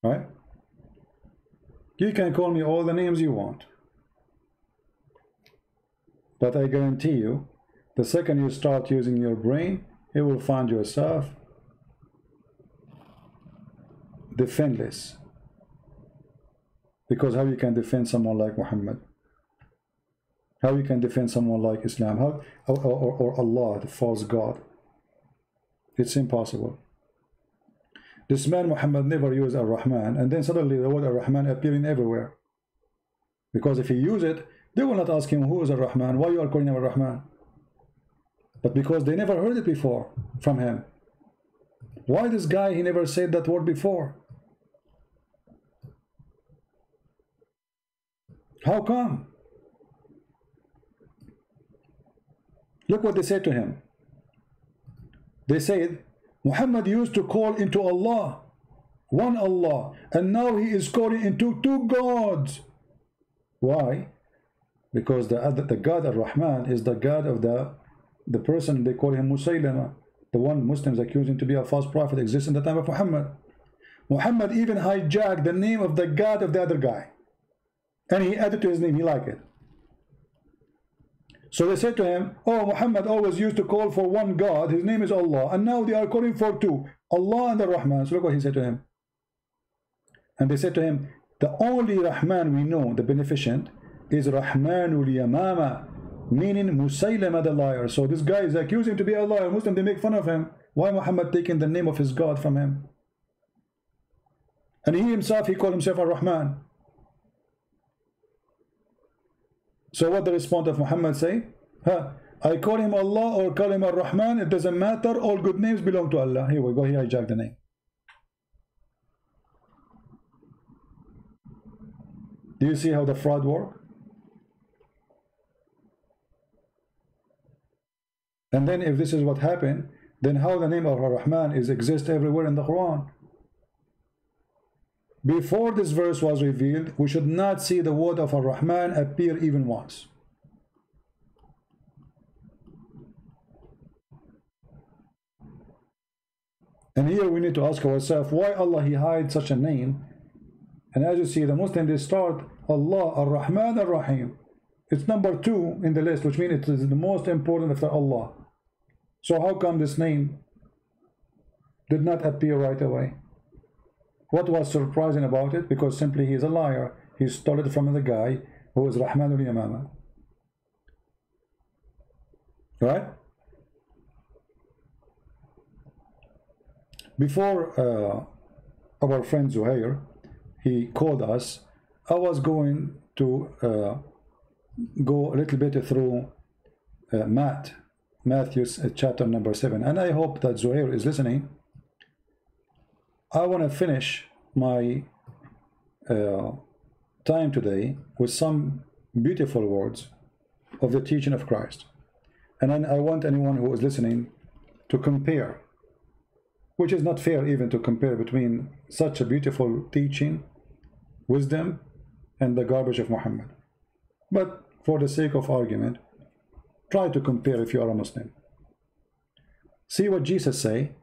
Right? You can call me all the names you want. But I guarantee you, the second you start using your brain, you will find yourself defenseless. Because how you can defend someone like Muhammad? How you can defend someone like Islam? How, or Allah, the false God? It's impossible. This man Muhammad never used Ar-Rahman, and then suddenly the word Ar-Rahman appearing everywhere. Because if he use it, they will not ask him who is Ar-Rahman, why you are calling him Ar-Rahman. But because they never heard it before from him. Why this guy, he never said that word before? How come? Look what they said to him. They said, Muhammad used to call into Allah, one Allah, and now he is calling into two gods. Why? Because the God Ar-Rahman is the God of the person they call him Musaylama, the one Muslims accuse him to be a false prophet, exists in the time of Muhammad. Muhammad even hijacked the name of the God of the other guy, and he added to his name. He liked it. So they said to him, oh, Muhammad always used to call for one God, his name is Allah, and now they are calling for two, Allah and Ar-Rahman. So look what he said to him. And they said to him, the only Rahman we know, the beneficent, is Rahmanul Yamama, meaning Musaylama the liar. So this guy is accusing him to be a liar. Muslim, they make fun of him. Why Muhammad taking the name of his God from him? And he himself, he called himself Ar-Rahman. So what the response of Muhammad say? I call him Allah or call him Ar-Rahman, it doesn't matter, all good names belong to Allah. Here we go, he hijacked the name. Do you see how the fraud works? And then if this is what happened, then how the name of Ar-Rahman exists everywhere in the Quran? Before this verse was revealed, we should not see the word of Ar-Rahman appear even once. And here we need to ask ourselves, why Allah he hides such a name? And as you see, the Muslims, they start Allah, Ar-Rahman, Ar-Rahim. It's number 2 in the list, which means it is the most important after Allah. So how come this name did not appear right away? What was surprising about it? Because simply he is a liar. He stole it from the guy who is Rahmanul Yamama. Right? Before our friend Zuhair, he called us, I was going to go a little bit through Matthew's chapter number 7. And I hope that Zuhair is listening. I want to finish my time today with some beautiful words of the teaching of Christ. And then I want anyone who is listening to compare, which is not fair even to compare between such a beautiful teaching, wisdom, and the garbage of Muhammad. But for the sake of argument, try to compare if you are a Muslim. See what Jesus say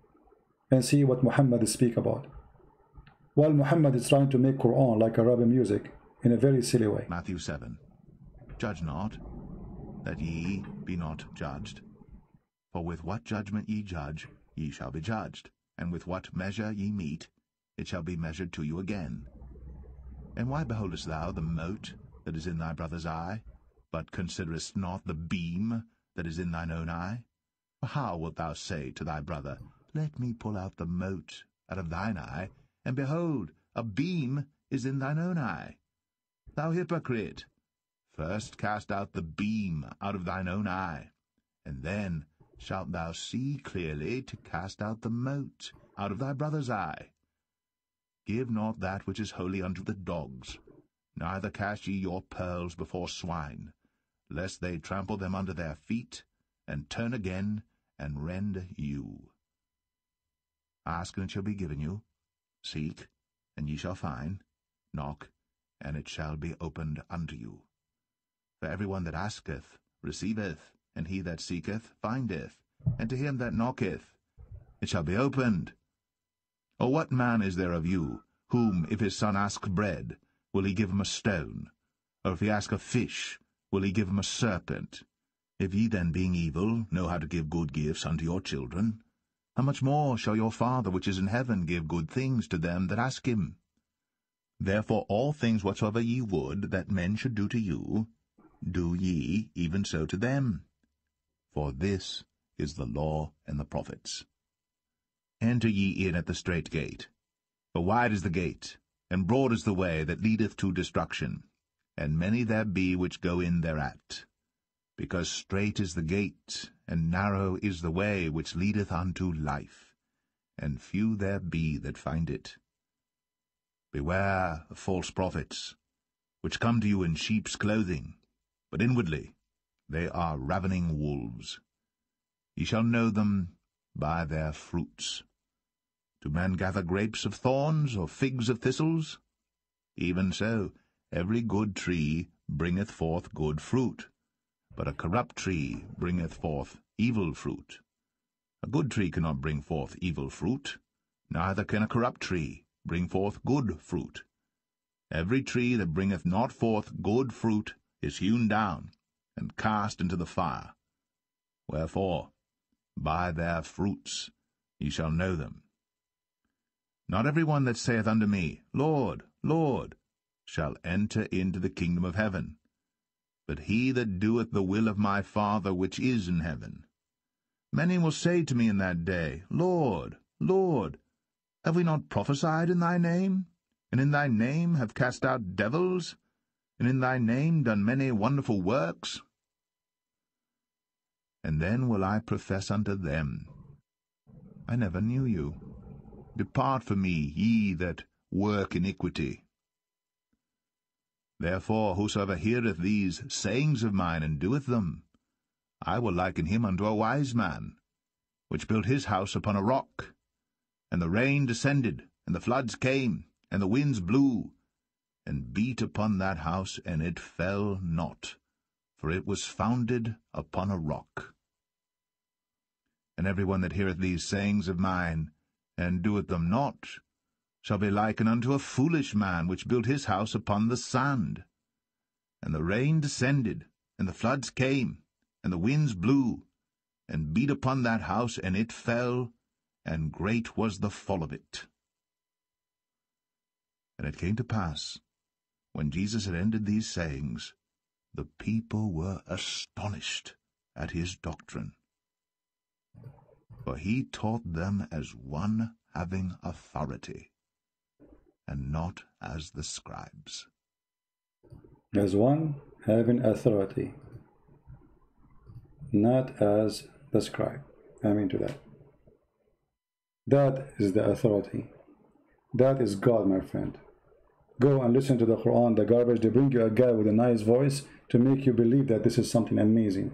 and see what Muhammad speak about. While Muhammad is trying to make Quran like Arabian music in a very silly way. Matthew 7. Judge not, that ye be not judged. For with what judgment ye judge, ye shall be judged, and with what measure ye mete, it shall be measured to you again. And why beholdest thou the mote that is in thy brother's eye, but considerest not the beam that is in thine own eye? For how wilt thou say to thy brother, Let me pull out the mote out of thine eye, and behold, a beam is in thine own eye? Thou hypocrite, first cast out the beam out of thine own eye, and then shalt thou see clearly to cast out the mote out of thy brother's eye. Give not that which is holy unto the dogs, neither cast ye your pearls before swine, lest they trample them under their feet, and turn again, and rend you. Ask, and it shall be given you. Seek, and ye shall find. Knock, and it shall be opened unto you. For every one that asketh receiveth, and he that seeketh findeth, and to him that knocketh it shall be opened. Or what man is there of you, whom, if his son ask bread, will he give him a stone? Or if he ask a fish, will he give him a serpent? If ye then, being evil, know how to give good gifts unto your children, how much more shall your Father which is in heaven give good things to them that ask him? Therefore all things whatsoever ye would that men should do to you, do ye even so to them. For this is the law and the prophets. Enter ye in at the strait gate. For wide is the gate, and broad is the way that leadeth to destruction, and many there be which go in thereat. Because strait is the gate, and narrow is the way which leadeth unto life, and few there be that find it. Beware of false prophets, which come to you in sheep's clothing, but inwardly they are ravening wolves. Ye shall know them by their fruits. Do men gather grapes of thorns, or figs of thistles? Even so, every good tree bringeth forth good fruit, but a corrupt tree bringeth forth evil fruit. A good tree cannot bring forth evil fruit, neither can a corrupt tree bring forth good fruit. Every tree that bringeth not forth good fruit is hewn down, and cast into the fire. Wherefore, by their fruits ye shall know them. Not every one that saith unto me, Lord, Lord, shall enter into the kingdom of heaven, but he that doeth the will of my Father which is in heaven. Many will say to me in that day, Lord, Lord, have we not prophesied in thy name, and in thy name have cast out devils, and in thy name done many wonderful works? And then will I profess unto them, I never knew you. Depart from me, ye that work iniquity. Therefore whosoever heareth these sayings of mine, and doeth them, I will liken him unto a wise man, which built his house upon a rock. And the rain descended, and the floods came, and the winds blew, and beat upon that house, and it fell not, for it was founded upon a rock. And every one that heareth these sayings of mine, and doeth them not, shall be likened unto a foolish man, which built his house upon the sand. And the rain descended, and the floods came, and the winds blew, and beat upon that house, and it fell, and great was the fall of it. And it came to pass, when Jesus had ended these sayings, the people were astonished at his doctrine. For he taught them as one having authority, and not as the scribes. As one having authority, not as the scribe. Amen to that. That is the authority. That is God, my friend. Go and listen to the Quran, the garbage. They bring you a guy with a nice voice to make you believe that this is something amazing.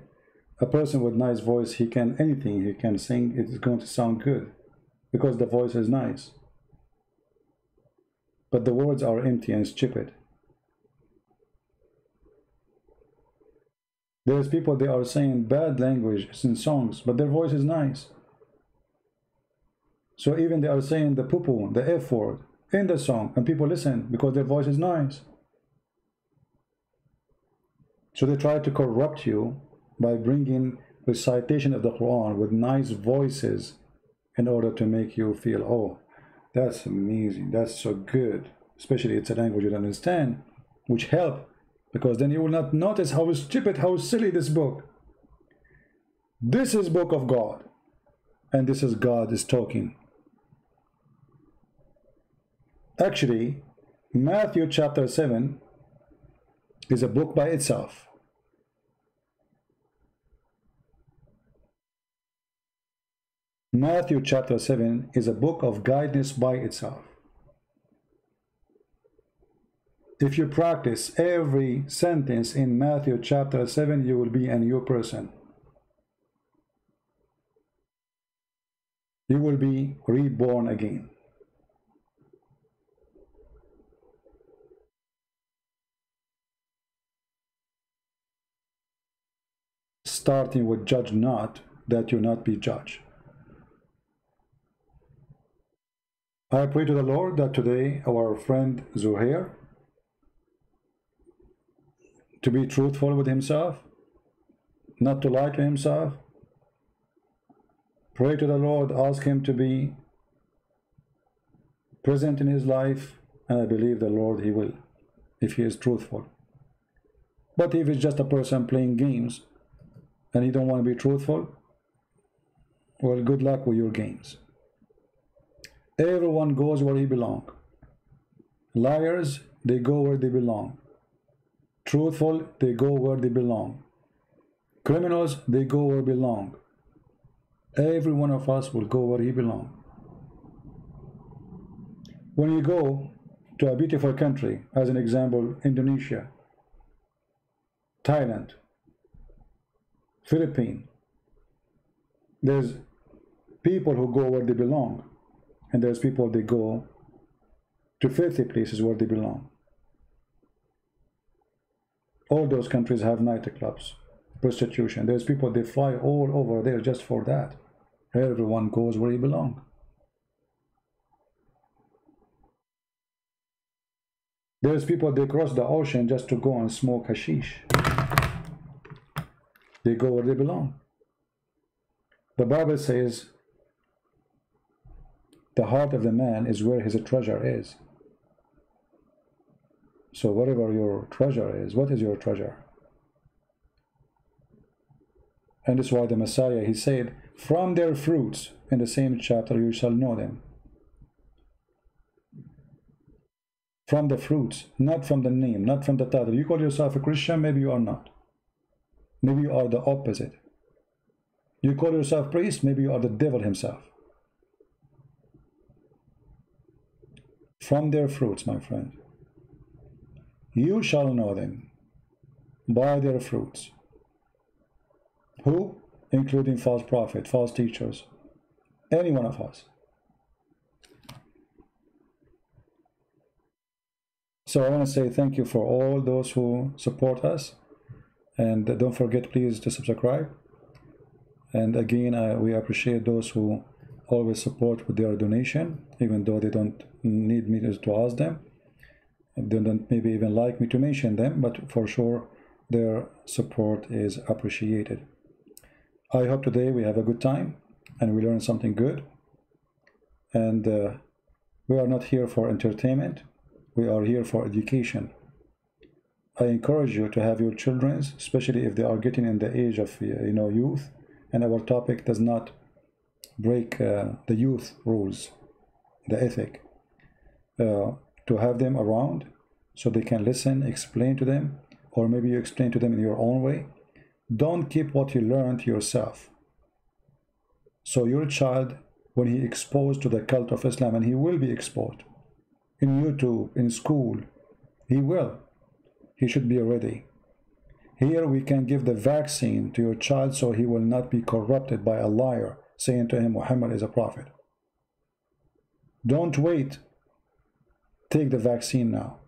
A person with nice voice, he can anything he can sing, it is going to sound good because the voice is nice. But the words are empty and stupid. There's people, they are saying bad language in songs, but their voice is nice. So even they are saying the poo-poo, the F word in the song, and people listen because their voice is nice. So they try to corrupt you by bringing recitation of the Quran with nice voices in order to make you feel, oh, that's amazing, that's so good, especially it's a language you don't understand, which help, because then you will not notice how stupid, how silly this book. This is book of God, and this is God is talking. Actually, Matthew chapter 7 is a book by itself. Matthew chapter 7 is a book of guidance by itself. If you practice every sentence in Matthew chapter 7, you will be a new person. You will be reborn again. Starting with judge not, that you not be judged. I pray to the Lord that today our friend Zuhair to be truthful with himself, not to lie to himself. Pray to the Lord, ask him to be present in his life, and I believe the Lord he will, if he is truthful. But if it's just a person playing games and you don't want to be truthful, well, good luck with your games. Everyone goes where he belongs. Liars, they go where they belong. Truthful, they go where they belong. Criminals, they go where they belong. Every one of us will go where he belongs. When you go to a beautiful country, as an example, Indonesia, Thailand, Philippines, there's people who go where they belong, and there's people that go to filthy places where they belong. All those countries have nightclubs, prostitution. There's people, they fly all over there just for that. Everyone goes where he belongs. There's people, they cross the ocean just to go and smoke hashish. They go where they belong. The Bible says the heart of the man is where his treasure is. So whatever your treasure is, what is your treasure? And that's why the Messiah, he said, from their fruits, in the same chapter, you shall know them. From the fruits, not from the name, not from the title. You call yourself a Christian, maybe you are not. Maybe you are the opposite. You call yourself priest, maybe you are the devil himself. From their fruits, my friend. You shall know them by their fruits. Who? Including false prophets, false teachers. Any one of us. So I want to say thank you for all those who support us. And don't forget, please, to subscribe. And again, we appreciate those who always support with their donation, even though they don't need me to ask them. They don't maybe even like me to mention them, but for sure their support is appreciated. I hope today we have a good time and we learn something good. And we are not here for entertainment. We are here for education. I encourage you to have your children, especially if they are getting in the age of youth, and our topic does not break the youth rules, the ethic, to have them around so they can listen, explain to them, or maybe you explain to them in your own way. Don't keep what you learned to yourself. So your child, when he exposed to the cult of Islam, and he will be exposed in YouTube, in school, he should be ready. Here we can give the vaccine to your child so he will not be corrupted by a liar saying to him Muhammad is a prophet. Don't wait. Take the vaccine now.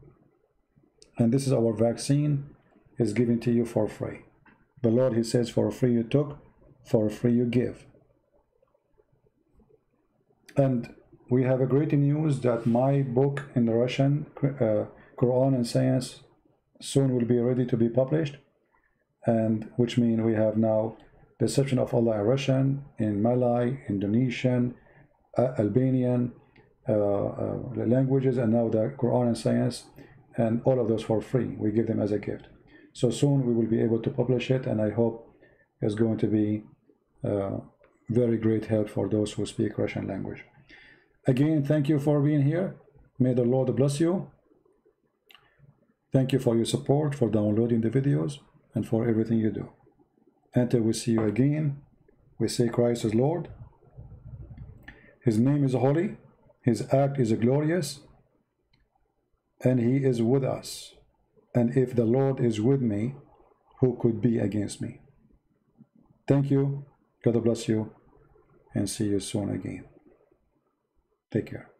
And this is our vaccine, is given to you for free. The Lord, he says, for free you took, for free you give. And we have a great news that my book in the Russian, Quran and Science, soon will be ready to be published, and which means we have now Deception of Allah in Russian, in Malay, Indonesian, Albanian languages, and now the Quran and Science, and all of those for free. We give them as a gift. So soon we will be able to publish it, and I hope it's going to be very great help for those who speak Russian language. Again, thank you for being here. May the Lord bless you. Thank you for your support, for downloading the videos, and for everything you do. Until we see you again, we say Christ is Lord. His name is holy. His act is glorious. And he is with us. And if the Lord is with me, who could be against me? Thank you. God bless you. And see you soon again. Take care.